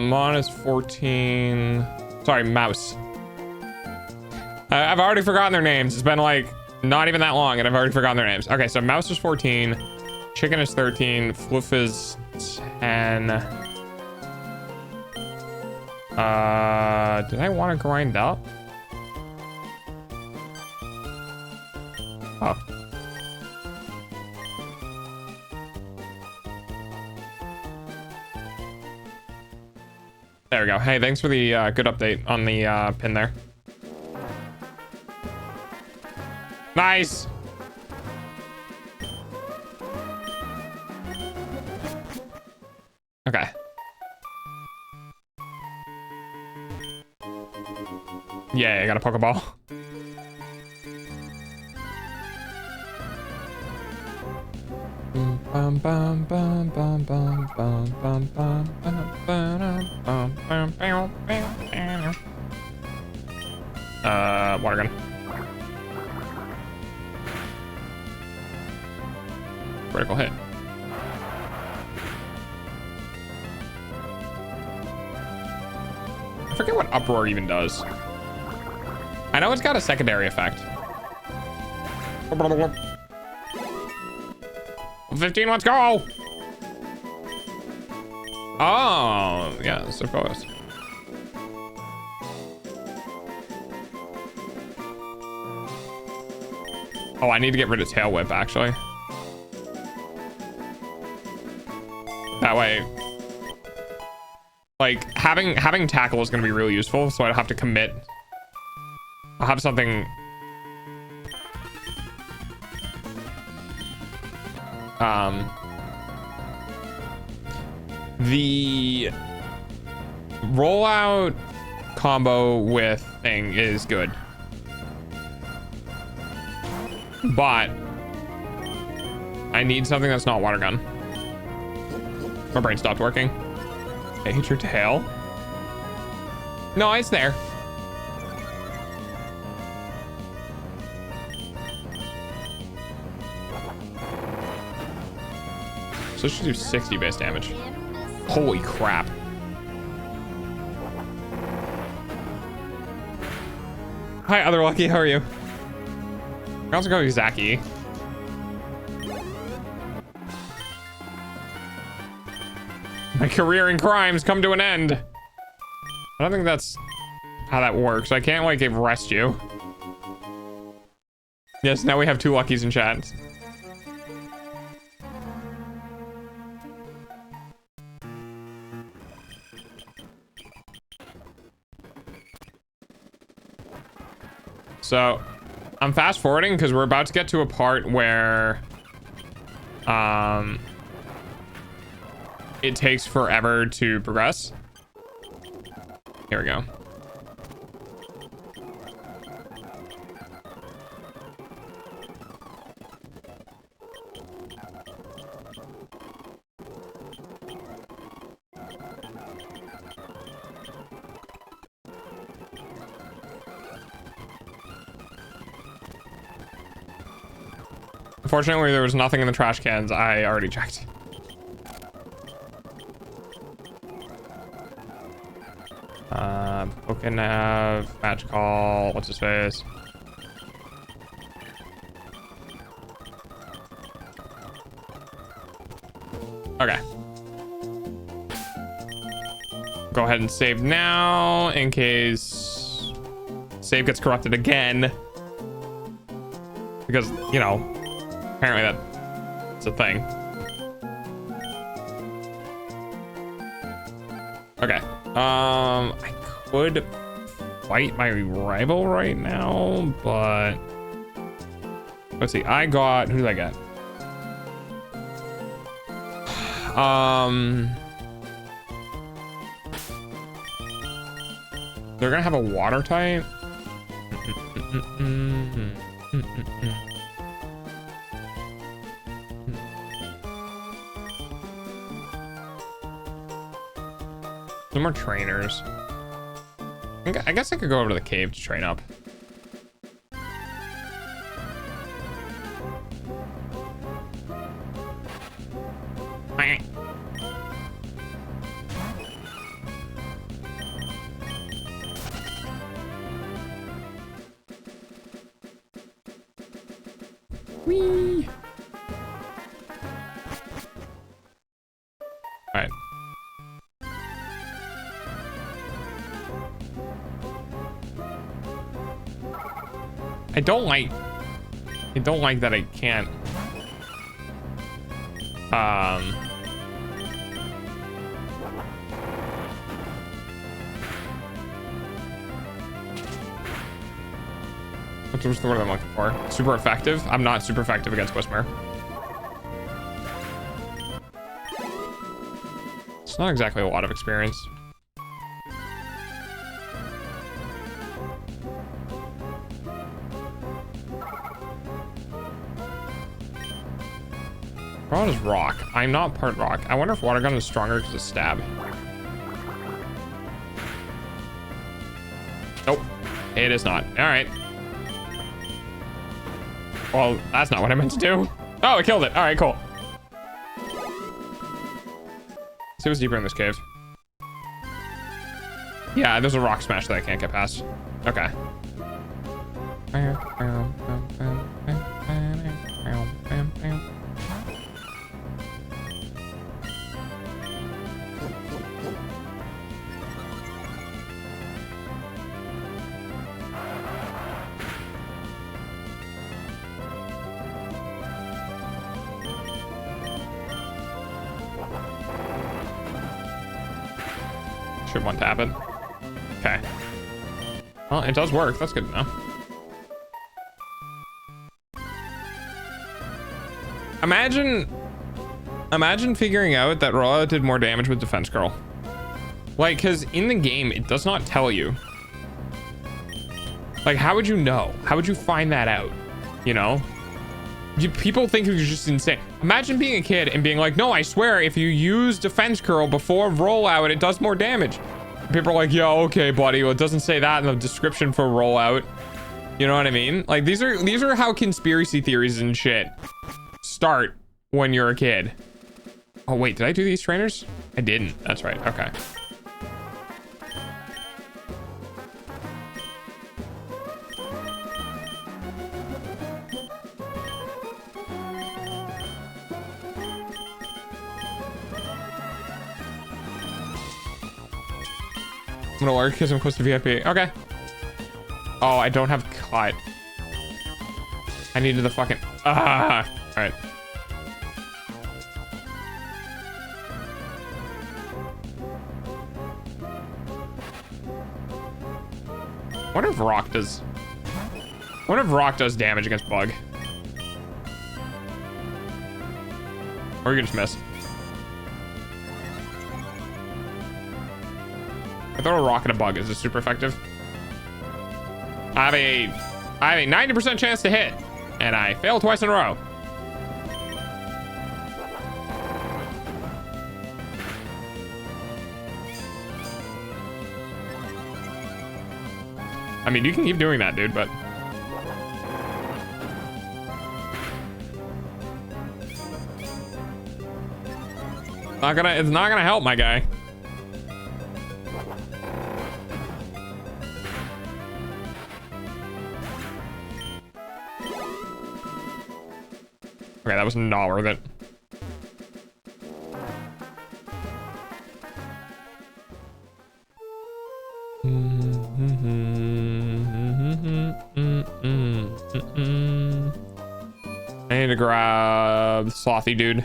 Mon is 14. Sorry, Mouse. I've already forgotten their names. It's been like not even that long and I've already forgotten their names. Okay, so Mouse is 14. Chicken is 13. Floof is 10. Did I want to grind up? Oh. There we go. Hey, thanks for the good update on the pin there. Nice. Okay. Yeah, I got a Pokeball. Water gun. Critical hit. I forget what Uproar even does. I know it's got a secondary effect. 15, let's go! Oh, yeah, so close. Oh, I need to get rid of Tail Whip, actually. That way, like, having Tackle is going to be really useful, so I don't have to commit. I'll have something... The rollout combo with thing is good. But I need something that's not water gun. My brain stopped working. I hit your tail. No, it's there. So it should do 60 base damage. Holy crap. Hi, Other Lucky, how are you? I also go Zaki. My career in crimes come to an end. I don't think that's how that works. I can't like arrest you. Yes, now we have 2 Luckies in chat. So I'm fast forwarding because we're about to get to a part where it takes forever to progress. Here we go. Unfortunately, there was nothing in the trash cans. I already checked. Pokenav, Match Call, what's his face? Okay. Go ahead and save now in case save gets corrupted again. Because, you know, apparently that's a thing. Okay. I could fight my rival right now, but let's see. I got, who did I get? They're gonna have a water type. Some more trainers. I guess I could go over to the cave to train up. Whee! All right. I don't like that I can't what's the word I'm looking for? Super effective? I'm not super effective against Whisper. It's not exactly a lot of experience. What is rock? I'm not part rock. I wonder if water gun is stronger because of stab. Nope. It is not. All right. Well, that's not what I meant to do. Oh, it killed it. All right, cool. See what's deeper in this cave. Yeah, there's a rock smash that I can't get past. Okay. Should one tap it. Okay. Well, it does work. That's good to know. Imagine figuring out that rollout did more damage with defense curl. Like, because in the game, it does not tell you. Like, how would you know? How would you find that out? You know? People think you're just insane. Imagine being a kid and being like, no, I swear, if you use defense curl before rollout, it does more damage. People are like, yeah, okay, buddy. Well, it doesn't say that in the description for rollout. You know what I mean? Like, these are how conspiracy theories and shit start when you're a kid. Oh, wait, did I do these trainers? I didn't. That's right. Okay. I'm gonna work because I'm close to VIP. Okay. Oh, I don't have cut. I needed the fucking... Ah! Alright. What if rock does... What if rock does damage against bug? Or you can just miss. I throw a rock at a bug. Is it super effective? I have a 90% chance to hit, and I fail twice in a row. I mean, you can keep doing that, dude, but... It's not gonna help, my guy. Okay, that was not worth it. I need to grab Slothy dude.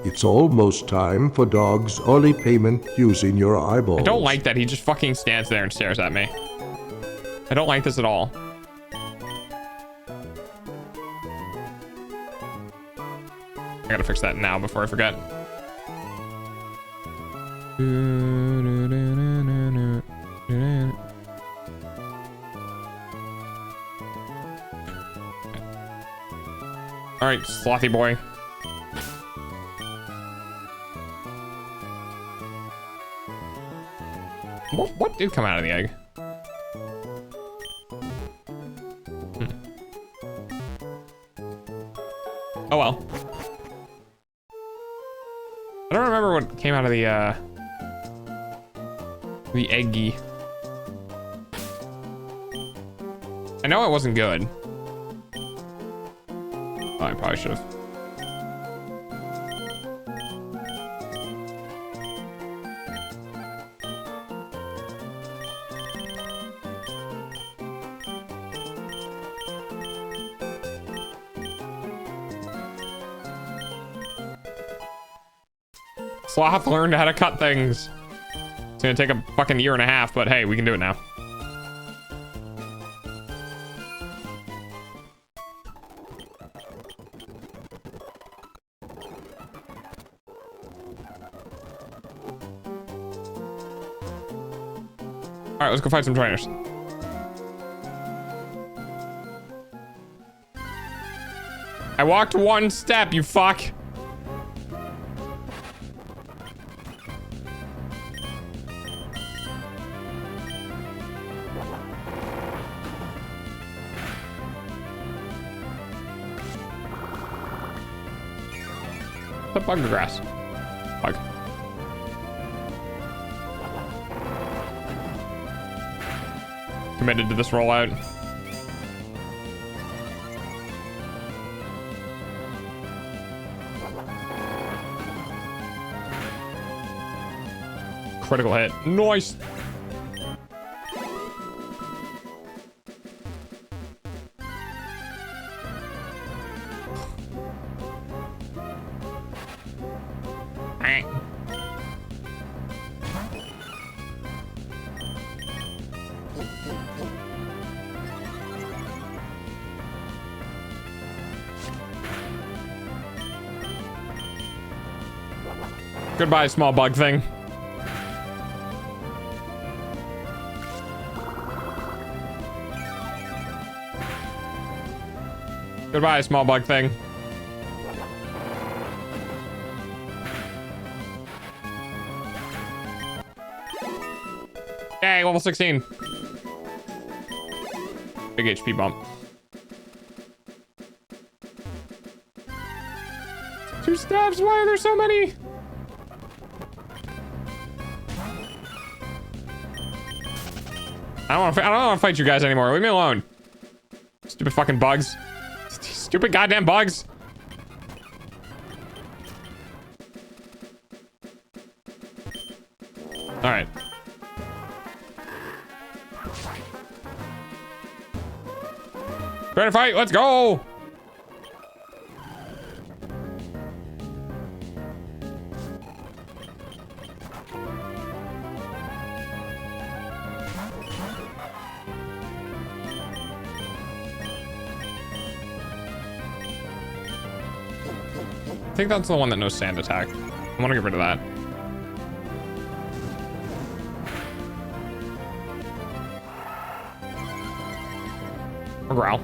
It's almost time for Dog's early payment using your eyeballs. I don't like that he just fucking stands there and stares at me. I don't like this at all. I gotta fix that now before I forget. All right, Slothy boy. What did come out of the egg? Oh well. I don't remember what came out of the eggy. I know it wasn't good. Oh, I probably should have. Sloth learned how to cut things. It's gonna take a fucking year and a half, but hey, we can do it now. All right, let's go fight some trainers. I walked one step, you fuck. The bug grass. Bug. Committed to this rollout. Critical hit. Nice. Goodbye, small bug thing. Goodbye, small bug thing. Yay, level 16. Big HP bump. 2 steps, why are there so many? I don't want to fight you guys anymore. Leave me alone. Stupid fucking bugs. Stupid goddamn bugs. All right. Ready to fight? Let's go. I think that's the one that knows sand attack. I want to get rid of that. Or growl.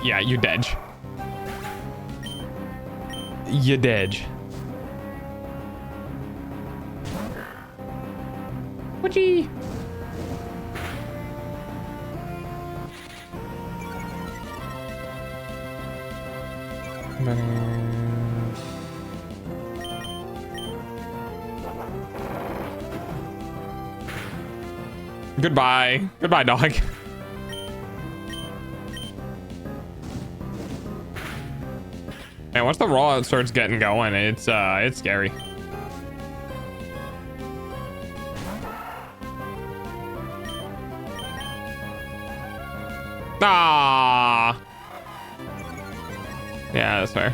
Yeah, you dead. You dead. Whatchy? Goodbye. Goodbye, dog. Man, once the rollout starts getting going, it's scary. Ah. Yeah, that's fair.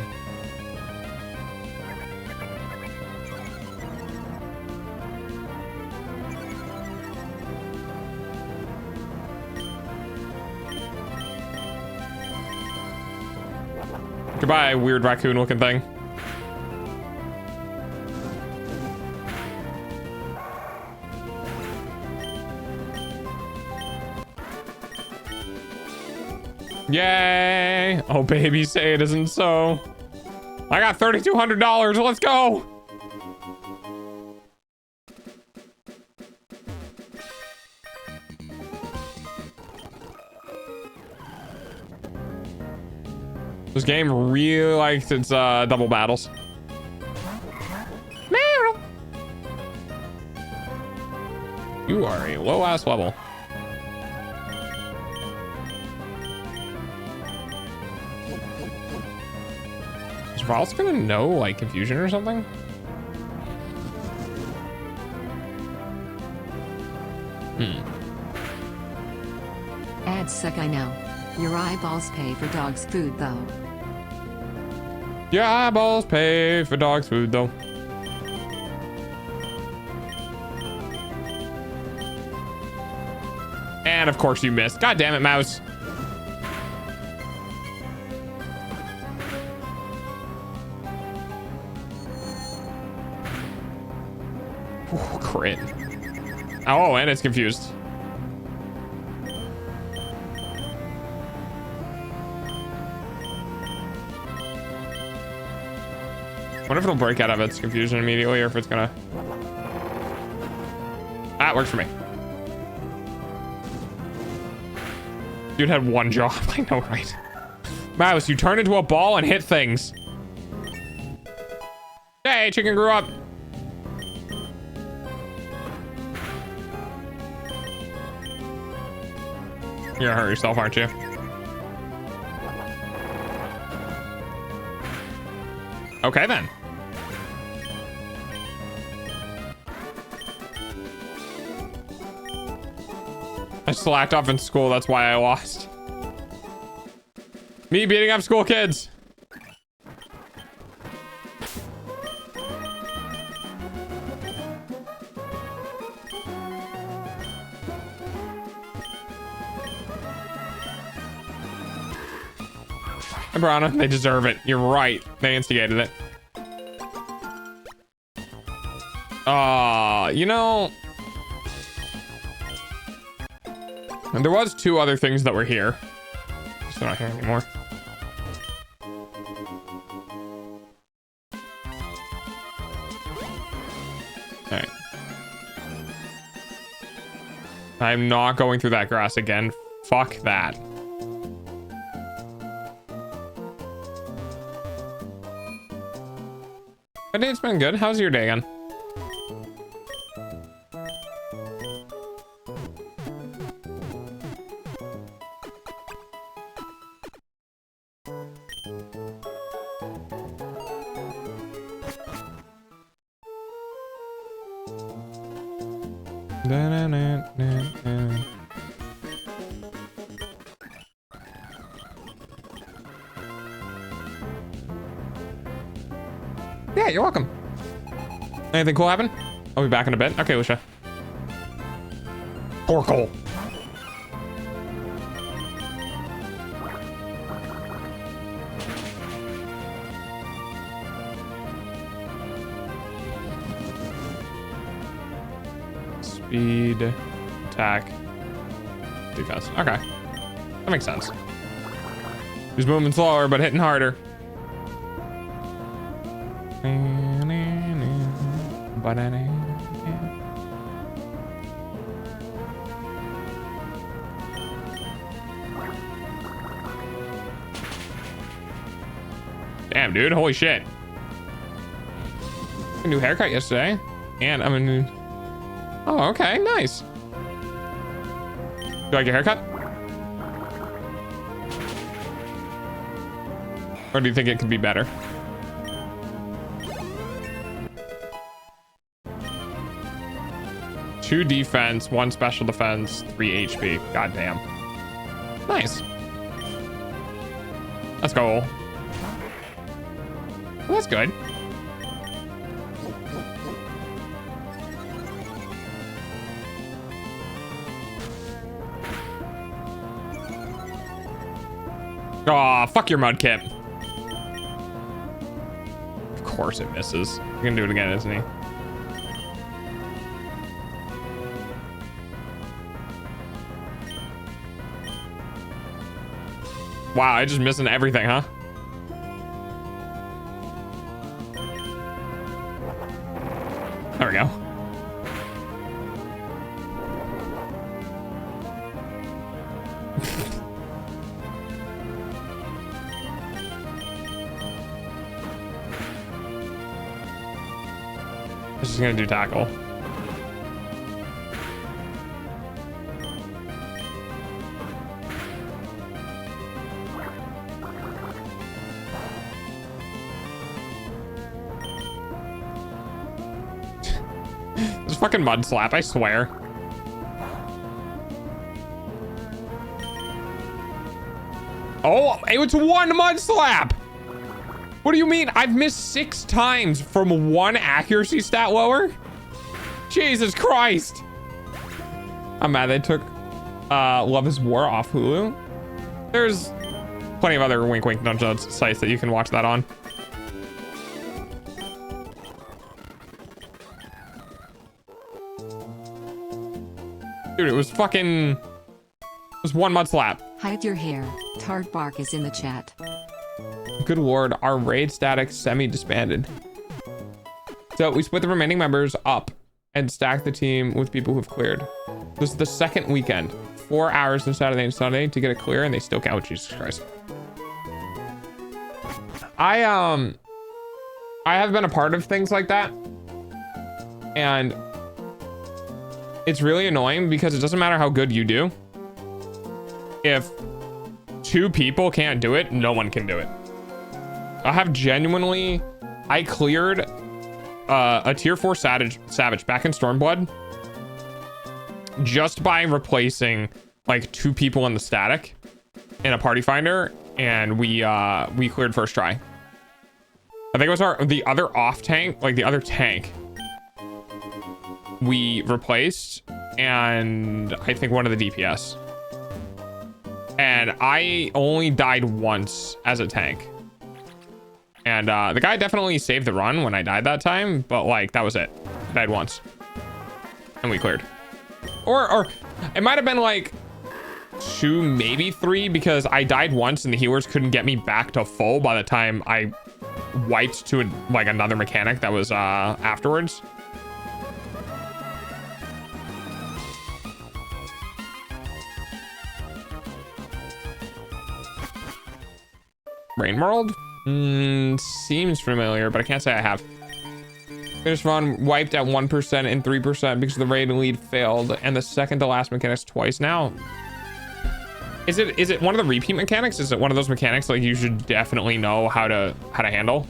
Goodbye, weird raccoon looking thing. Yay! Oh, baby, say it isn't so. I got $3,200. Let's go. This game really likes its double battles. Meryl. You are a low ass level. Is Ralph's gonna know like confusion or something? Ads suck, I know. Your eyeballs pay for dog's food, though. Your eyeballs pay for dog's food, though. And of course you missed. God damn it, mouse. Crit. Oh, and it's confused. What if it'll break out of its confusion immediately, or if it's gonna... That works for me. Dude had one job. I know, right? Mouse, you turn into a ball and hit things. Hey, chicken grew up. You're gonna hurt yourself, aren't you? Okay, then. I slacked off in school, that's why I lost. Me beating up school kids. Hey, Brana, they deserve it. You're right. They instigated it. You know... And there was 2 other things that were here. Just not here anymore. Alright. I'm not going through that grass again. Fuck that. My day's been good. How's your day again? Yeah, you're welcome. Anything cool happen? I'll be back in a bit. Okay, Lucia. Torkoal. Speed, attack, defense. Okay, that makes sense. He's moving slower, but hitting harder. Damn, dude, holy shit. A new haircut yesterday, and I'm a new... Oh, okay, nice. You like your haircut? Or do you think it could be better? Two defense, 1 special defense, 3 HP. Goddamn. Nice. Let's go. Well, that's good. Aw, fuck your Mudkip. Of course it misses. He's gonna do it again, isn't he? Wow, I just missing everything, huh? There we go. This is gonna do tackle. This fucking mud slap, I swear. Oh, it was 1 mud slap. What do you mean? I've missed 6 times from 1 accuracy stat lower? Jesus Christ. I'm mad they took Love is War off Hulu. There's plenty of other wink wink nudge nudge sites that you can watch that on. Dude, it was fucking... It was 1 month slap. Hide your hair. Tard Bark is in the chat. Good lord, our raid static semi-disbanded. So we split the remaining members up and stacked the team with people who've cleared. This is the second weekend. 4 hours on Saturday and Sunday to get it clear, and they still count. Jesus Christ. I have been a part of things like that, and it's really annoying because it doesn't matter how good you do. If 2 people can't do it, no one can do it. I have genuinely, I cleared a tier 4 savage back in Stormblood just by replacing like 2 people in the static in a party finder, and we cleared first try. I think it was the other off tank, like the other tank we replaced, and I think one of the DPS. And I only died once as a tank. And the guy definitely saved the run when I died that time, but like that was it. I died once. And we cleared. Or it might have been like 2, maybe 3, because I died once and the healers couldn't get me back to full by the time I wiped to like another mechanic that was afterwards. Rain World? Seems familiar, but I can't say I have. Finish run wiped at 1% and 3% because the raid lead failed, and the second to last mechanics twice now. Is it one of the repeat mechanics? Is it one of those mechanics like you should definitely know how to handle?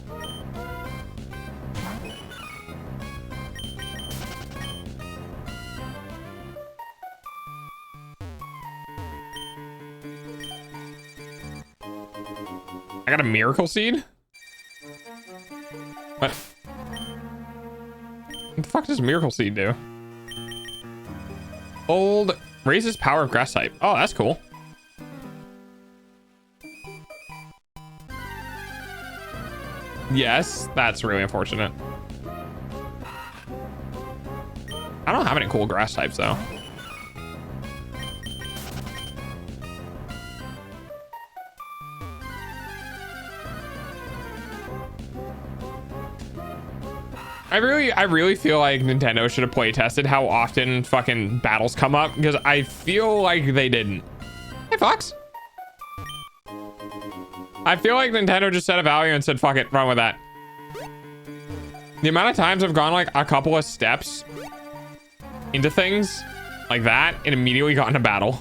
I got a miracle seed? What? What the fuck does miracle seed do? Old raises power of grass type. Oh, that's cool. Yes, that's really unfortunate. I don't have any cool grass types though. I really feel like Nintendo should have play tested how often fucking battles come up, because I feel like they didn't. Hey, Fox. I feel like Nintendo just set a value and said, fuck it, run with that. The amount of times I've gone like a couple of steps into things like that and immediately got in a battle.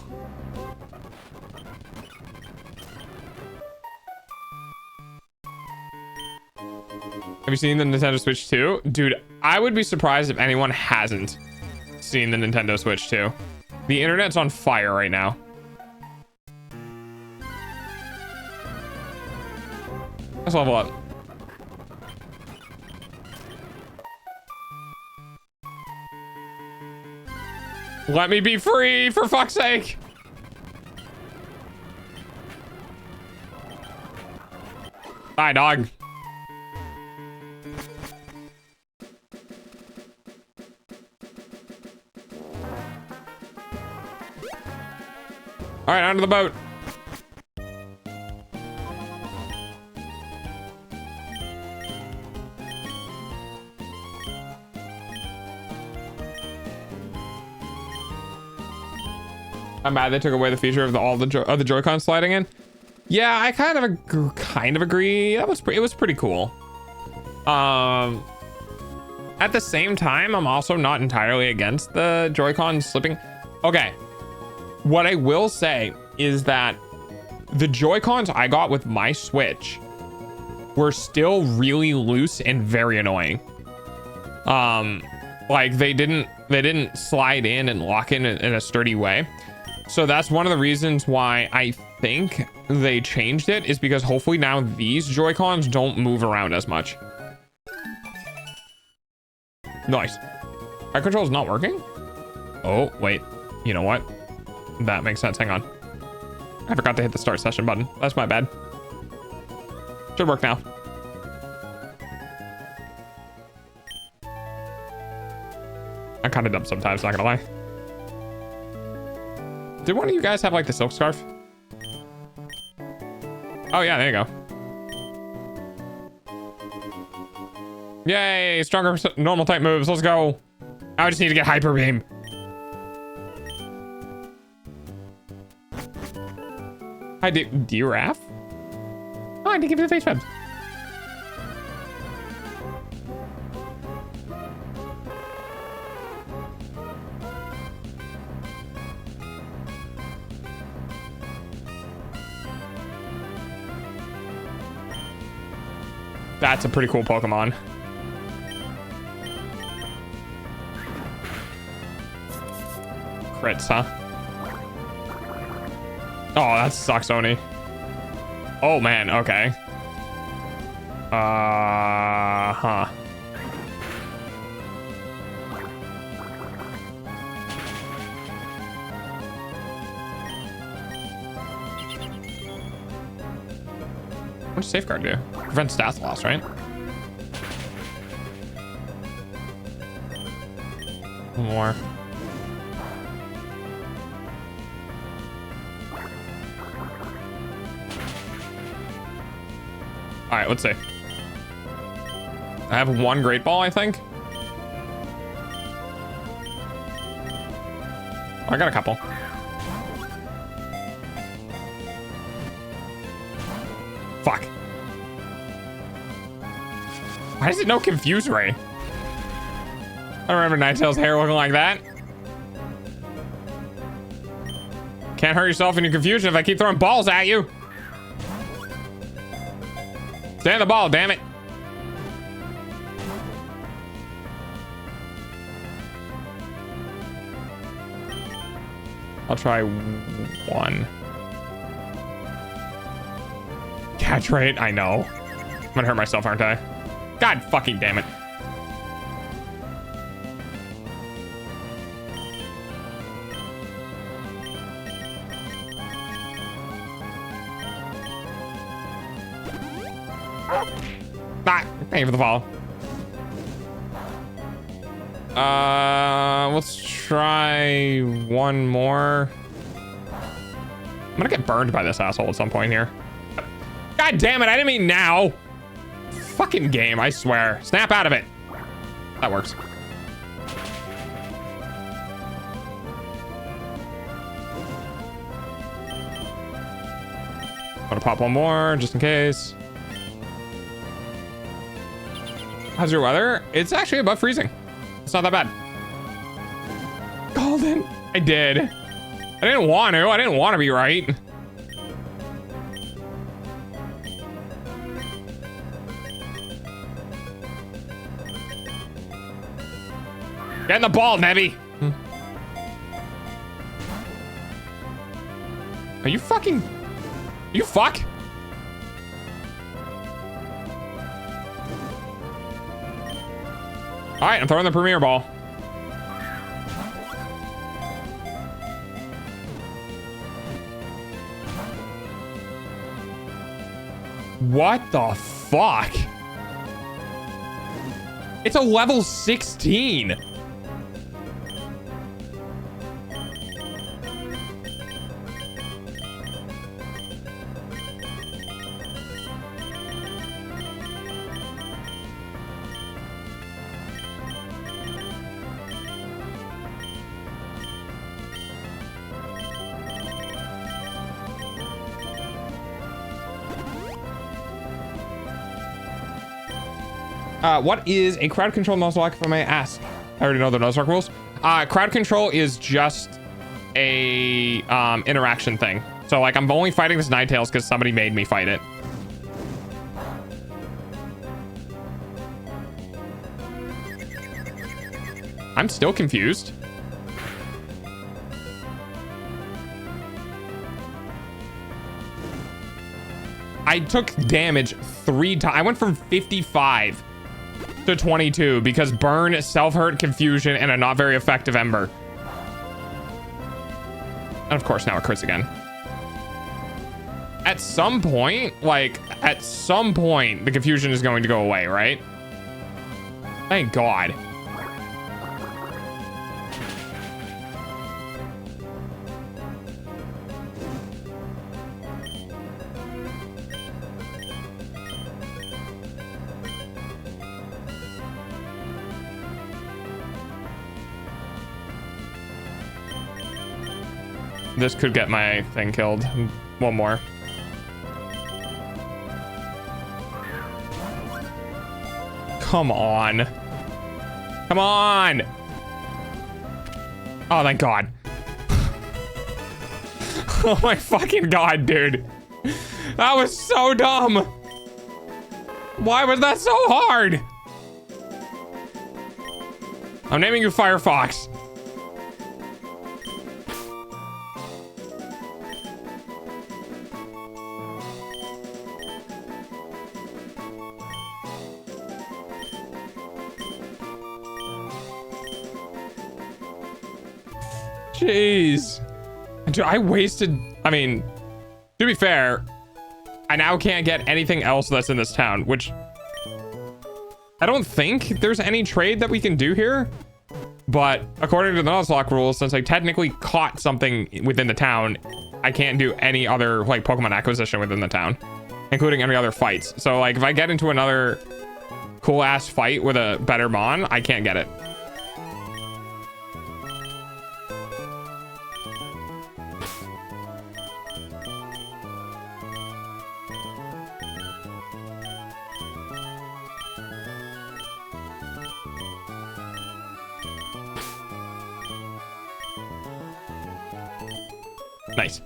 Have you seen the Nintendo Switch 2? Dude, I would be surprised if anyone hasn't seen the Nintendo Switch 2. The internet's on fire right now. Let's level up. Let me be free, for fuck's sake. Bye, dog. All right, onto the boat. I'm mad they took away the feature of all the Joy-Con sliding in. Yeah, I kind of agree. It was pretty cool. At the same time, I'm also not entirely against the Joy-Con slipping. Okay. What I will say is that the Joy-Cons I got with my Switch were still really loose and very annoying. Like they didn't slide in and lock in a sturdy way. So that's one of the reasons why I think they changed it, is because hopefully now these Joy-Cons don't move around as much. Nice. Fire control is not working? Oh, wait. You know what? That makes sense. Hang on. I forgot to hit the start session button. That's my bad. Should work now. I'm kind of dumb sometimes, not gonna lie. Did one of you guys have like the silk scarf? Oh yeah, there you go. Yay, stronger normal type moves. Let's go. I just need to get hyper beam. Hi, Giraffe? Oh, I did give you the face webs. That's a pretty cool Pokemon. Crits, huh? Oh, that sucks, Oni. Oh, man. Okay. Huh. What does Safeguard do? Prevent stats loss, right? One more. All right, let's see. I have one Great Ball, I think. I got a couple. Fuck. Why does it know Confuse Ray? I don't remember Ninetales' hair looking like that. Can't hurt yourself in your confusion if I keep throwing balls at you. Stay on the ball, damn it. I'll try one. Catch rate, I know. I'm gonna hurt myself, aren't I? God fucking damn it. Ah, thank you for the follow. Let's try one more. I'm gonna get burned by this asshole at some point here. God damn it, I didn't mean now. Fucking game, I swear. Snap out of it. That works. I'm gonna pop one more just in case. How's your weather? It's actually above freezing. It's not that bad. Golden. I did. I didn't want to. I didn't want to be right. Get in the ball, Nebby. Are you fucking... You fuck? All right, I'm throwing the Premier Ball. What the fuck? It's a level 16. What is a crowd control Nuzlocke, if I may ask? I already know the Nuzlocke rules. Crowd control is just a interaction thing. So like I'm only fighting this Ninetales because somebody made me fight it. I'm still confused. I took damage 3 times. I went from 55 to 22 because burn, self-hurt, confusion, and a not very effective ember. And of course now it crits again. At some point, the confusion is going to go away, right? Thank God. This could get my thing killed. One more. Come on. Come on. Oh, thank God. Oh my fucking God, dude. That was so dumb. Why was that so hard? I'm naming you Firefox. Jeez. Dude, I wasted... I mean, to be fair, I now can't get anything else that's in this town, which... I don't think there's any trade that we can do here. But according to the Nuzlocke rules, since I technically caught something within the town, I can't do any other, like, Pokemon acquisition within the town, including any other fights. So, like, if I get into another cool-ass fight with a better Mon, I can't get it. Nice.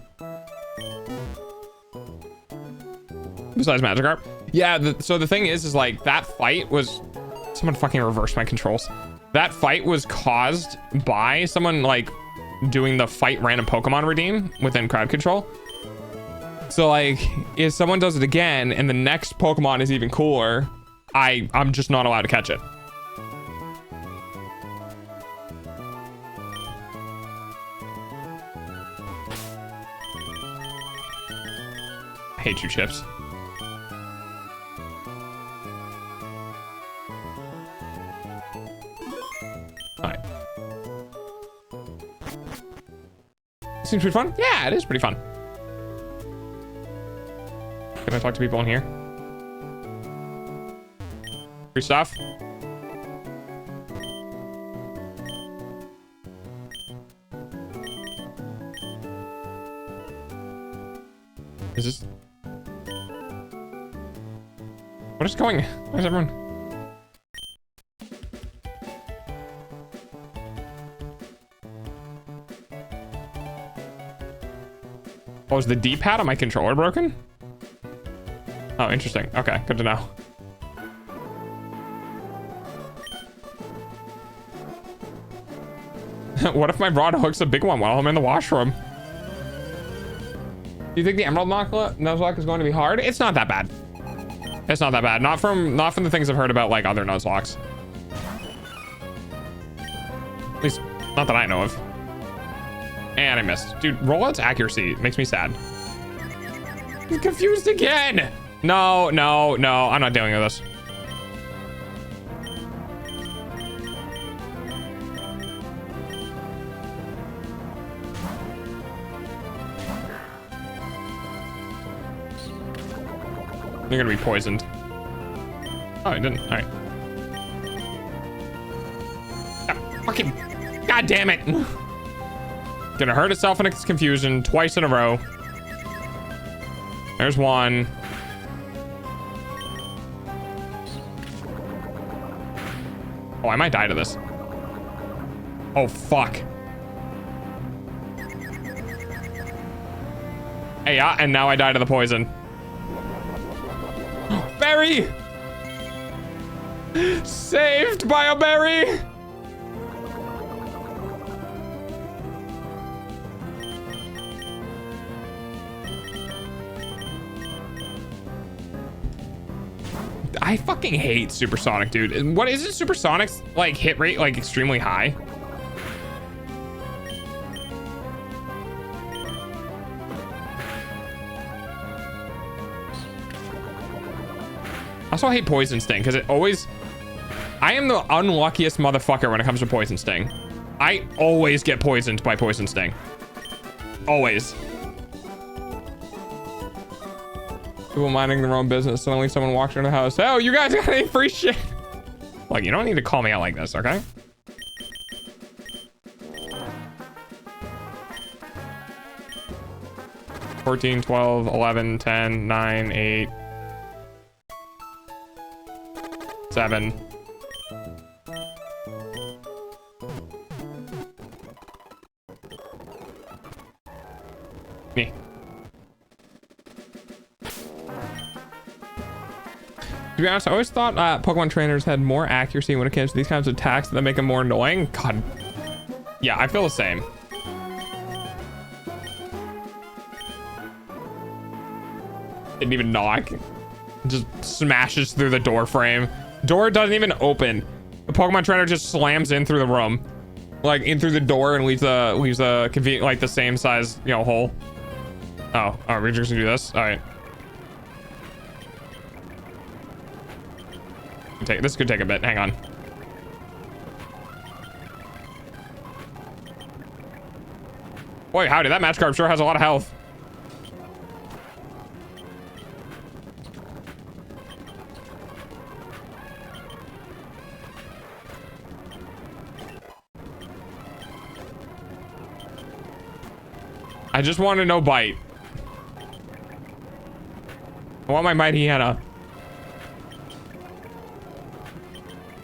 Besides Magikarp. Yeah, so the thing is like that fight was... Someone fucking reversed my controls. That fight was caused by someone like doing the fight random Pokemon redeem within crowd control. So like if someone does it again and the next Pokemon is even cooler, I'm just not allowed to catch it. I hate you, Chips. Alright. Seems pretty fun? Yeah, it is pretty fun. Can I talk to people in here? Free stuff? Is this... What is going? Where's everyone? Oh, is the D-pad on my controller broken? Oh, interesting. Okay, good to know. What if my rod hooks a big one while I'm in the washroom? Do you think the Emerald Nuzlocke is going to be hard? It's not that bad. It's not that bad. Not from the things I've heard about like other Nuzlocks. At least not that I know of. And I missed. Dude, rollout's accuracy makes me sad. I'm confused again. No, no, no. I'm not dealing with this. You're gonna be poisoned. Oh, I didn't. All right. Ah, fucking. God damn it. Gonna hurt itself in its confusion twice in a row. There's one. Oh, I might die to this. Oh, fuck. Hey, yeah, and now I die to the poison. Berry! Saved by a berry! I fucking hate Supersonic, dude. What is it? Supersonic's like hit rate like extremely high. Also, I hate Poison Sting because it always... I am the unluckiest motherfucker when it comes to Poison Sting. I always get poisoned by Poison Sting. Always. People minding their own business. Suddenly someone walks into the house. Oh, you guys got any free shit? Like, you don't need to call me out like this, okay? 14, 12, 11, 10, 9, 8, 7. Me. To be honest, I always thought Pokemon trainers had more accuracy when it comes to these kinds of attacks that make them more annoying. God. Yeah, I feel the same. Didn't even knock. Just smashes through the door frame. Door doesn't even open. The Pokemon trainer just slams in through the room. Like in through the door and leaves a convenient, like the same size, you know, hole. Oh, we're just gonna do this? All right. This could take a bit. Hang on. Boy, howdy, that Magikarp sure has a lot of health. I just want to no bite. I want my Mighty Hannah.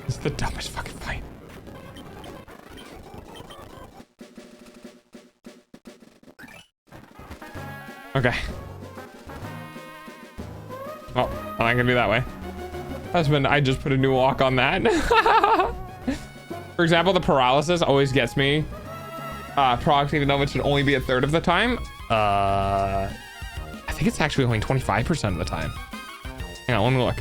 This is the dumbest fucking fight. Okay. Oh, I can do that way. Husband, I just put a new lock on that. For example, the paralysis always gets me. Procs, even though it should only be a third of the time. I think it's actually only 25% of the time. Hang on, let me look.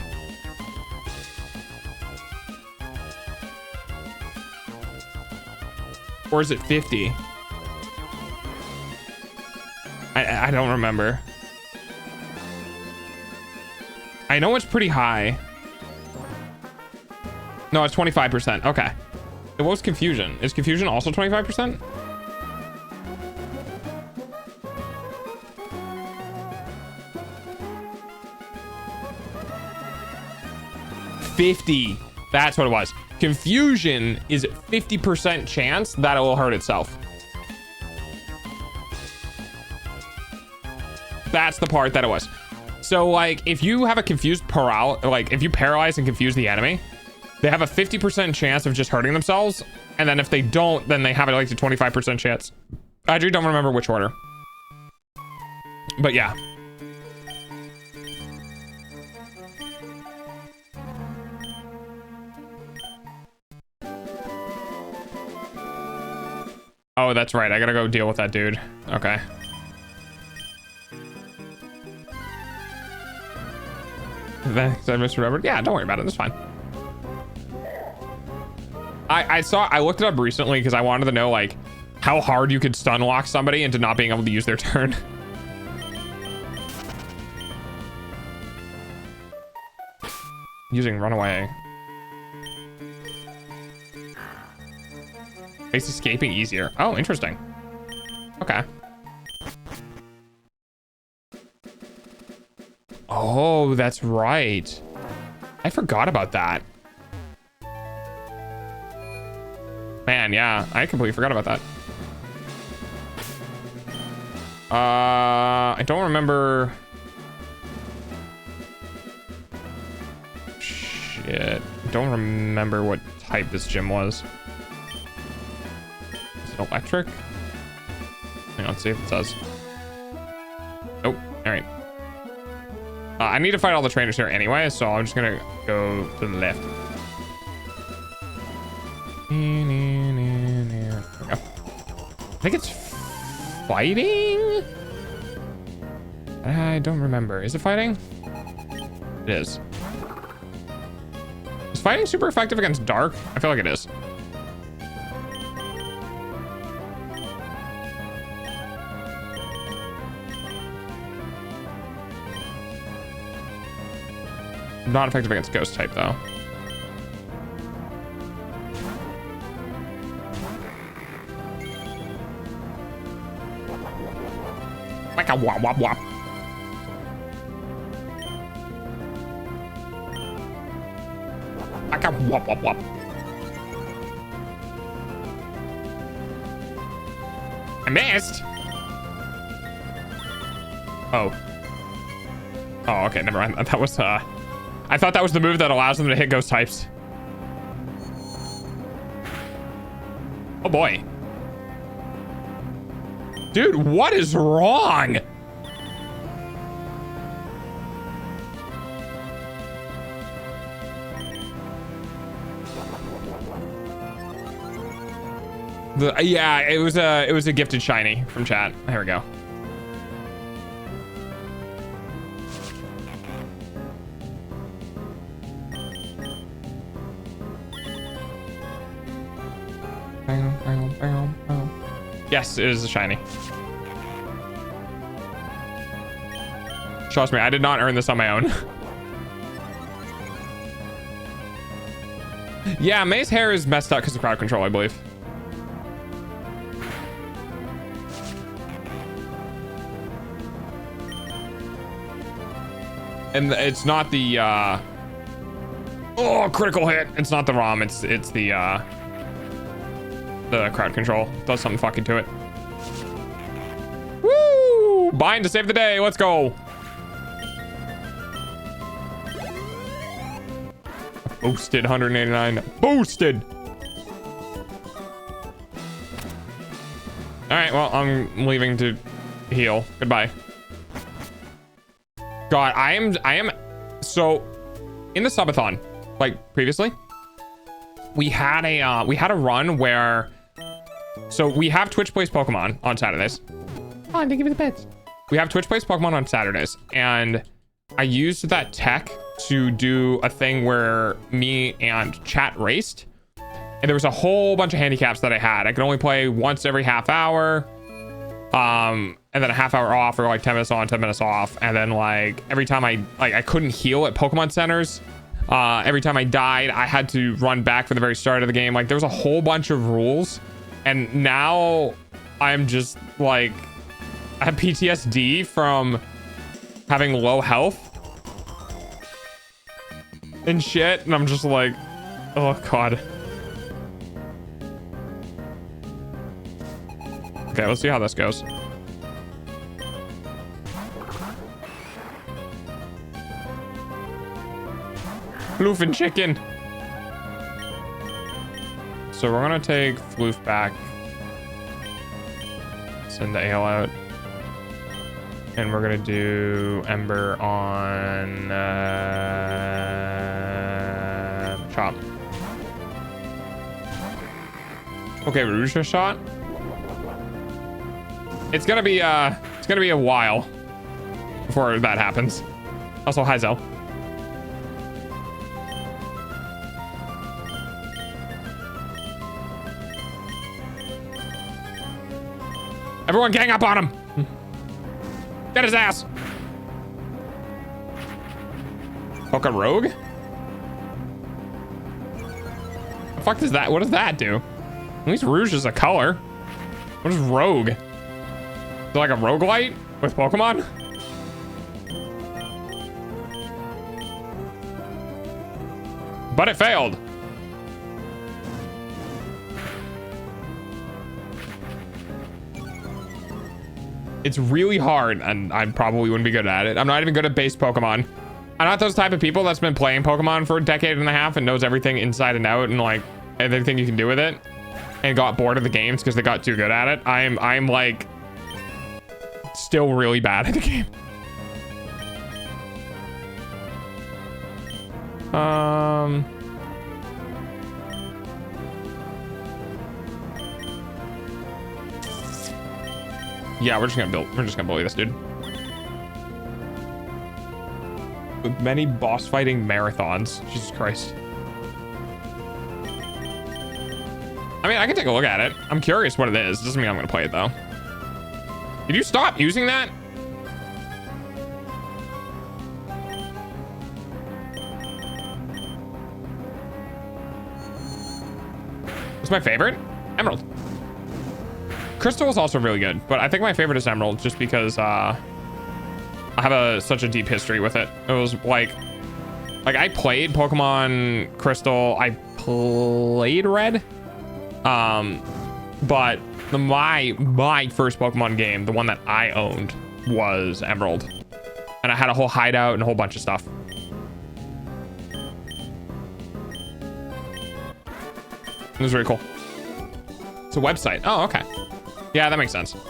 Or is it 50? I don't remember. I know it's pretty high. No, it's 25%. Okay. What was confusion? Is confusion also 25%? $50. That's what it was. Confusion is 50% chance that it will hurt itself. That's the part that it was. So like if you have a confused if you paralyze and confuse the enemy, they have a 50% chance of just hurting themselves. And then if they don't, then they have like a 25% chance. I actually don't remember which order. But yeah. Oh, that's right. I gotta go deal with that dude. Okay. Thanks, I misremembered. Yeah, don't worry about it. That's fine. I looked it up recently because I wanted to know like how hard you could stun lock somebody into not being able to use their turn. Using runaway. Makes escaping easier. Oh, interesting. Okay. Oh, that's right. I forgot about that. Man, yeah, I completely forgot about that. I don't remember. Shit. I don't remember what type this gym was. Is it electric? Hang on, let's see if it says. Nope. All right. I need to fight all the trainers here anyway, so I'm just gonna go to the left. There we go. I think it's fighting? I don't remember. Is it fighting? It is. Is fighting super effective against dark? I feel like it is. Not effective against ghost type though. Like a wop wop wop. Like a wop wop wop. I missed. Oh. Oh, okay, never mind. That was, I thought that was the move that allows them to hit ghost types. Oh boy. Dude, what is wrong? Yeah, it was a gifted shiny from chat. Here we go. Yes, it is a shiny. Trust me, I did not earn this on my own. Yeah, May's hair is messed up because of crowd control, I believe. And it's not the oh, critical hit. It's not the ROM, it's the crowd control. Does something fucking to it. Woo! Bind to save the day. Let's go. Boosted 189. Boosted. All right, well, I'm leaving to heal. Goodbye. God, I am so in the SUB-A-THON, like previously, we had a run where, so we have Twitch Plays Pokemon on Saturdays. Oh, they give me the pets. We have Twitch Plays Pokemon on Saturdays, and I used that tech to do a thing where me and chat raced, and there was a whole bunch of handicaps that I had. I could only play once every half hour, and then a half hour off, or like 10 minutes on, 10 minutes off, and then like every time I couldn't heal at Pokemon centers. Every time I died, I had to run back for the very start of the game. Like there was a whole bunch of rules, and now I'm just like, I have PTSD from having low health and shit, and I'm just like, oh god. Okay, let's see how this goes. Floof and chicken. So we're gonna take Floof back, send the ale out, and we're gonna do Ember on Chop. Okay, Rouge a shot. It's gonna be a while before that happens. Also, hi Zell. Everyone gang up on him. Get his ass. Poke Rogue? The fuck does that? What does that do? At least Rouge is a color. What is Rogue? Is it like a roguelite with Pokemon? But it failed. It's really hard, and I probably wouldn't be good at it. I'm not even good at base Pokemon. I'm not those type of people that's been playing Pokemon for a decade and a half and knows everything inside and out and like everything you can do with it, and got bored of the games because they got too good at it. I'm like still really bad at the game. Yeah, we're just gonna bully this dude. With many boss fighting marathons. Jesus Christ. I mean, I can take a look at it. I'm curious what it is. Doesn't mean I'm gonna play it though. Did you stop using that? What's my favorite? Emerald. Crystal is also really good, but I think my favorite is Emerald just because I have such a deep history with it. It was like I played Pokemon Crystal, I played Red, but my first Pokemon game, the one that I owned, was Emerald. And I had a whole hideout and a whole bunch of stuff. It was really cool. It's a website. Oh, okay. Yeah, that makes sense. What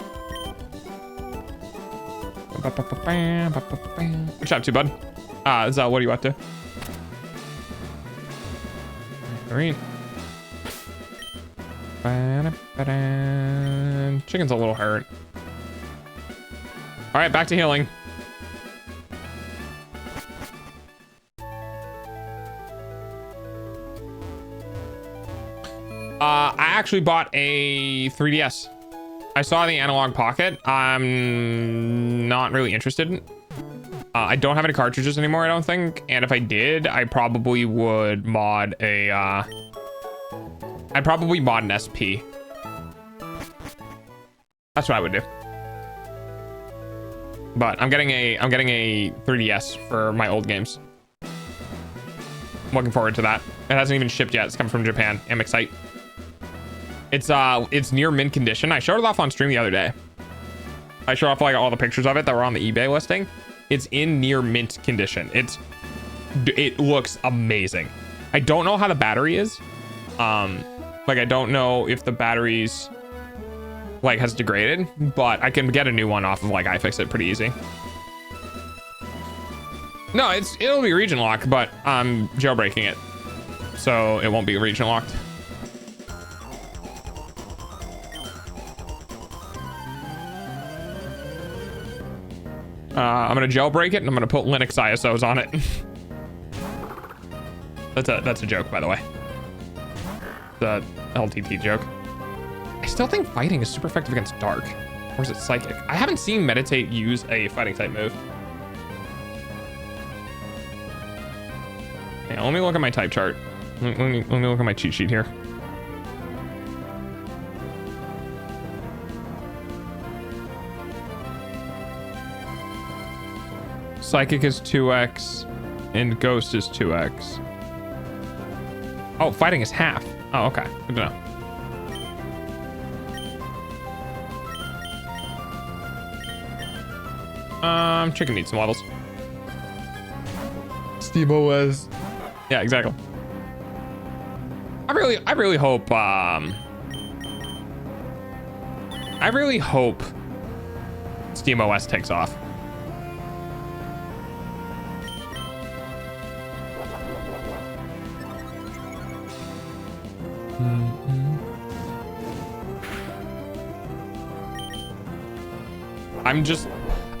you up to, bud? What are you up to? Green. Chicken's a little hurt. All right, back to healing. I actually bought a 3DS. I saw the Analog Pocket. I'm not really interested. I don't have any cartridges anymore, I don't think. And if I did, I probably would mod a... I'd probably mod an SP. That's what I would do. But I'm getting a 3DS for my old games. I'm looking forward to that. It hasn't even shipped yet. It's coming from Japan. I'm excited. It's near mint condition. I showed it off on stream the other day. I showed off like all the pictures of it that were on the eBay listing. It's in near mint condition. It looks amazing. I don't know how the battery is. Like I don't know if the battery's like has degraded, but I can get a new one off of like iFixit pretty easy. No, it'll be region locked, but I'm jailbreaking it, so it won't be region locked. I'm gonna jailbreak it and I'm gonna put Linux ISOs on it. That's a joke, by the way. The LTT joke. I still think fighting is super effective against dark, or is it psychic? I haven't seen Meditate use a fighting type move. Yeah, let me look at my type chart. Let me look at my cheat sheet here. Psychic is 2x and Ghost is 2x. Oh, fighting is half. Oh, okay. Good to know. Chicken needs some levels. Steam OS. Yeah, exactly. I really hope Steam OS takes off.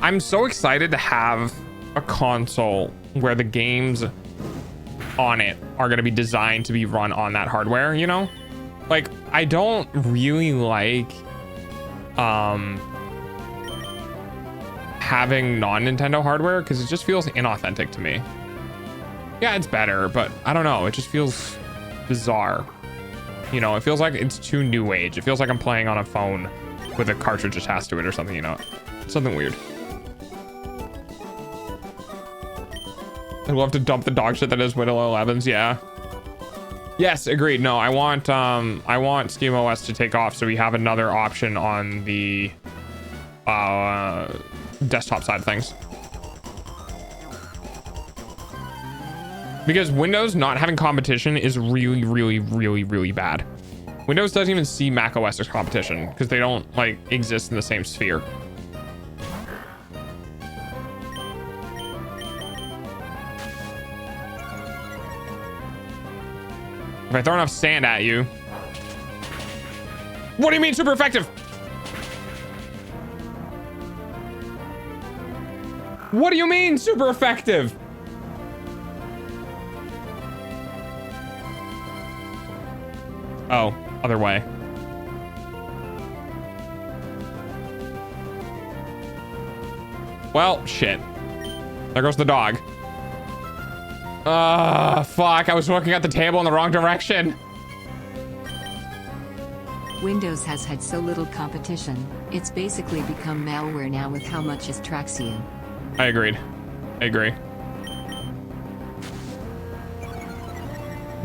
I'm so excited to have a console where the games on it are going to be designed to be run on that hardware, you know? Like, I don't really like having non-Nintendo hardware because it just feels inauthentic to me. Yeah, it's better, but I don't know. It just feels bizarre. You know, it feels like it's too new age. It feels like I'm playing on a phone with a cartridge attached to it or something, you know? Something weird. I'd love to dump the dog shit that is Windows 11s, yeah. Yes, agreed. No, I want SteamOS to take off so we have another option on the desktop side of things. Because Windows not having competition is really, really, really, really bad. Windows doesn't even see Mac OS as competition because they don't like exist in the same sphere. If I throw enough sand at you. What do you mean super effective? What do you mean super effective? Oh, other way. Well, shit. There goes the dog. Fuck, I was looking at the table in the wrong direction. Windows has had so little competition, it's basically become malware now with how much it tracks you. I agreed. I agree.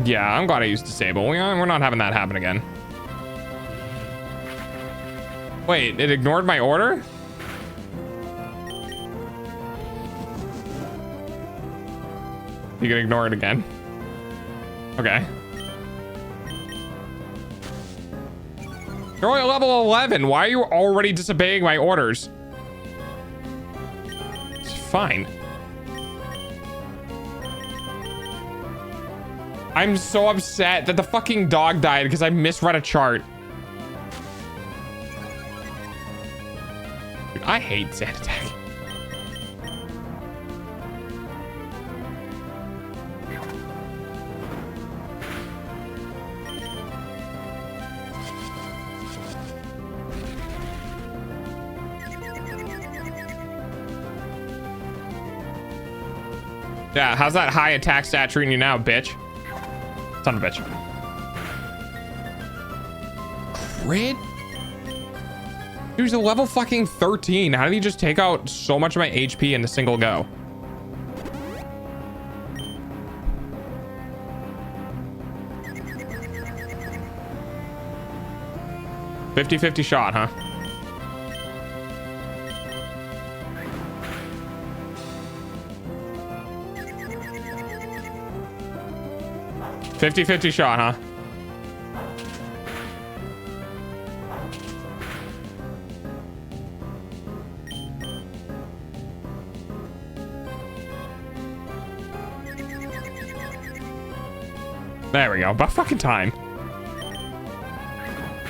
Yeah, I'm glad I used disable. We're not having that happen again. Wait, it ignored my order? You can ignore it again. Okay. You're only level 11. Why are you already disobeying my orders? It's fine. I'm so upset that the fucking dog died because I misread a chart. Dude, I hate sand attack. Yeah, how's that high attack stat treating you now, bitch? Son of a bitch. Crit? Dude, he's a level fucking 13. How did he just take out so much of my HP in a single go? $50-50 shot, huh? $50-50 shot, huh? There we go. About fucking time.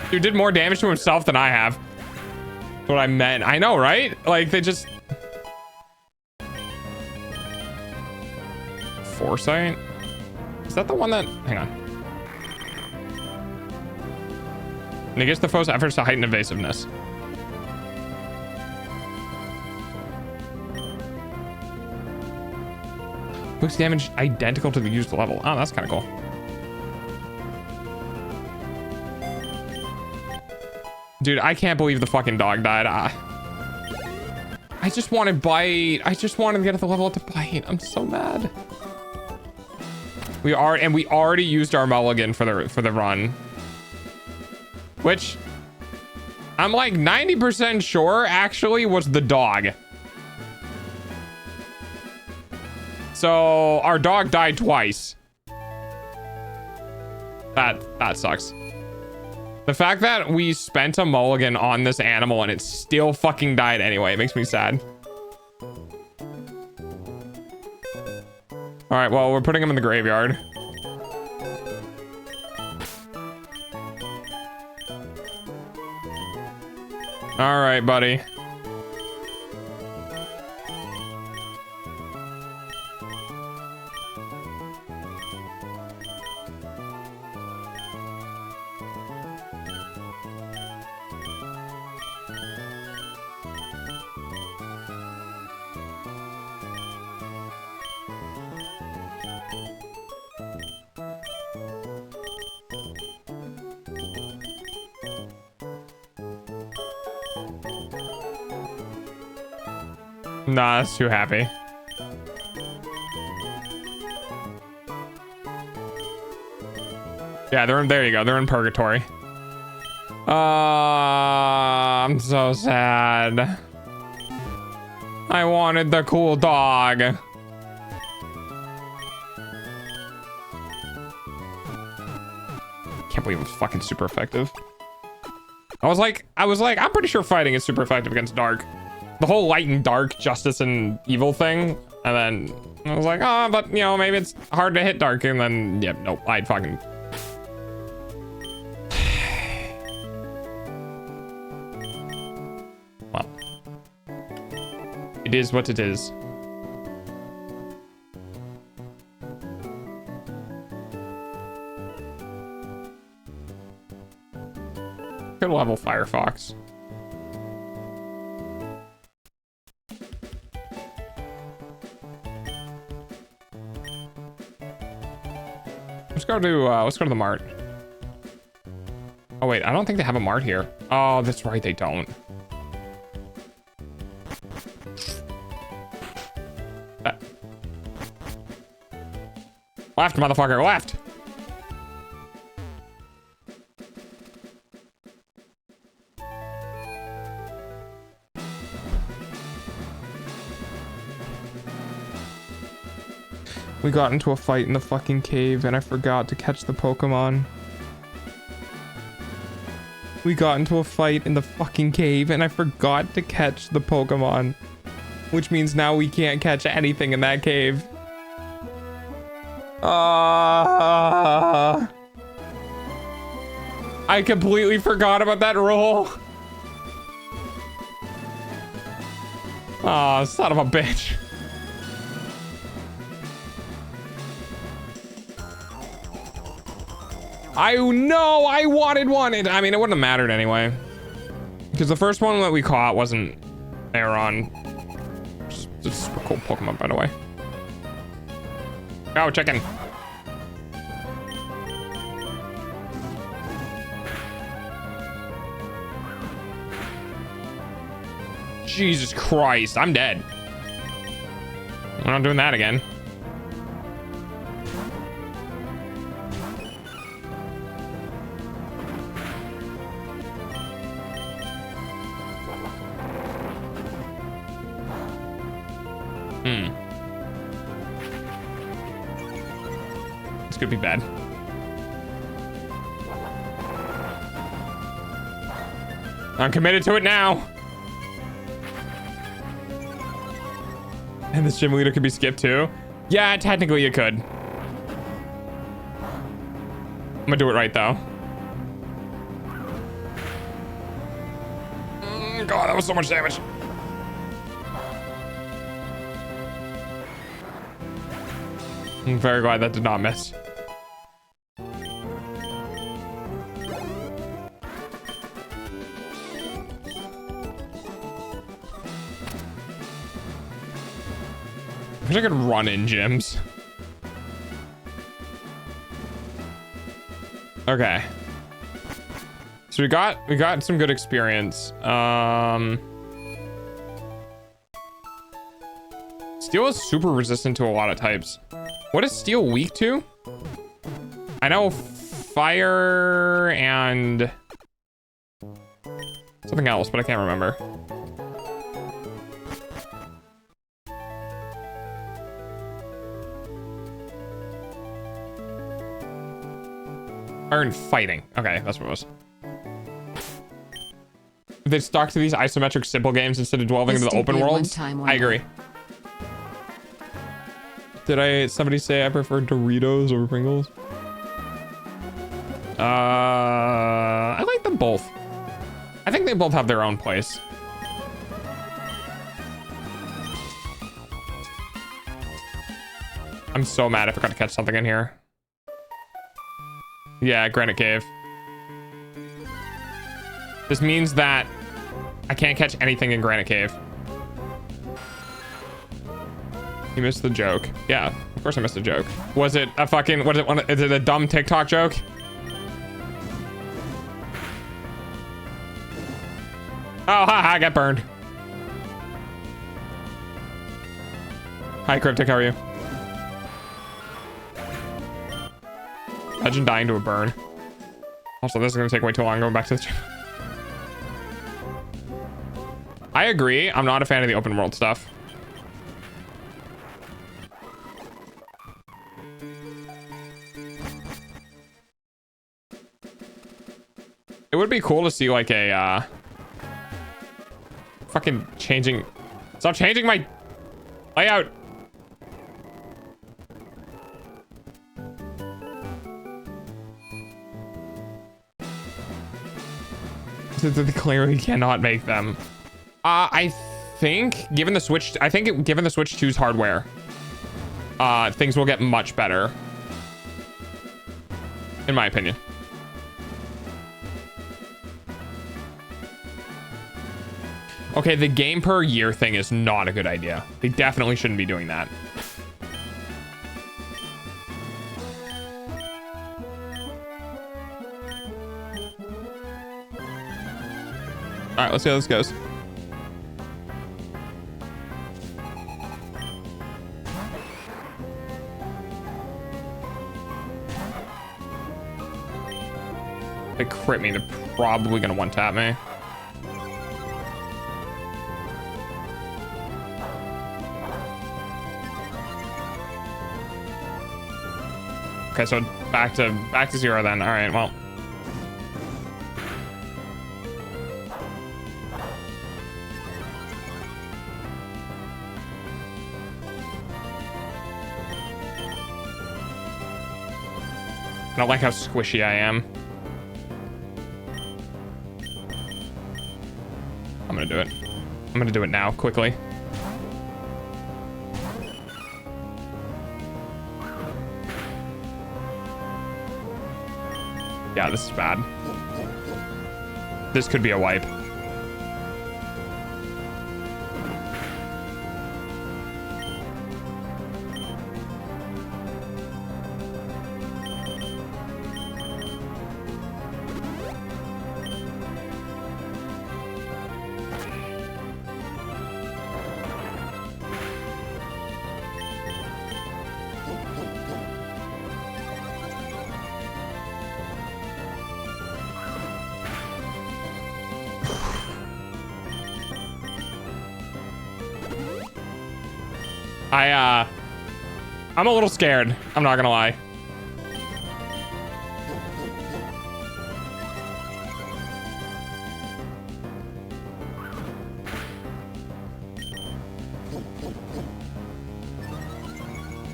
Dude did more damage to himself than I have. That's what I meant. I know, right? Like, they just... Foresight? Is that the one that... Hang on. Negates the foe's efforts to heighten evasiveness. Boosts damage identical to the used level. Oh, that's kind of cool. Dude, I can't believe the fucking dog died. I just wanted bite. I just wanted to get at the level up to bite. I'm so mad. We already used our mulligan for the run, which I'm like 90% sure actually was the dog. So our dog died twice. That sucks. The fact that we spent a mulligan on this animal and it still fucking died anyway, it makes me sad. All right, well, we're putting him in the graveyard. All right, buddy. Nah, that's too happy. Yeah, there you go. They're in purgatory. I'm so sad. I wanted the cool dog. Can't believe it was fucking super effective. I was like, I'm pretty sure fighting is super effective against dark. The whole light and dark, justice and evil thing. And then I was like, oh, but you know, maybe it's hard to hit dark. And then, yep, nope, I'd fucking... Well. It is what it is. Good level Firefox. Let's go to the mart. Oh wait, I don't think they have a mart here. Oh, that's right, they don't. Left, motherfucker, left. We got into a fight in the fucking cave and I forgot to catch the Pokemon. We got into a fight in the fucking cave and I forgot to catch the Pokemon. Which means now we can't catch anything in that cave. I completely forgot about that rule. Oh, son of a bitch. I know I wanted one. I mean, it wouldn't have mattered anyway. Because the first one that we caught wasn't Aeron. It's a cool Pokemon, by the way. Oh, chicken. Jesus Christ, I'm dead. We're not doing that again. This could be bad. I'm committed to it now. And this gym leader could be skipped too. Yeah, technically you could. I'm gonna do it right though. God, that was so much damage. I'm very glad that did not miss. I wish I could run in gyms. Okay. So we got some good experience. Steel is super resistant to a lot of types. What is steel weak to? I know fire and something else, but I can't remember. Iron fighting. Okay, that's what it was. If they stuck to these isometric simple games instead of delving into the open worlds, I agree. Did somebody say I prefer Doritos over Pringles? I like them both. I think they both have their own place. I'm so mad I forgot to catch something in here. Yeah, Granite Cave. This means that I can't catch anything in Granite Cave. You missed the joke. Yeah, of course I missed the joke. Was it a fucking, is it a dumb TikTok joke? Oh, haha, I got burned. Hi, Cryptic, how are you? Imagine dying to a burn. Also, this is gonna take way too long going back to the gym. I agree. I'm not a fan of the open world stuff. It would be cool to see like a fucking changing. Stop changing my layout. They clearly cannot make them. I think given the Switch 2's hardware, things will get much better. In my opinion. Okay, the game per year thing is not a good idea. They definitely shouldn't be doing that. All right, let's see how this goes. If they crit me, they're probably gonna one-tap me. Okay, so back to 0 then. All right, well. I don't like how squishy I am. I'm gonna do it. I'm gonna do it now, quickly. Yeah, this is bad. This could be a wipe. I'm a little scared. I'm not gonna lie.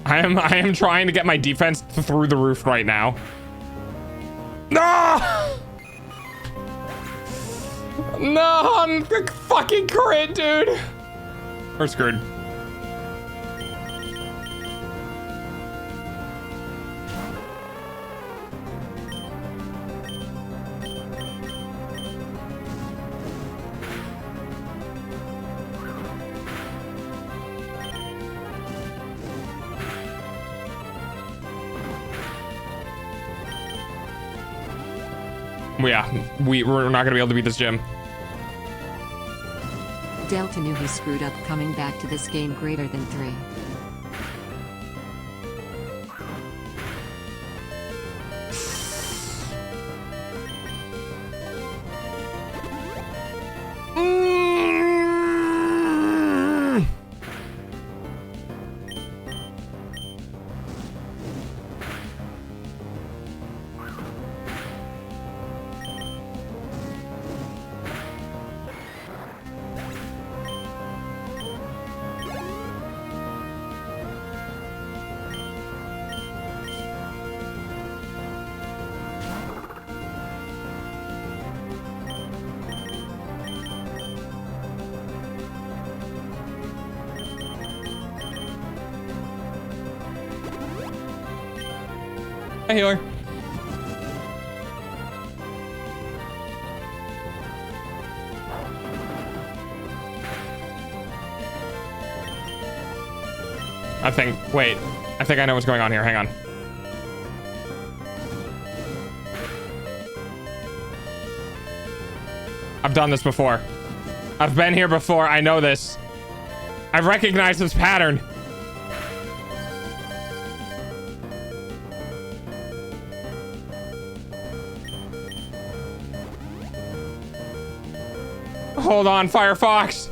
I am trying to get my defense through the roof right now. No! No, I'm fucking crit, dude. We're screwed. Yeah, we're not gonna be able to beat this gym. Delta knew he screwed up coming back to this game greater than 3. Hi, healer. I think I know what's going on here. Hang on. I've done this before. I've been here before. I know this. I've recognized this pattern. Hold on, Firefox.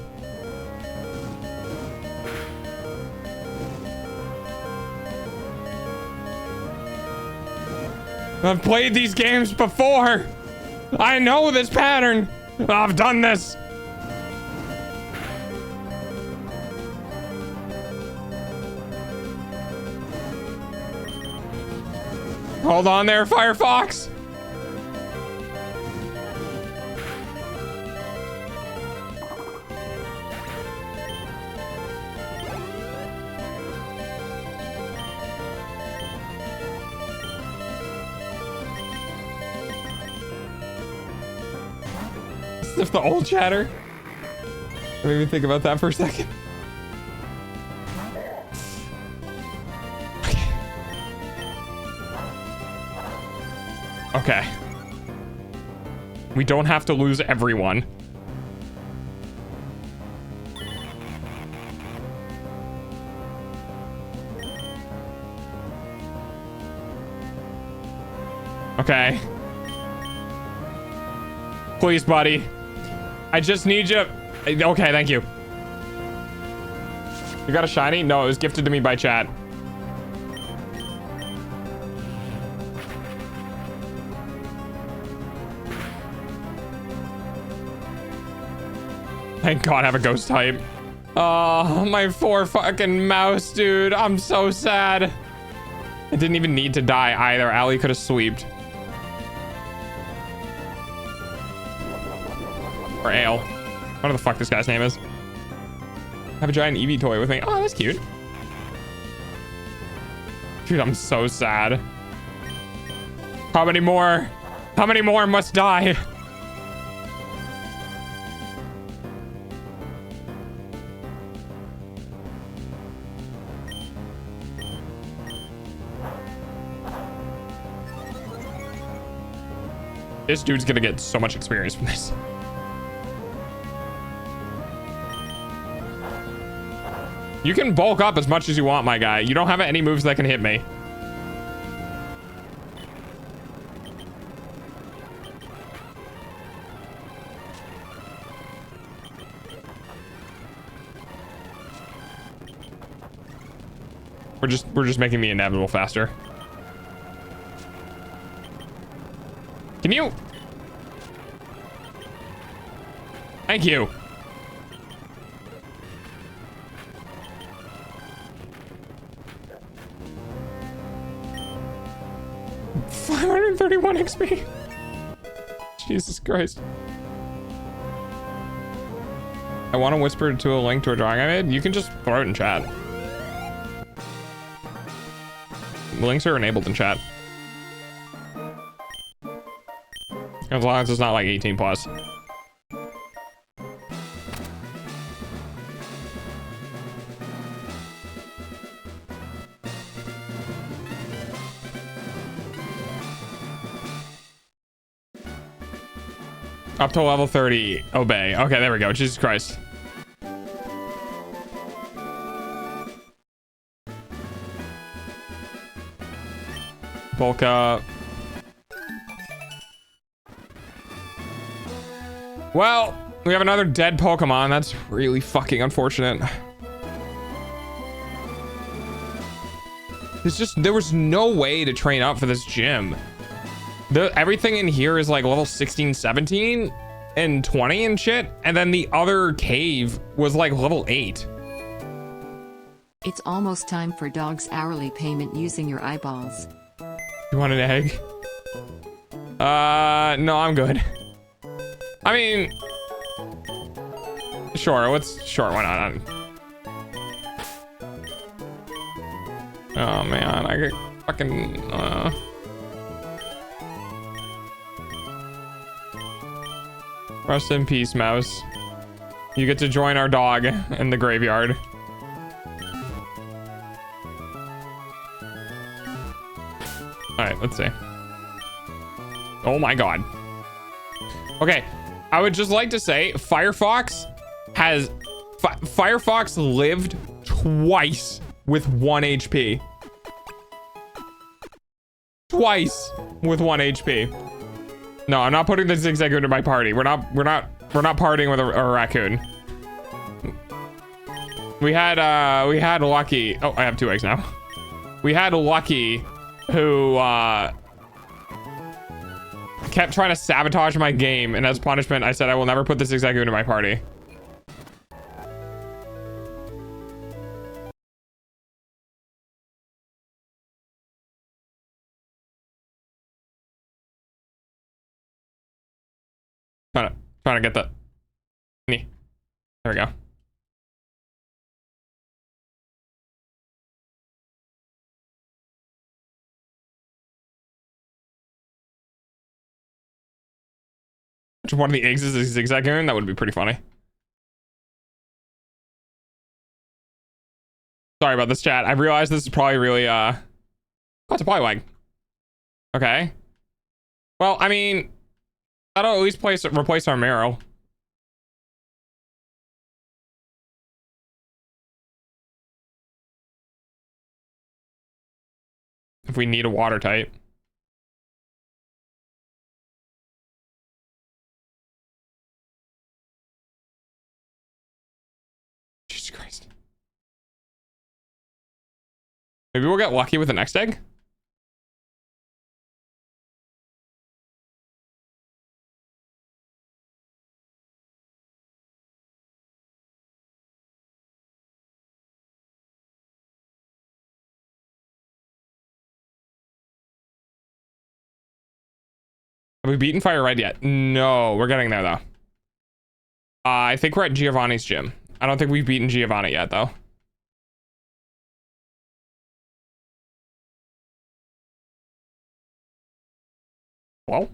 I've played these games before. I know this pattern. I've done this. Hold on there, Firefox. If the old chatter. Let me think about that for a second. Okay. We don't have to lose everyone. Okay. Please, buddy. I just need you. Okay, thank you. You got a shiny? No, it was gifted to me by chat. Thank God I have a ghost type. Oh, my poor fucking mouse, dude. I'm so sad. It didn't even need to die either. Allie could have sweeped. Or Ale. Whatever the fuck this guy's name is. I have a giant Eevee toy with me. Oh, that's cute. Dude, I'm so sad. How many more? How many more must die? This dude's gonna get so much experience from this. You can bulk up as much as you want, my guy. You don't have any moves that can hit me. We're just making the inevitable faster. Can you? Thank you. $531 XP. Jesus Christ. I want to whisper to a link to a drawing I made. You can just throw it in chat. The links are enabled in chat. As long as it's not like 18 plus. Up to level 30, obey. Okay, there we go. Jesus Christ. Bulk up. Well, we have another dead Pokemon. That's really fucking unfortunate. There was no way to train up for this gym. Everything in here is like level 16, 17 and 20 and shit. And then the other cave was like level 8. It's almost time for dog's hourly payment using your eyeballs. You want an egg? No, I'm good. I mean, sure, why not? Oh man, I get fucking, Rest in peace, mouse. You get to join our dog in the graveyard. Alright, let's see. Oh my god. Okay, I would just like to say Firefox has... Firefox lived twice with 1 HP. Twice with 1 HP. No, I'm not putting the Zigzagoon into my party. We're not partying with a raccoon. We had Lucky. Oh, I have 2 eggs now. We had Lucky, who kept trying to sabotage my game, and as punishment, I said I will never put the Zigzagoon in my party. Trying to get that. There we go. One of the eggs is a Zigzagoon. That would be pretty funny. Sorry about this, chat. I realized this is probably really oh, it's a Poliwag. Okay. Well, I mean, that'll at least replace our Marrow. If we need a water type. Jesus Christ. Maybe we'll get lucky with the next egg. Have we beaten Fire Red yet? No, we're getting there though. I think we're at Giovanni's gym. I don't think we've beaten Giovanni yet though. Well.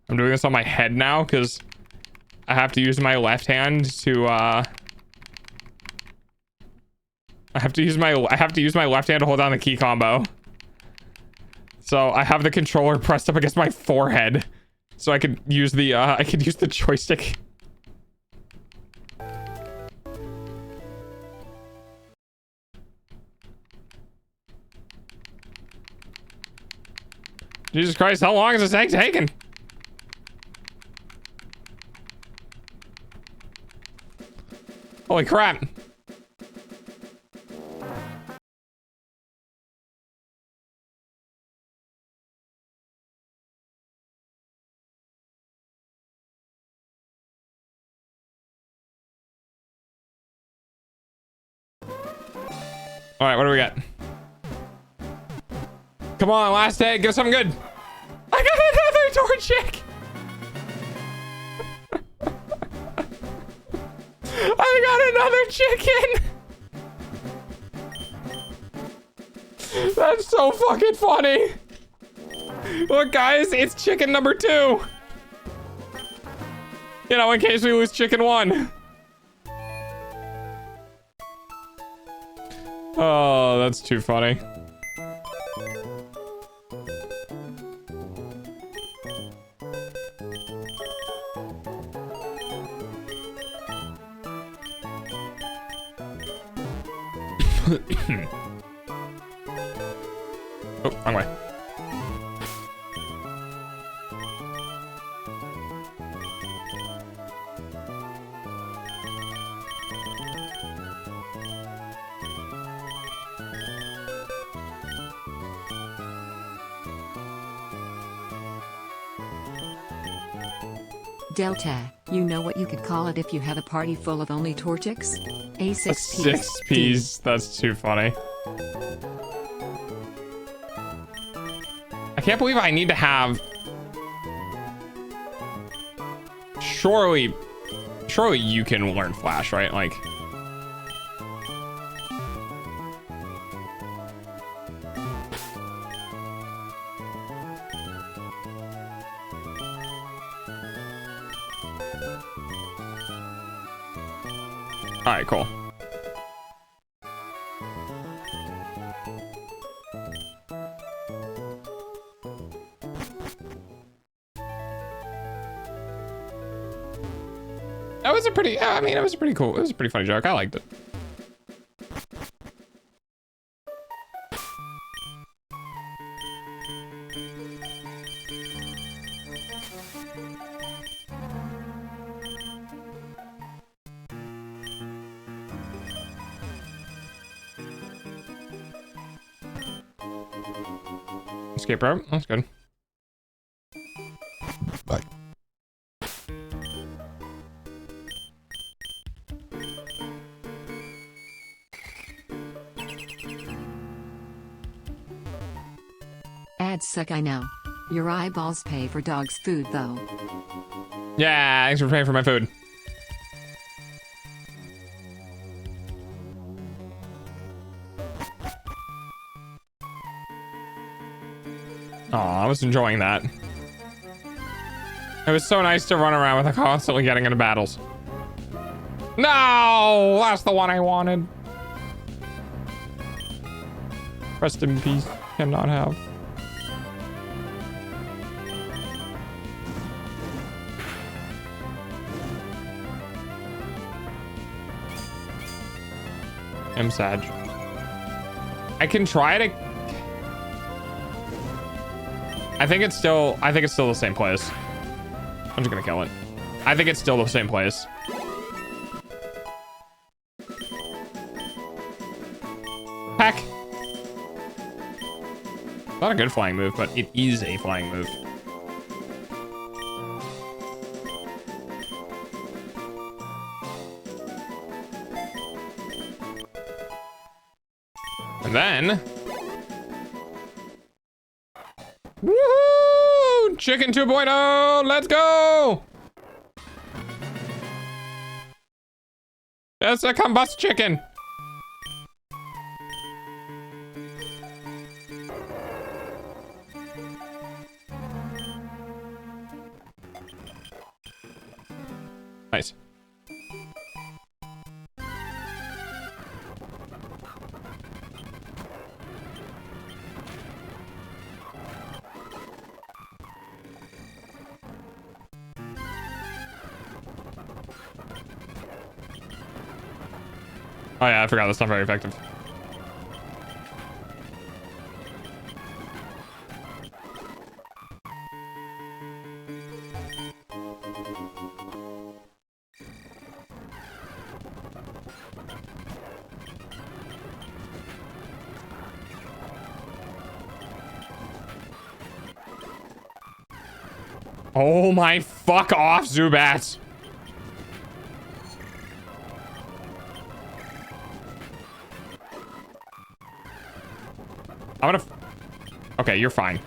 I'm doing this on my head now because I have to use my left hand to I have to use my left hand to hold down the key combo. So I have the controller pressed up against my forehead so I could use the joystick. Jesus Christ, how long is this egg taking? Holy crap. All right, what do we got? Come on, last egg, give something good. I got another door chick. I got another chicken. That's so fucking funny. Look, guys, it's chicken number 2. You know, in case we lose chicken 1. Oh, that's too funny. Oh, wrong way. Delta, you know what you could call it if you had a party full of only Torchics? A 6 Ps. 6 Ps. That's too funny. I can't believe I need to have... Surely you can learn Flash, right? Like... All right, cool. That was a pretty, I mean, it was a pretty cool, it was a pretty funny joke. I liked it. Escape route, that's good. Bye. Ads suck, I know. Your eyeballs pay for dog's food, though. Yeah, thanks for paying for my food. Oh, I was enjoying that. It was so nice to run around with constantly getting into battles. No, that's the one I wanted. Rest in peace. Cannot have. I'm sad. I can try to. I think it's still the same place. I'm just gonna kill it. I think it's still the same place. Heck. Not a good flying move, but it is a flying move. And then... Woohoo! Chicken 2.0! Let's go! It's a combust chicken. Nice. Oh yeah, I forgot that's not very effective. Oh my fuck off, Zubats. I'm gonna... Okay, you're fine.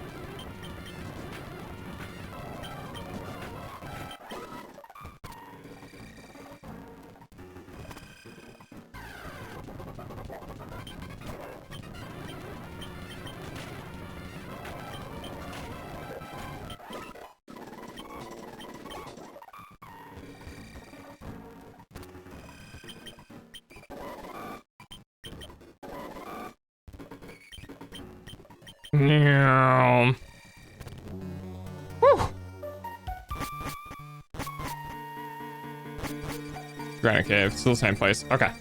Yeah. Whew. Granite Cave, still the same place. Okay.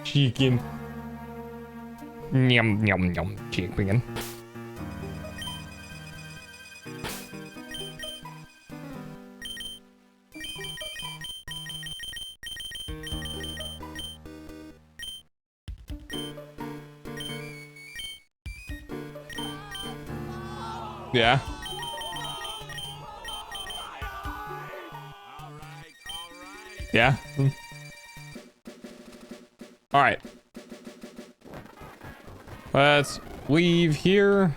Chicken. Yum, yum, yum. Chicken. Yeah. Yeah. All right. Let's leave here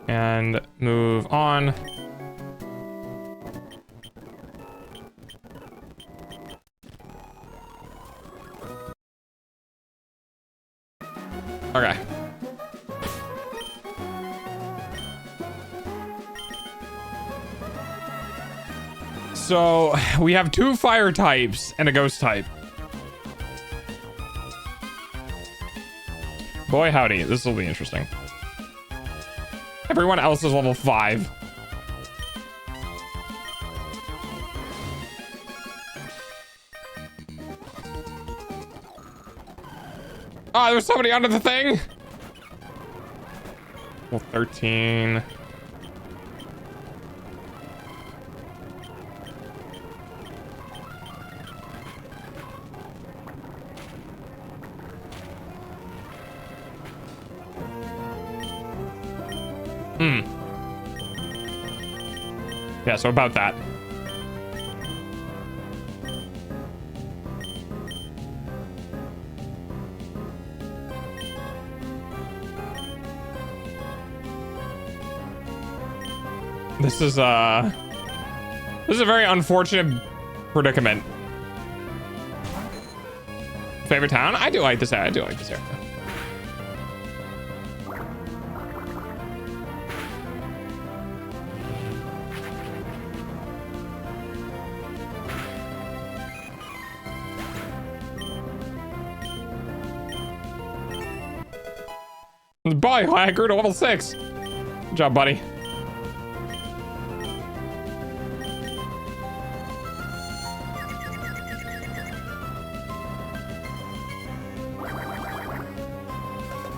and move on. Okay. So we have 2 fire types and a ghost type. Boy howdy, this will be interesting. Everyone else is level 5. Oh, there's somebody under the thing. Well, 13. Yeah, so about that. This is a very unfortunate predicament. Favorite town? I do like this area. I do like this area. Boy, I grew to level 6. Good job, buddy.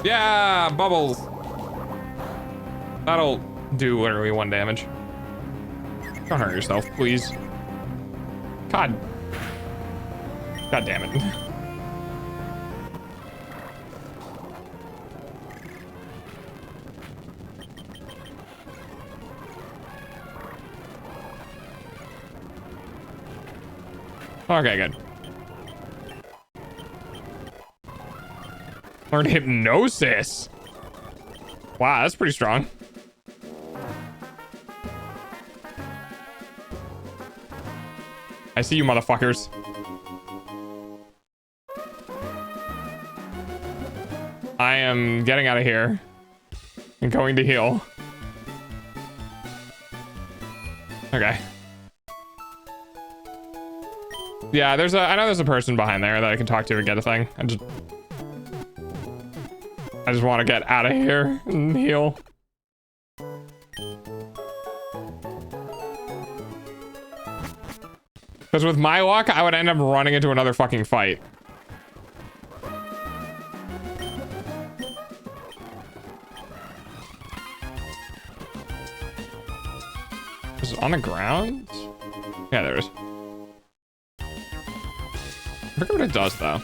Yeah, bubbles. That'll do literally 1 damage. Don't hurt yourself, please. God damn it. Okay, good. Learned hypnosis. Wow, that's pretty strong. I see you motherfuckers. I am getting out of here and going to heal. Okay. Yeah, I know there's a person behind there that I can talk to and get a thing. I just want to get out of here and heal. Because with my luck, I would end up running into another fucking fight. Is it on the ground? Yeah, there is. I forget what it does, though.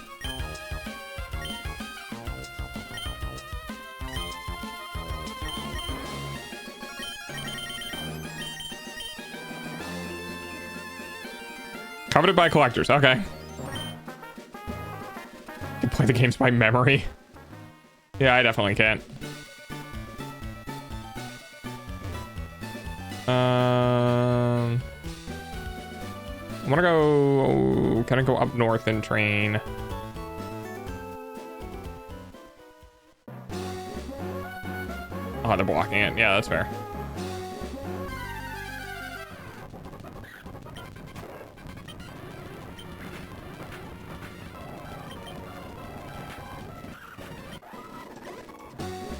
Coveted by collectors. Okay. You play the games by memory. Yeah, I definitely can't. I want to go... Can I go up north and train? Oh, they're blocking it. Yeah, that's fair.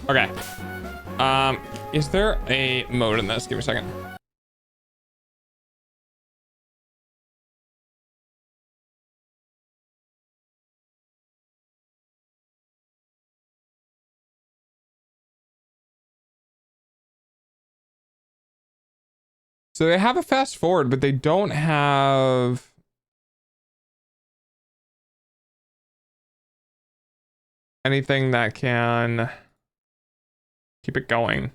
Okay. Is there a mode in this? Give me a second. So they have a fast forward, but they don't have anything that can keep it going,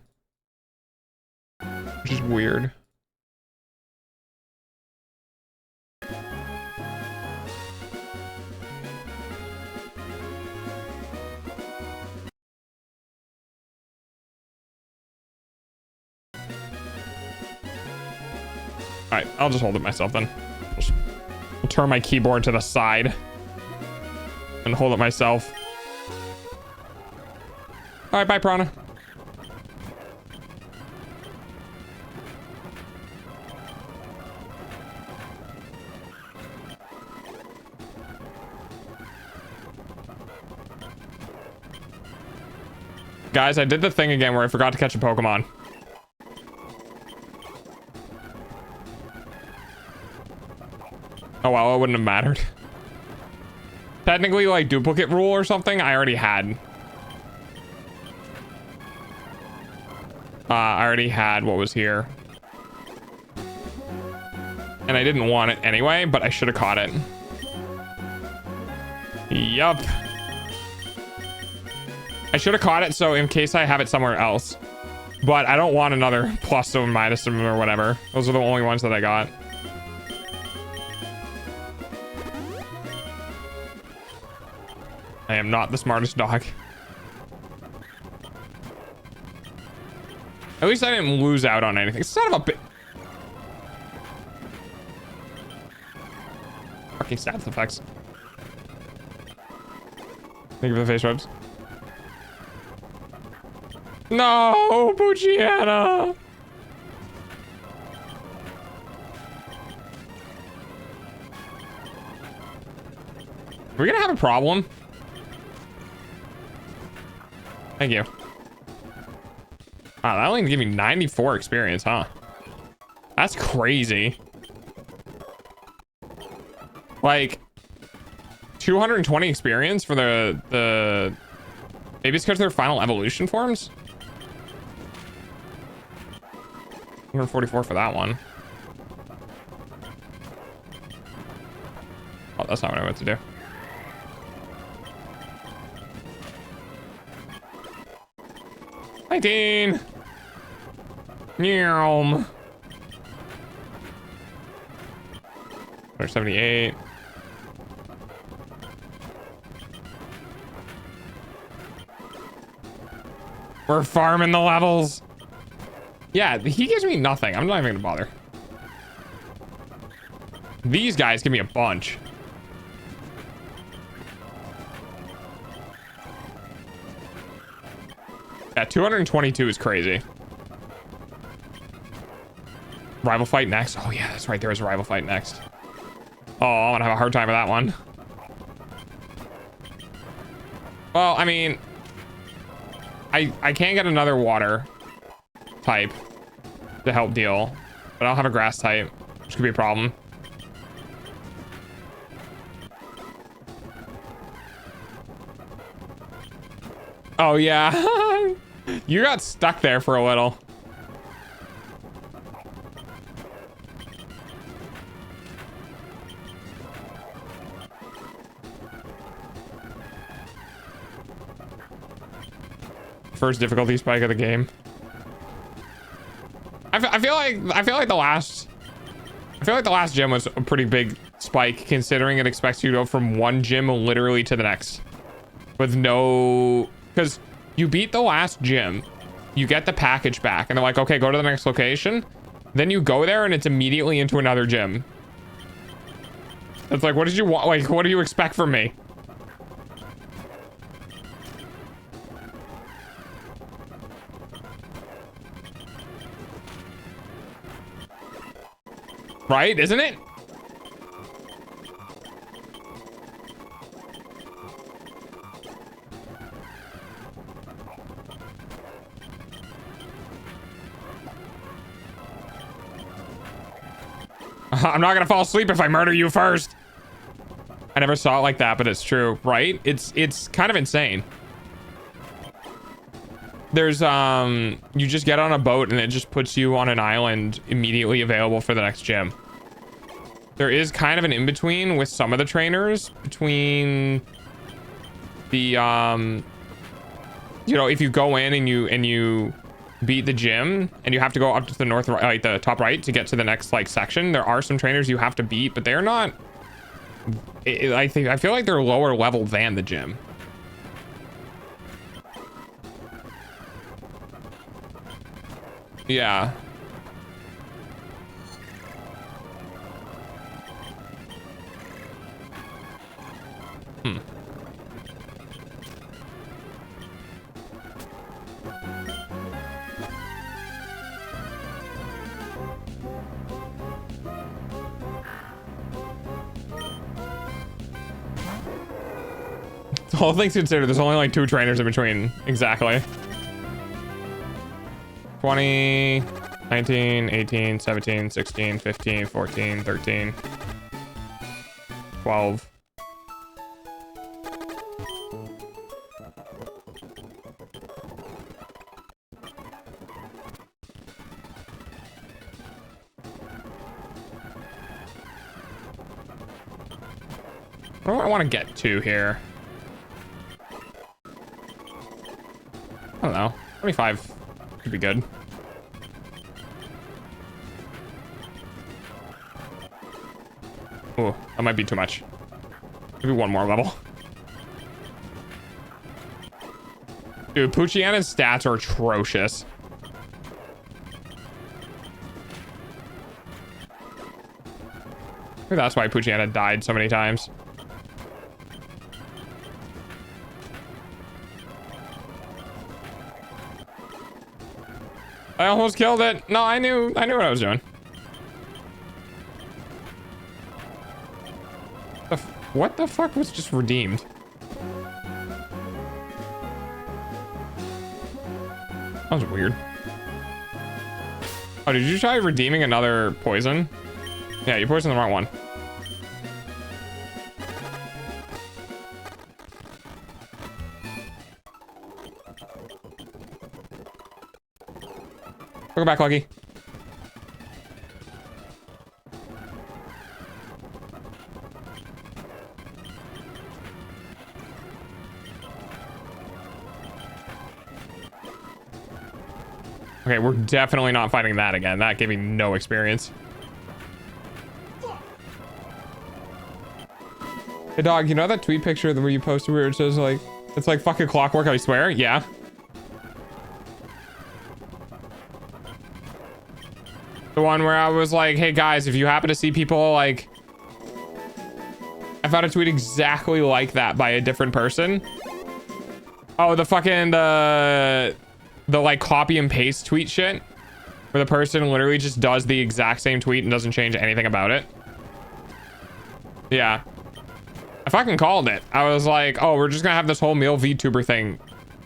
which is weird. All right, I'll just hold it myself then. I'll turn my keyboard to the side and hold it myself. All right, bye, Prana. Guys, I did the thing again where I forgot to catch a Pokemon. Oh, wow, it wouldn't have mattered. Technically, like, duplicate rule or something, I already had. I already had what was here. And I didn't want it anyway, but I should have caught it. Yup. I should have caught it, so in case I have it somewhere else. But I don't want another plus or minus or whatever. Those are the only ones that I got. I am not the smartest dog. At least I didn't lose out on anything. Son of a bit. Fucking stats effects. Thank you for the face rubs. No, Bucciana. We're gonna have a problem. Thank you. Wow, that only gave me 94 experience, huh? That's crazy. Like 220 experience for the maybe it's because they're final evolution forms. 144 for that one. Oh, that's not what I meant to do. Nineteen. Meow. 78. We're farming the levels. Yeah, he gives me nothing. I'm not even gonna bother. These guys give me a bunch. Yeah, 222 is crazy. Rival fight next. Oh yeah, that's right. There is a rival fight next. Oh, I'm gonna have a hard time with that one. Well, I mean, I can't get another water type to help deal, but I don't have a grass type, which could be a problem. Oh yeah, you got stuck there for a little. First difficulty spike of the game. I feel like the last gym was a pretty big spike, considering it expects you to go from one gym literally to the next with no, because you beat the last gym, you get the package back, and they're like, okay, go to the next location. Then you go there and it's immediately into another gym. It's like, what did you want? Like, what do you expect from me? Right, isn't it? I'm not gonna fall asleep if I murder you first. I never saw it like that, but it's true, right? It's kind of insane. There's you just get on a boat and it just puts you on an island immediately available for the next gym. There is kind of an in-between with some of the trainers between the you know, if you go in and you beat the gym and you have to go up to the north right, like the top right, to get to the next like section. There are some trainers you have to beat, but they're not, I feel like they're lower level than the gym. Yeah. All things considered, there's only like 2 trainers in between. Exactly. 20, 19, 18, 17, 16, 15, 14, 13, 12. What do I want to get to here? I don't know. 25 could be good. Oh, that might be too much. Maybe one more level. Dude, Pucciana's stats are atrocious. Maybe that's why Pucciana died so many times. I almost killed it. No, I knew what I was doing. What the fuck was just redeemed? That was weird. Oh, did you try redeeming another poison? Yeah, you poisoned the wrong one. Welcome back, Lucky. Okay, we're definitely not fighting that again. That gave me no experience. Hey, dog, you know that tweet picture where you posted where it says, like, it's like fucking clockwork, I swear? Yeah. The one where I was like, hey guys, if you happen to see people like, I found a tweet exactly like that by a different person. Oh, the fucking, the like copy and paste tweet shit. Where the person literally just does the exact same tweet and doesn't change anything about it. Yeah. I fucking called it. I was like, oh, we're just gonna have this whole male VTuber thing.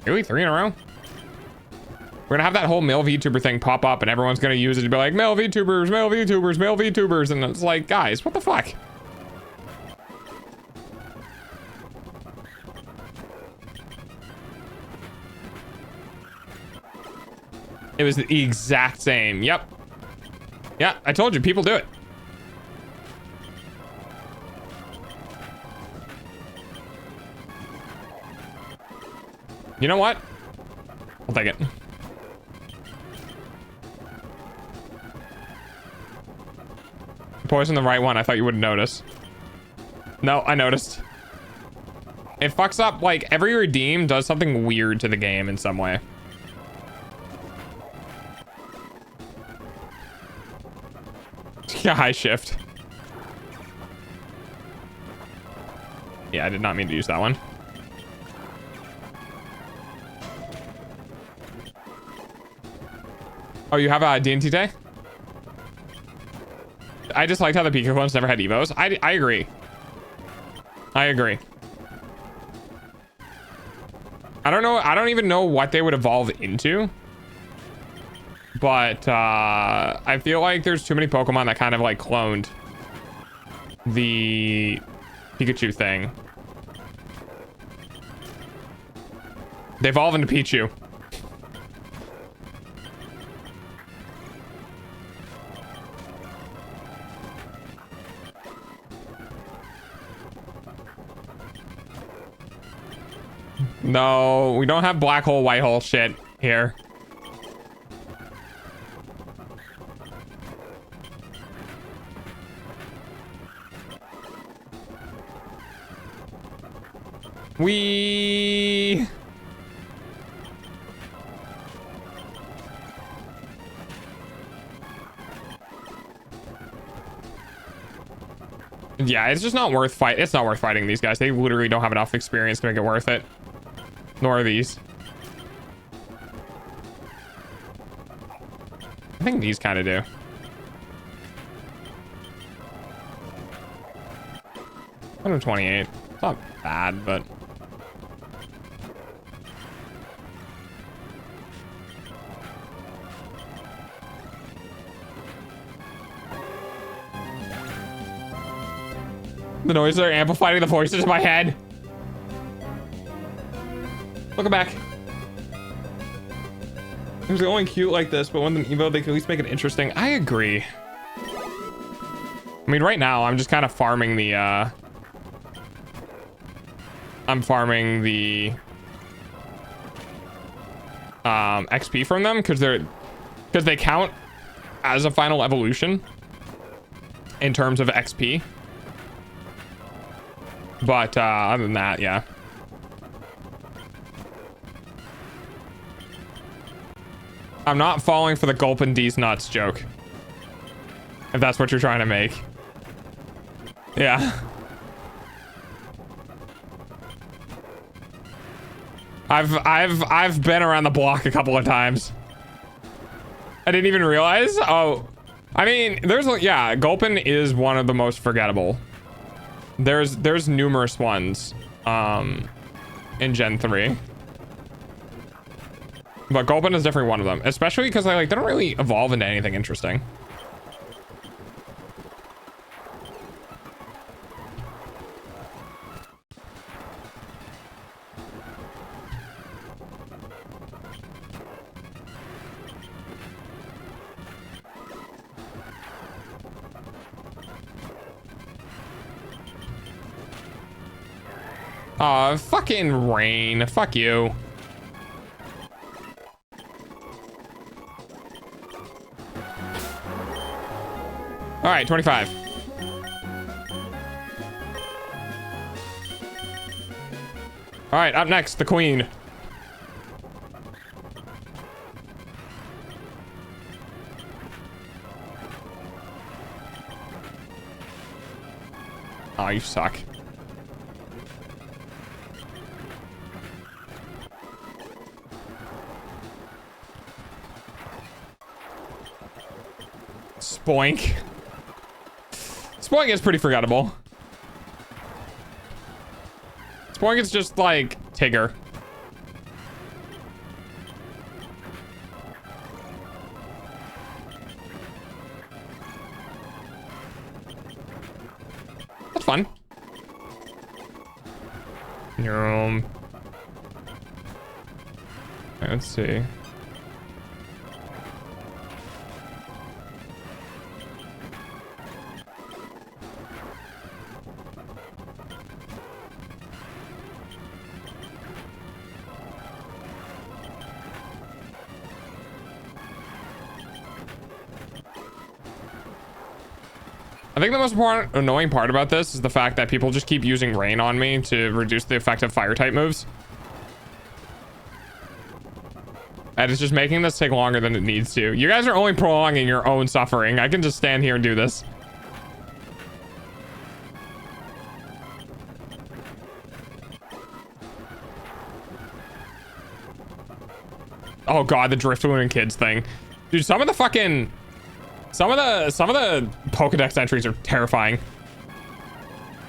Really? 3 in a row? We're gonna have that whole male VTuber thing pop up and everyone's gonna use it to be like, male VTubers, male VTubers, male VTubers. And it's like, guys, what the fuck? It was the exact same. Yep. Yeah, I told you, people do it. You know what? I'll take it. Poison the right one. I thought you wouldn't notice. No, I noticed. It fucks up, like, every redeem does something weird to the game in some way. Yeah, high shift. Yeah, I did not mean to use that one. Oh, you have a D&T day? I just liked how the Pika clones never had Evos. I agree. I agree. I don't know. I don't even know what they would evolve into. But I feel like there's too many Pokemon that kind of like cloned the Pikachu thing. They evolve into Pichu. No, we don't have black hole, white hole shit here. We... Yeah, it's just not worth fight. It's not worth fighting these guys. They literally don't have enough experience to make it worth it. Nor are these. I think these kind of do. 128. It's not bad, but... The noises are amplifying the voices in my head. Welcome back. It was going cute like this, but when the Evo, they can at least make it interesting. I agree. I mean, right now, I'm just kind of farming the, I'm farming the, XP from them, because they count as a final evolution in terms of XP. But, other than that, yeah. I'm not falling for the gulpin' D's nuts joke. If that's what you're trying to make. Yeah. I've been around the block a couple of times. I didn't even realize. Oh, I mean, yeah, gulpin is one of the most forgettable. There's numerous ones in Gen 3. But Gulpin is definitely one of them, especially because they don't really evolve into anything interesting. Aw, fucking rain. Fuck you. All right, 25. All right, up next, the queen. Oh, you suck. Spoink. Spoink is pretty forgettable. Spoink is just like Tigger. That's fun. Let's see. I think the most important annoying part about this is the fact that people just keep using rain on me to reduce the effect of fire type moves. And it's just making this take longer than it needs to. You guys are only prolonging your own suffering. I can just stand here and do this. Oh god, the Driftwood and kids thing. Dude, some of the Pokedex entries are terrifying.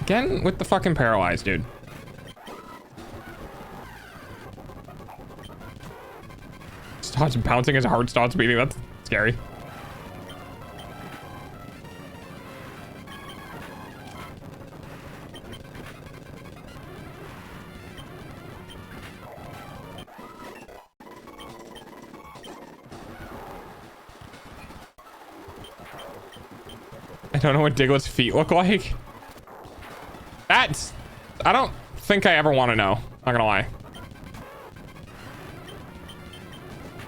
Again with the fucking paralyzed, dude. Starts bouncing, his heart starts beating. That's scary. I don't know what Diglett's feet look like. That's... I don't think I ever want to know. Not gonna lie.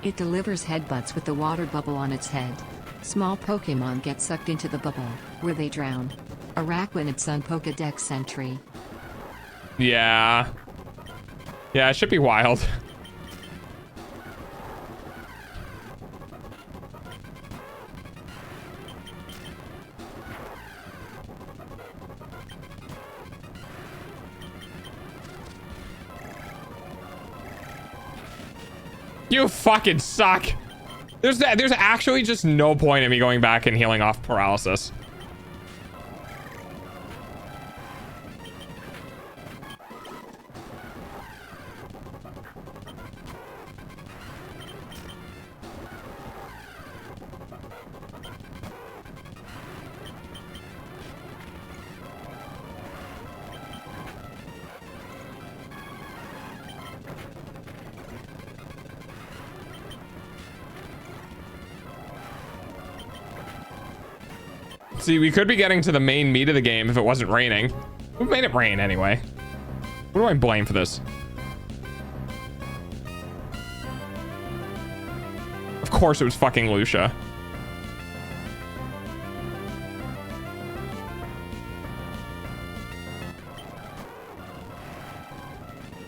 It delivers headbutts with the water bubble on its head. Small Pokemon get sucked into the bubble, where they drown. Araquanid's on Pokedex entry. Yeah. Yeah, it should be wild. You fucking suck. There's actually just no point in me going back and healing off paralysis. See, we could be getting to the main meat of the game if it wasn't raining. Who made it rain anyway? What do I blame for this? Of course it was fucking Lucia.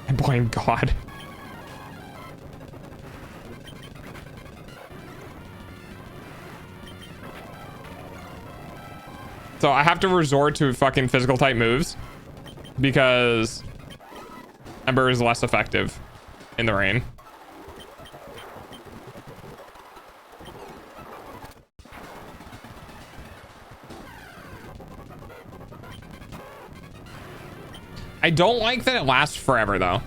I blame God. So I have to resort to fucking physical type moves because Ember is less effective in the rain. I don't like that it lasts forever though.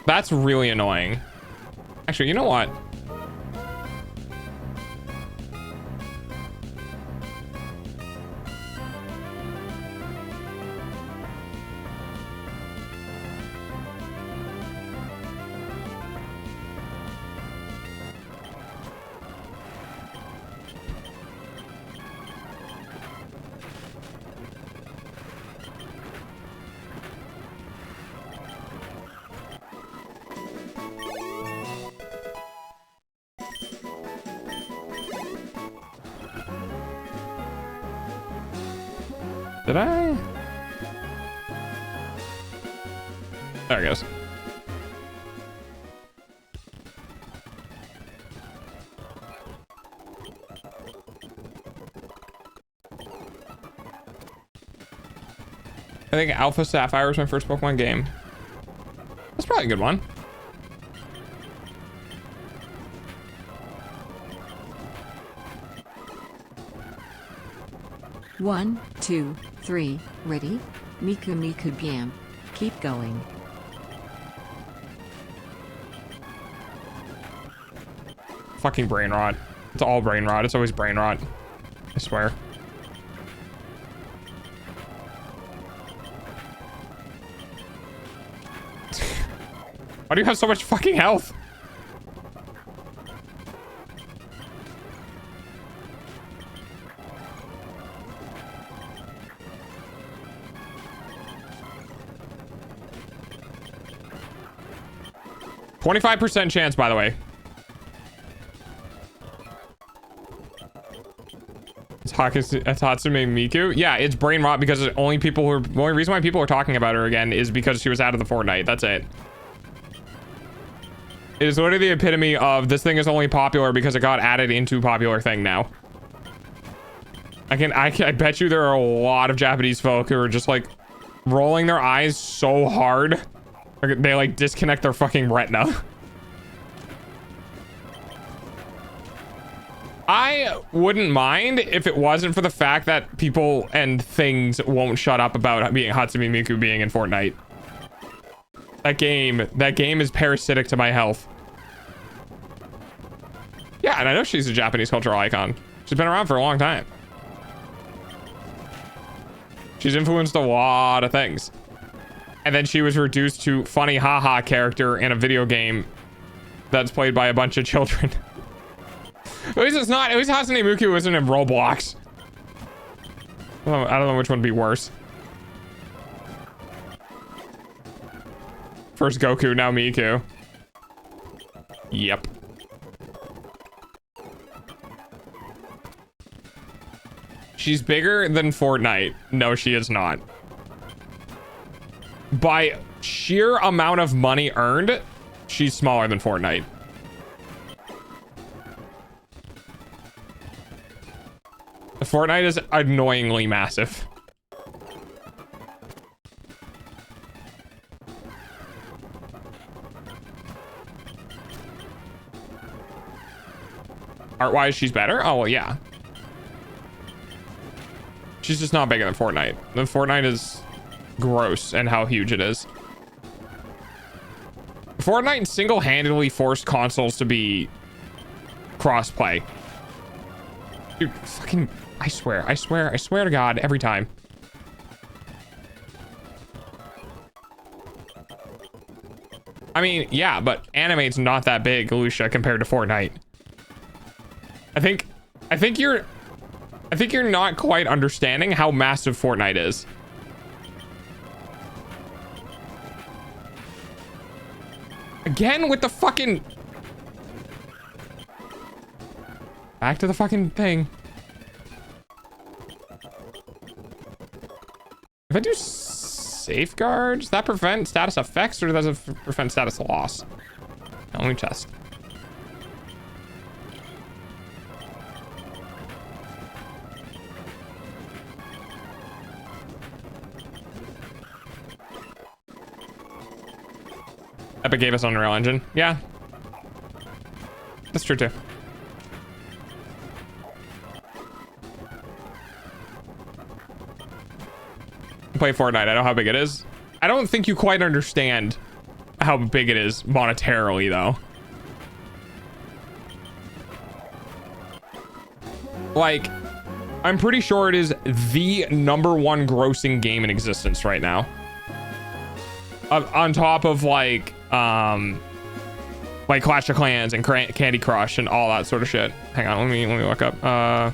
That's really annoying. Actually, you know what? Did I? There it goes. I think Alpha Sapphire was my first Pokemon game. That's probably a good one. One, two, three, ready? Miku Miku Bam. Keep going. Fucking brain rot. It's all brain rot. It's always brain rot. I swear. Why do you have so much fucking health? %25 chance, by the way. It's Hatsume Miku. Yeah, it's brain rot because the only reason why people are talking about her again is because she was out of the Fortnite. That's it. It is literally the epitome of this thing is only popular because it got added into popular thing now. I bet you there are a lot of Japanese folk who are just like rolling their eyes so hard they like disconnect their fucking retina. I wouldn't mind if it wasn't for the fact that people and things won't shut up about being Hatsune Miku being in Fortnite. That game is parasitic to my health. Yeah, and I know she's a Japanese cultural icon. She's been around for a long time. She's influenced a lot of things. And then she was reduced to funny haha character in a video game that's played by a bunch of children. At least it's not. At least Hatsune Miku isn't in Roblox. I don't know which one would be worse. First Goku, now Miku. Yep. She's bigger than Fortnite. No, she is not. By sheer amount of money earned, she's smaller than Fortnite. Fortnite is annoyingly massive. Art-wise, she's better? Oh, well, yeah. She's just not bigger than Fortnite. The Fortnite is gross and how huge it is. Fortnite single-handedly forced consoles to be cross-play. Dude, fucking... I swear to God, every time. I mean, yeah, but anime's not that big, Lucia, compared to Fortnite. I think you're not quite understanding how massive Fortnite is. Again with the fucking... Back to the fucking thing. If I do safeguard, does that prevent status effects or does it prevent status loss? Now, let me test. Epic gave us Unreal Engine. Yeah. That's true too. Play Fortnite. I know how big it is. I don't think you quite understand how big it is monetarily, though. Like, I'm pretty sure it is the #1 grossing game in existence right now. On top of like Clash of Clans and Candy Crush and all that sort of shit. Hang on, let me look up.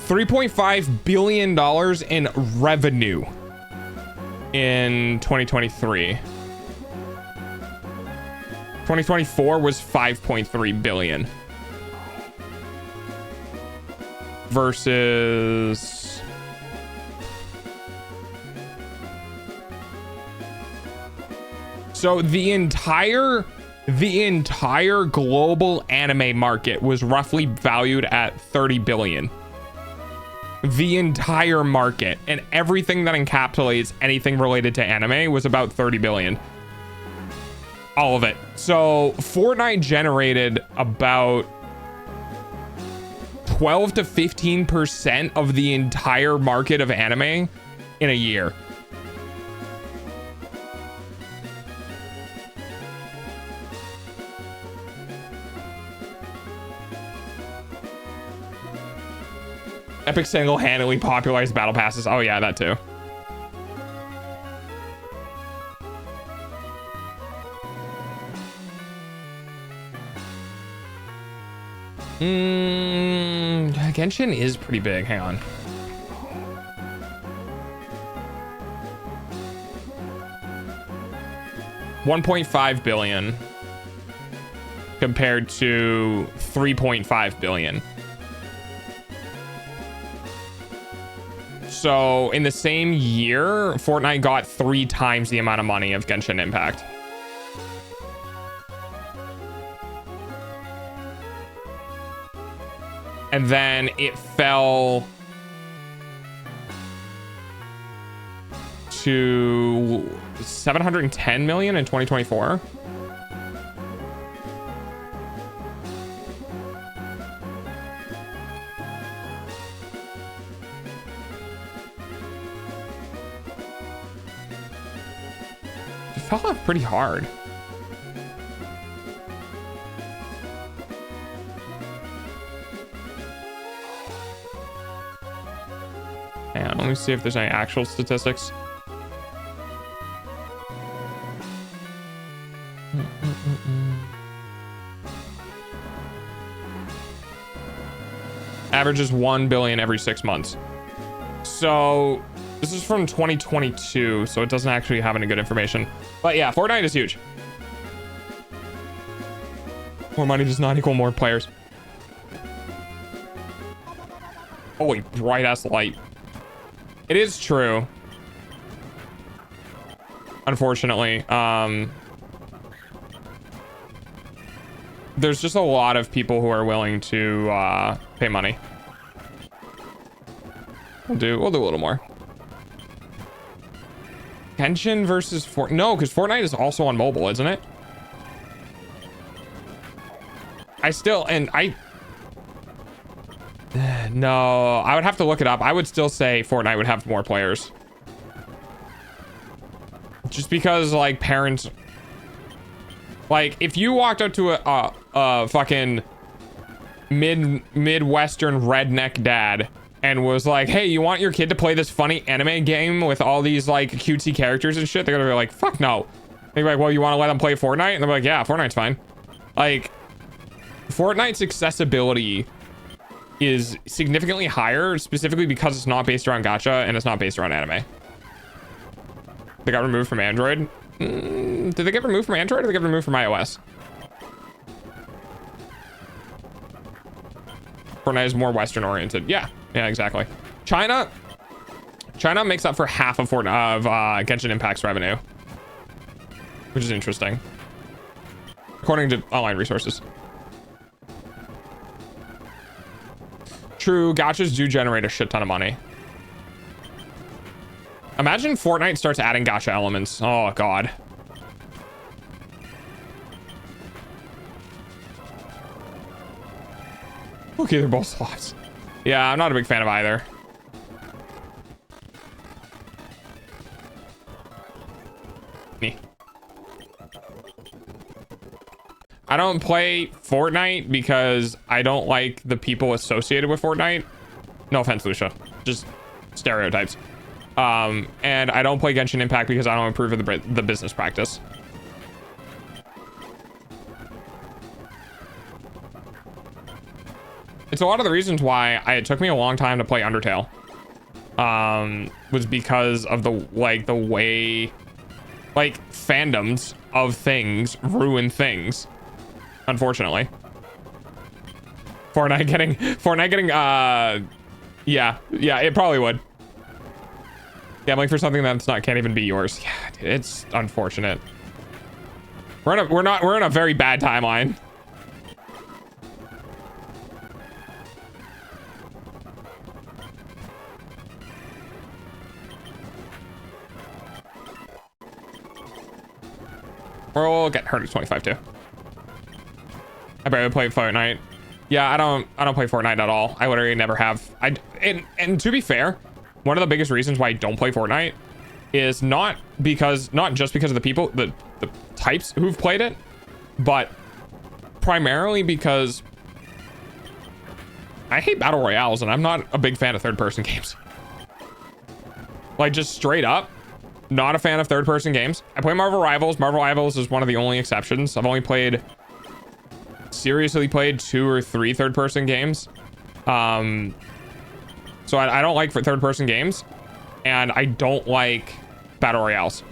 $3.5 billion in revenue in 2023. 2024 was 5.3 billion versus So the entire global anime market was roughly valued at 30 billion. The entire market and everything that encapsulates anything related to anime was about 30 billion. All of it. So Fortnite generated about 12 to 15% of the entire market of anime in a year. Epic single-handedly popularized battle passes. Oh yeah, that too. Genshin is pretty big. Hang on. $1.5 billion compared to 3.5 billion. So in the same year, Fortnite got 3 times the amount of money of Genshin Impact. And then it fell to 710 million in 2024. It fell off pretty hard. Hang on, let me see if there's any actual statistics. Averages 1 billion every 6 months. So this is from 2022, so it doesn't actually have any good information. But yeah, Fortnite is huge. More money does not equal more players. Holy bright ass light. It is true. Unfortunately, there's just a lot of people who are willing to pay money. We'll do a little more. Genshin versus Fortnite. No, because Fortnite is also on mobile, isn't it? No, I would have to look it up. I would still say Fortnite would have more players. Just because, like, parents... Like, if you walked up to a fucking Midwestern redneck dad and was like, hey, you want your kid to play this funny anime game with all these, like, cutesy characters and shit? They're gonna be like, fuck no. They're like, well, you want to let them play Fortnite? And they're like, yeah, Fortnite's fine. Like, Fortnite's accessibility is significantly higher, specifically because it's not based around gacha and it's not based around anime. They got removed from Android. Did they get removed from Android or did they get removed from iOS? Fortnite is more Western oriented. Yeah, exactly. China makes up for half of Genshin Impact's revenue, which is interesting, according to online resources. True, gachas do generate a shit ton of money. Imagine Fortnite starts adding gacha elements. Oh, God. Okay, they're both slots. Yeah, I'm not a big fan of either. Me. I don't play Fortnite because I don't like the people associated with Fortnite. No offense, Lucia. Just stereotypes. And I don't play Genshin Impact because I don't approve of the business practice. It's a lot of the reasons why it took me a long time to play Undertale. Was because of the way, like, fandoms of things ruin things. Unfortunately. Fortnite getting, yeah, it probably would. Gambling for something that's can't even be yours. Yeah, it's unfortunate. We're in a very bad timeline. We'll get hurt at 25 too. I barely play Fortnite. Yeah, I don't play Fortnite at all. I literally never have. And to be fair, one of the biggest reasons why I don't play Fortnite is not just because of the people, the types who've played it, but primarily because I hate battle royales and I'm not a big fan of third-person games. Like, just straight up, not a fan of third-person games. I play Marvel Rivals. Marvel Rivals is one of the only exceptions. I've only seriously played 2 or 3 third-person games. So I don't like third-person games, and I don't like battle royales.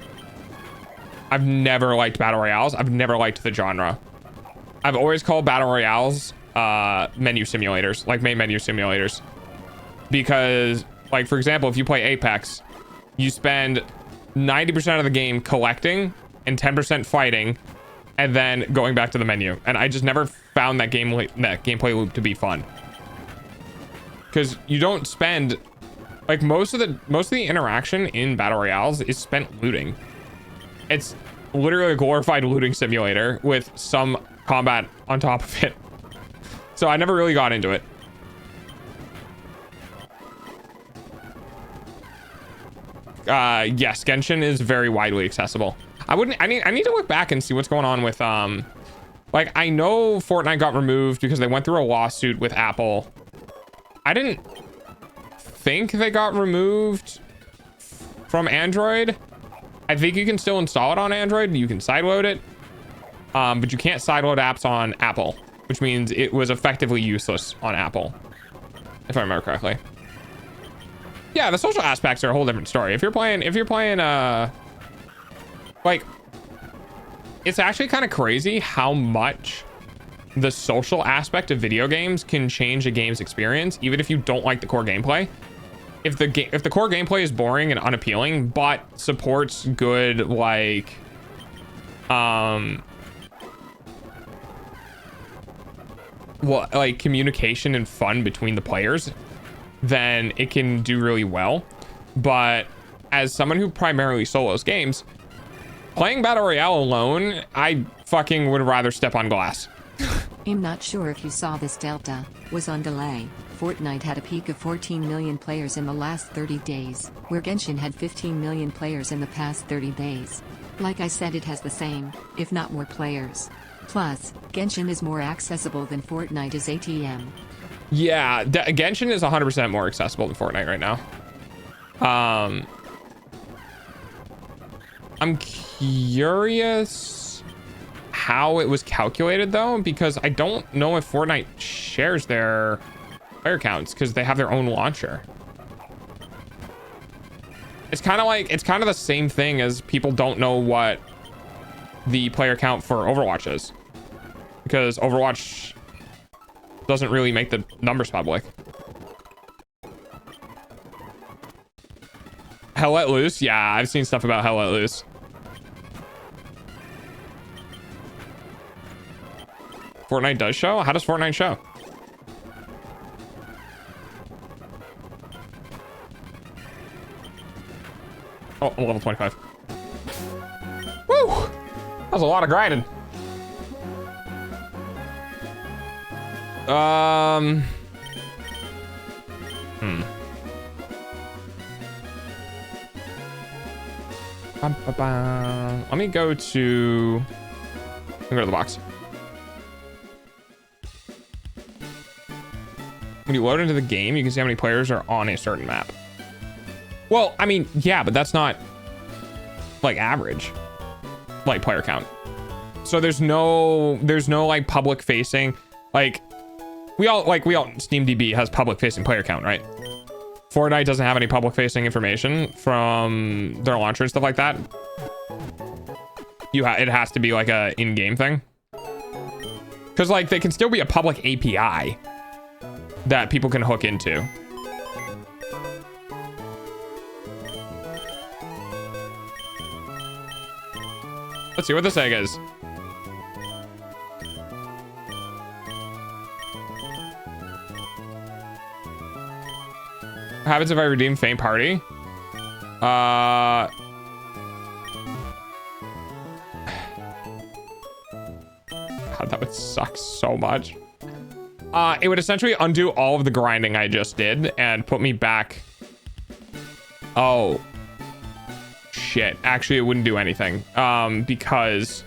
I've never liked battle royales. I've never liked the genre. I've always called battle royales menu simulators, like main menu simulators, because, like, for example, if you play Apex, you spend 90% of the game collecting and 10% fighting, and then going back to the menu. And I just never found that gameplay loop to be fun, because you don't spend, like, most of the interaction in battle royales is spent looting. It's literally a glorified looting simulator with some combat on top of it. So I never really got into it. Yes, Genshin is very widely accessible. I need to look back and see what's going on with like, I know Fortnite got removed because they went through a lawsuit with Apple. I didn't think they got removed from Android. I think you can still install it on Android. You can sideload it, but you can't sideload apps on Apple, which means it was effectively useless on Apple, if I remember correctly. Yeah, the social aspects are a whole different story. If you're playing like, it's actually kind of crazy how much the social aspect of video games can change a game's experience, even if you don't like the core gameplay. If the core gameplay is boring and unappealing, but supports good, like, like communication and fun between the players, then it can do really well. But as someone who primarily solos games, playing Battle Royale alone, I fucking would rather step on glass. I'm not sure if you saw this. Delta was on delay. Fortnite had a peak of 14 million players in the last 30 days, where Genshin had 15 million players in the past 30 days. Like I said, it has the same, if not more players. Plus, Genshin is more accessible than Fortnite is ATM. Yeah, Genshin is 100% more accessible than Fortnite right now. I'm curious how it was calculated though, because I don't know if Fortnite shares their player counts because they have their own launcher. It's kind of the same thing as people don't know what the player count for Overwatch is, because Overwatch doesn't really make the numbers public. Hell Let Loose? Yeah, I've seen stuff about Hell Let Loose. Fortnite does show? How does Fortnite show? Oh, I'm level 25. Woo! That was a lot of grinding. Let me go to the box. When you load into the game, you can see how many players are on a certain map. Well, I mean, yeah, but that's not like average, like, player count. So there's no like public facing, like we all SteamDB has public facing player count, right? Fortnite doesn't have any public facing information from their launcher and stuff like that. It has to be like a in-game thing, because like they can still be a public API that people can hook into. Let's see what this egg is. happens if I redeem faint party? God, that would suck so much. It would essentially undo all of the grinding I just did and put me back. Oh, shit. Actually, it wouldn't do anything. Because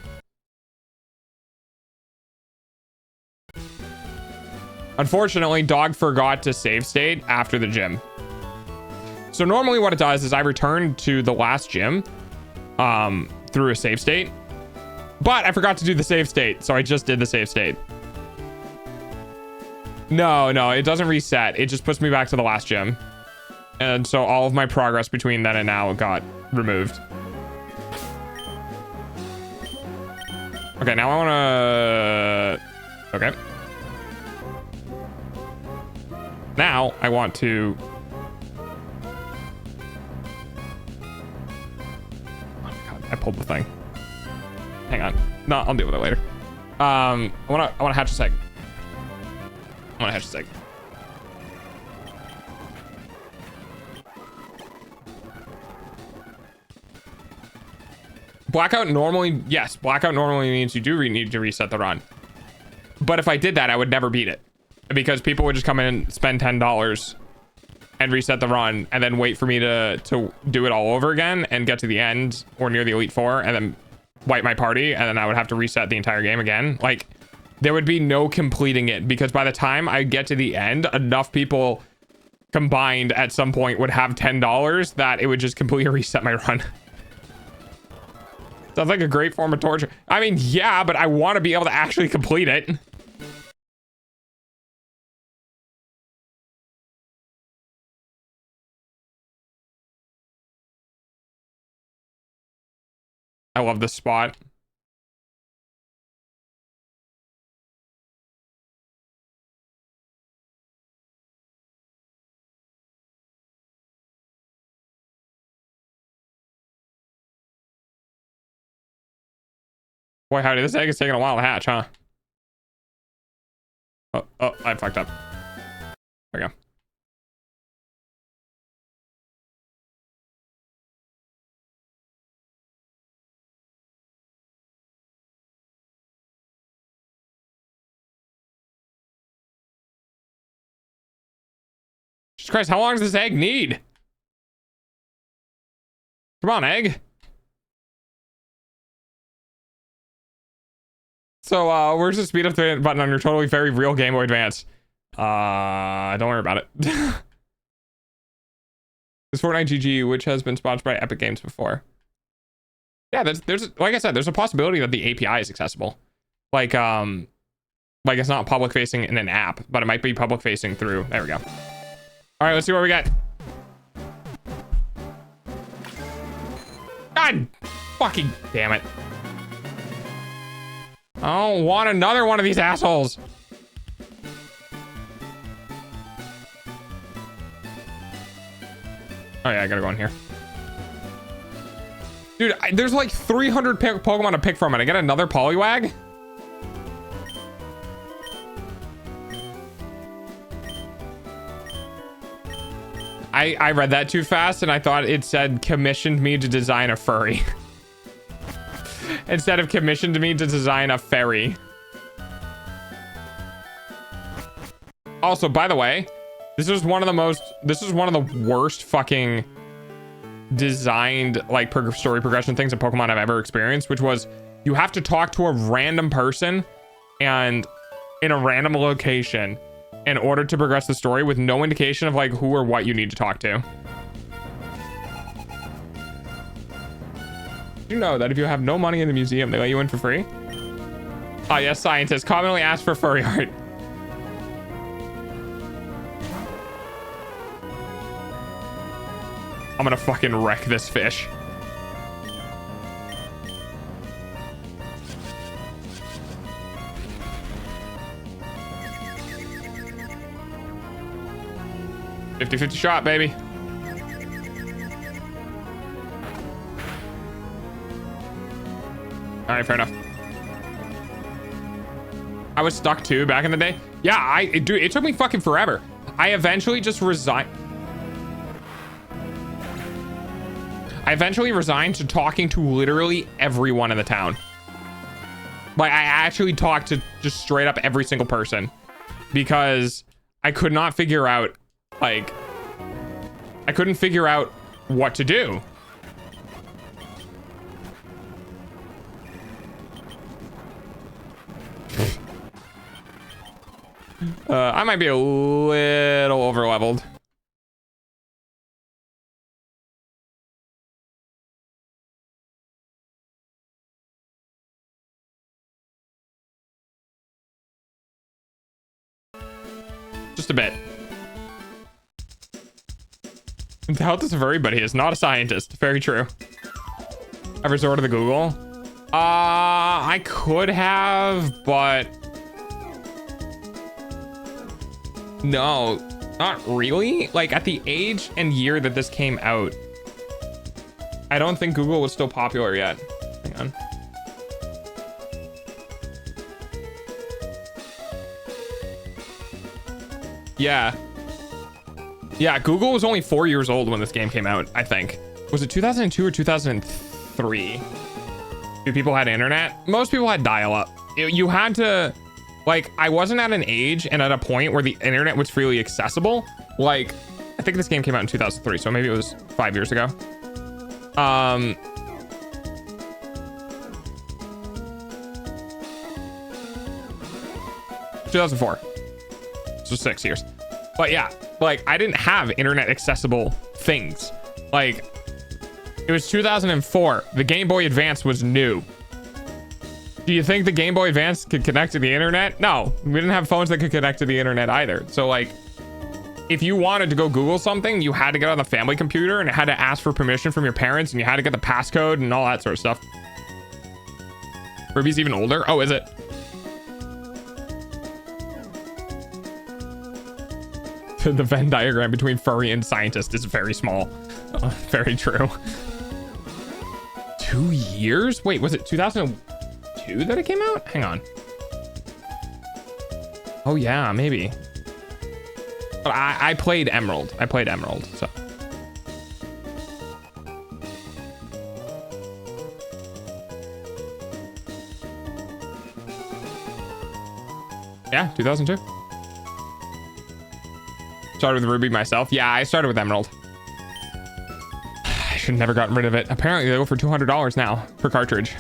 unfortunately, dog forgot to save state after the gym. So normally what it does is I return to the last gym through a save state, but I forgot to do the save state, so I just did the save state. No, it doesn't reset. It just puts me back to the last gym. And so all of my progress between then and now got removed. Okay, now I want to... Okay. Now I want to... I pulled the thing. Hang on. No, I'll deal with it later. I wanna hatch this egg. I wanna hatch this egg. Blackout normally, yes, blackout normally means you do need to reset the run. But if I did that, I would never beat it. Because people would just come in and spend $10 and reset the run and then wait for me to do it all over again and get to the end or near the Elite Four and then wipe my party, and then I would have to reset the entire game again. Like, there would be no completing it, because by the time I get to the end, enough people combined at some point would have $10 that it would just completely reset my run. Sounds like a great form of torture. I mean, yeah, but I want to be able to actually complete it. I love this spot. Boy, howdy, this egg is taking a while to hatch, huh? Oh, I fucked up. There we go. Jesus Christ, how long does this egg need? Come on, egg. So, where's the speed up button on your totally very real Game Boy Advance? Don't worry about it. This Fortnite GG, which has been sponsored by Epic Games before. Yeah, there's like I said, there's a possibility that the API is accessible. Like it's not public facing in an app, but it might be public facing through. There we go. All right, let's see what we got. God fucking damn it. I don't want another one of these assholes. Oh yeah, I gotta go in here. Dude, there's like 300 Pokemon to pick from, and I get another Poliwag? I read that too fast, and I thought it said commissioned me to design a furry. Instead of commissioned me to design a fairy. Also, by the way, this is one of the worst fucking designed like story progression things in Pokemon I've ever experienced, which was you have to talk to a random person and in a random location in order to progress the story with no indication of like who or what you need to talk to. Did you know that if you have no money in the museum, they let you in for free? Oh yes, scientists commonly ask for furry art. I'm gonna fucking wreck this fish. $50-50 shot, baby. All right, fair enough. I was stuck too back in the day. Yeah, dude, it took me fucking forever. I eventually just resigned. I eventually resigned to talking to literally everyone in the town. Like, I actually talked to just straight up every single person because I could not figure out, like, I couldn't figure out what to do. I might be a little over leveled. Just a bit. The health is of everybody is not a scientist. Very true. I've resorted to Google. I could have, but no, not really. Like at the age and year that this came out, I don't think Google was still popular yet. Hang on. Yeah. Yeah, Google was only 4 years old when this game came out, I think. Was it 2002 or 2003? Do people had internet? Most people had dial-up. You had to, like, I wasn't at an age and at a point where the internet was freely accessible. Like, I think this game came out in 2003, so maybe it was 5 years ago. 2004. So 6 years. But yeah, like I didn't have internet accessible things. Like it was 2004. The Game Boy Advance was new. Do you think the Game Boy Advance could connect to the internet? No, we didn't have phones that could connect to the internet either. So like if you wanted to go Google something, you had to get on the family computer and it had to ask for permission from your parents and you had to get the passcode and all that sort of stuff. Ruby's even older. Oh, is it? The Venn diagram between furry and scientist is very small. Very true. 2 years? Wait, was it 2002 that it came out? Hang on. Oh yeah, maybe. But I played Emerald. I played Emerald, so. Yeah, 2002. Started with Ruby myself. Yeah, I started with Emerald. I should have never gotten rid of it. Apparently they go for $200 now per cartridge.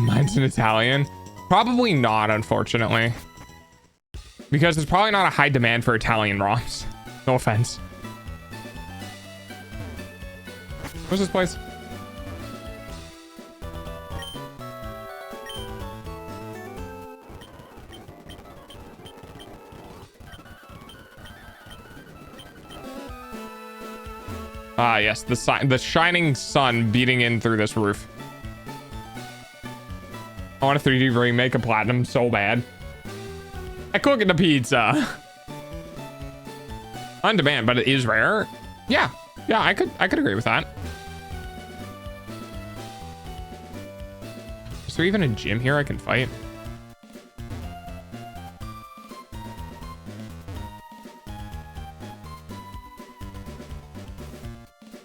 Mine's in Italian. Probably not, unfortunately. Because there's probably not a high demand for Italian ROMs. No offense. Where's this place? Ah, yes, the shining sun beating in through this roof. I want a 3D remake of Platinum so bad. I cook the pizza. On demand, but it is rare. Yeah, I could agree with that. Is there even a gym here I can fight?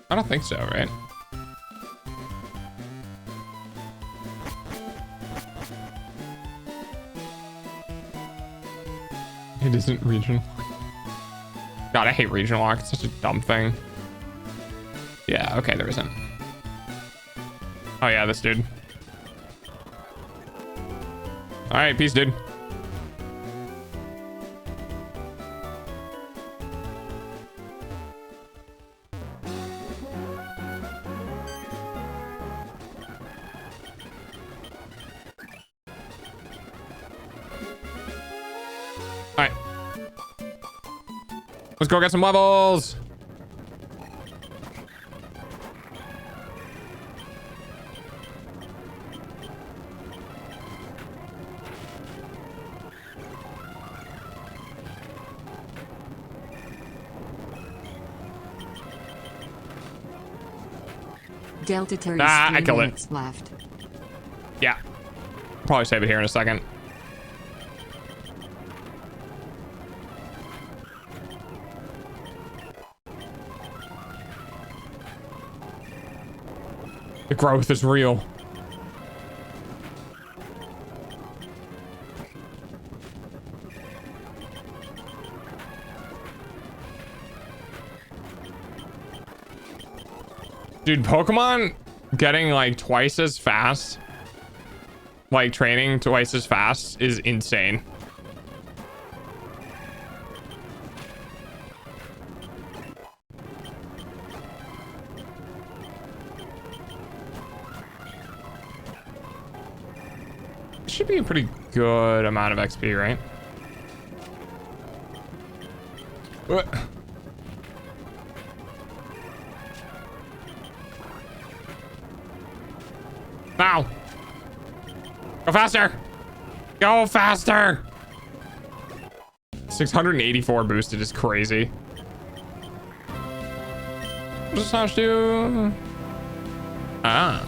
I don't think so, right? It isn't regional. God, I hate regional lock. It's such a dumb thing. Yeah, okay, there isn't. Oh yeah, this dude. All right, peace, dude. All right. Let's go get some levels. Delta Terry's I 3 killed it. minutes left. Yeah. Probably save it here in a second. The growth is real. Dude, Pokemon getting like twice as fast, like training twice as fast is insane. Should be a pretty good amount of XP, right? What? Now! Go faster! Go faster! 684 boosted is crazy. Just have to... Ah.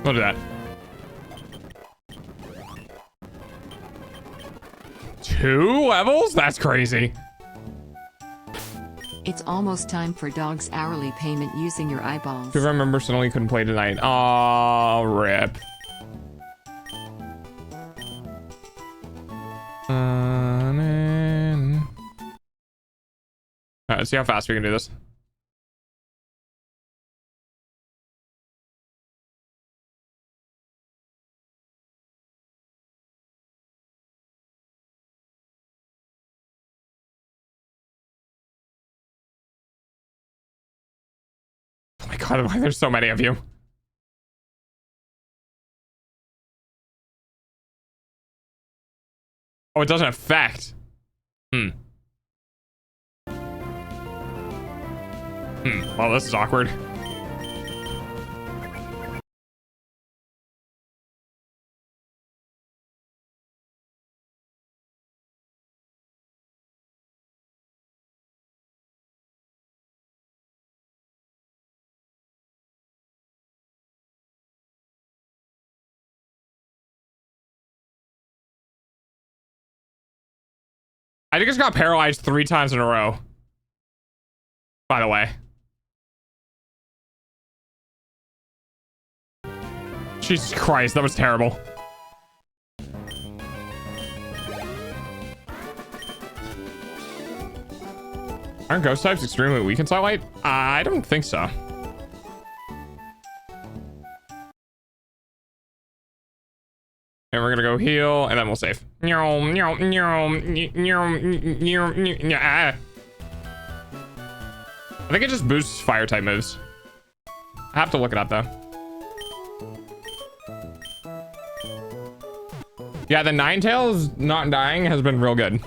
We'll do that. 2 levels? That's crazy. It's almost time for dog's hourly payment using your eyeballs. If I remember, suddenly couldn't play tonight. Oh, rip. Let's see how fast we can do this. Oh my god, why there's so many of you? Oh, it doesn't affect. Well, this is awkward. I just got paralyzed 3 times in a row. By the way. Jesus Christ, that was terrible. Aren't ghost types extremely weak in Starlight? I don't think so. And we're gonna go heal, and then we'll save. I think it just boosts fire type moves. I have to look it up though. Yeah, the Ninetales not dying has been real good.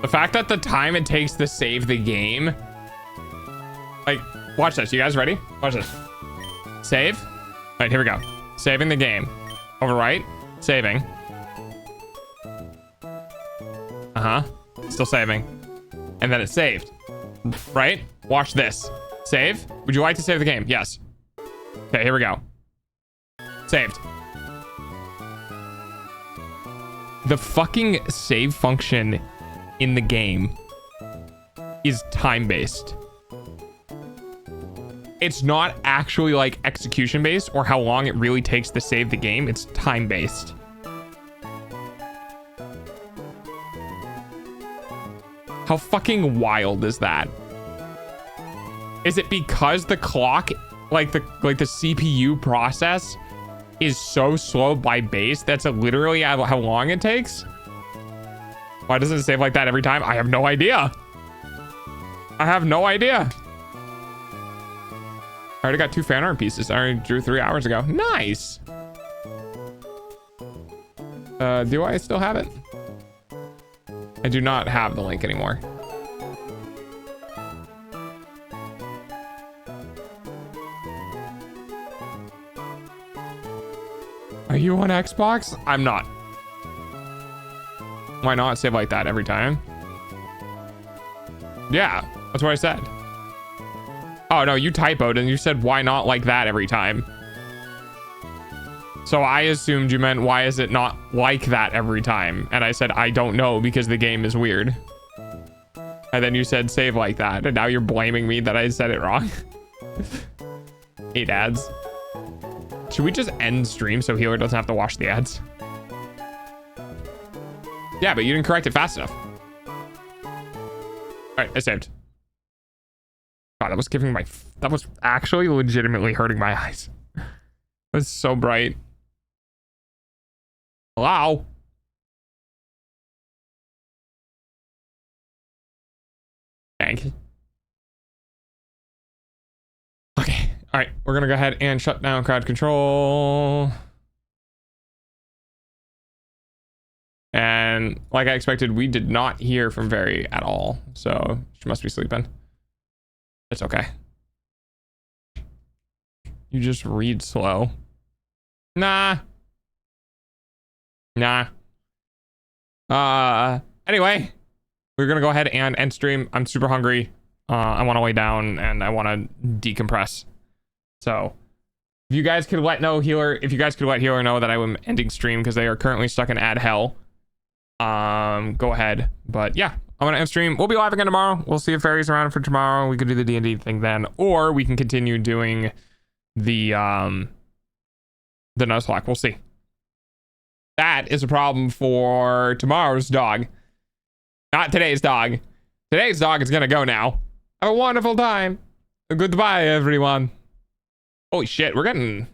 The fact that the time it takes to save the game, like, watch this. You guys ready? Watch this. Save. All right, here we go. Saving the game. Overwrite. Saving. Still saving. And then it's saved. Right? Watch this. Save. Would you like to save the game? Yes. Okay, here we go. Saved. The fucking save function in the game is time-based. It's not actually like execution-based or how long it really takes to save the game. It's time-based. How fucking wild is that? Is it because the clock, like the CPU process is so slow by base that's literally how long it takes? Why doesn't it save like that every time? I have no idea. I have no idea. I already got 2 fan art pieces. I already drew 3 hours ago. Nice. Do I still have it? I do not have the link anymore. Are you on Xbox? I'm not. Why not save like that every time? Yeah, that's what I said. Oh no, you typoed and you said why not like that every time. So I assumed you meant why is it not like that every time? And I said I don't know because the game is weird. And then you said save like that, and now you're blaming me that I said it wrong. 8 ads. Should we just end stream so Healer doesn't have to watch the ads? Yeah, but you didn't correct it fast enough. All right, I saved. God, that was giving my... That was actually legitimately hurting my eyes. It was so bright. Hello? Thank you. Okay. All right. We're going to go ahead and shut down crowd control. And like I expected, we did not hear from Very at all. So she must be sleeping. It's okay. You just read slow. Nah. Anyway, we're going to go ahead and end stream. I'm super hungry. I want to lay down and I want to decompress. So if you guys could let Healer know that I am ending stream because they are currently stuck in ad hell. Go ahead. But yeah, I'm gonna end stream. We'll be live again tomorrow. We'll see if Fairy's around for tomorrow. We could do the D&D thing then, or we can continue doing the Nuzlocke. We'll see. That is a problem for tomorrow's dog, not today's dog. Today's dog is gonna go now. Have a wonderful time. Goodbye, everyone. Holy shit, we're getting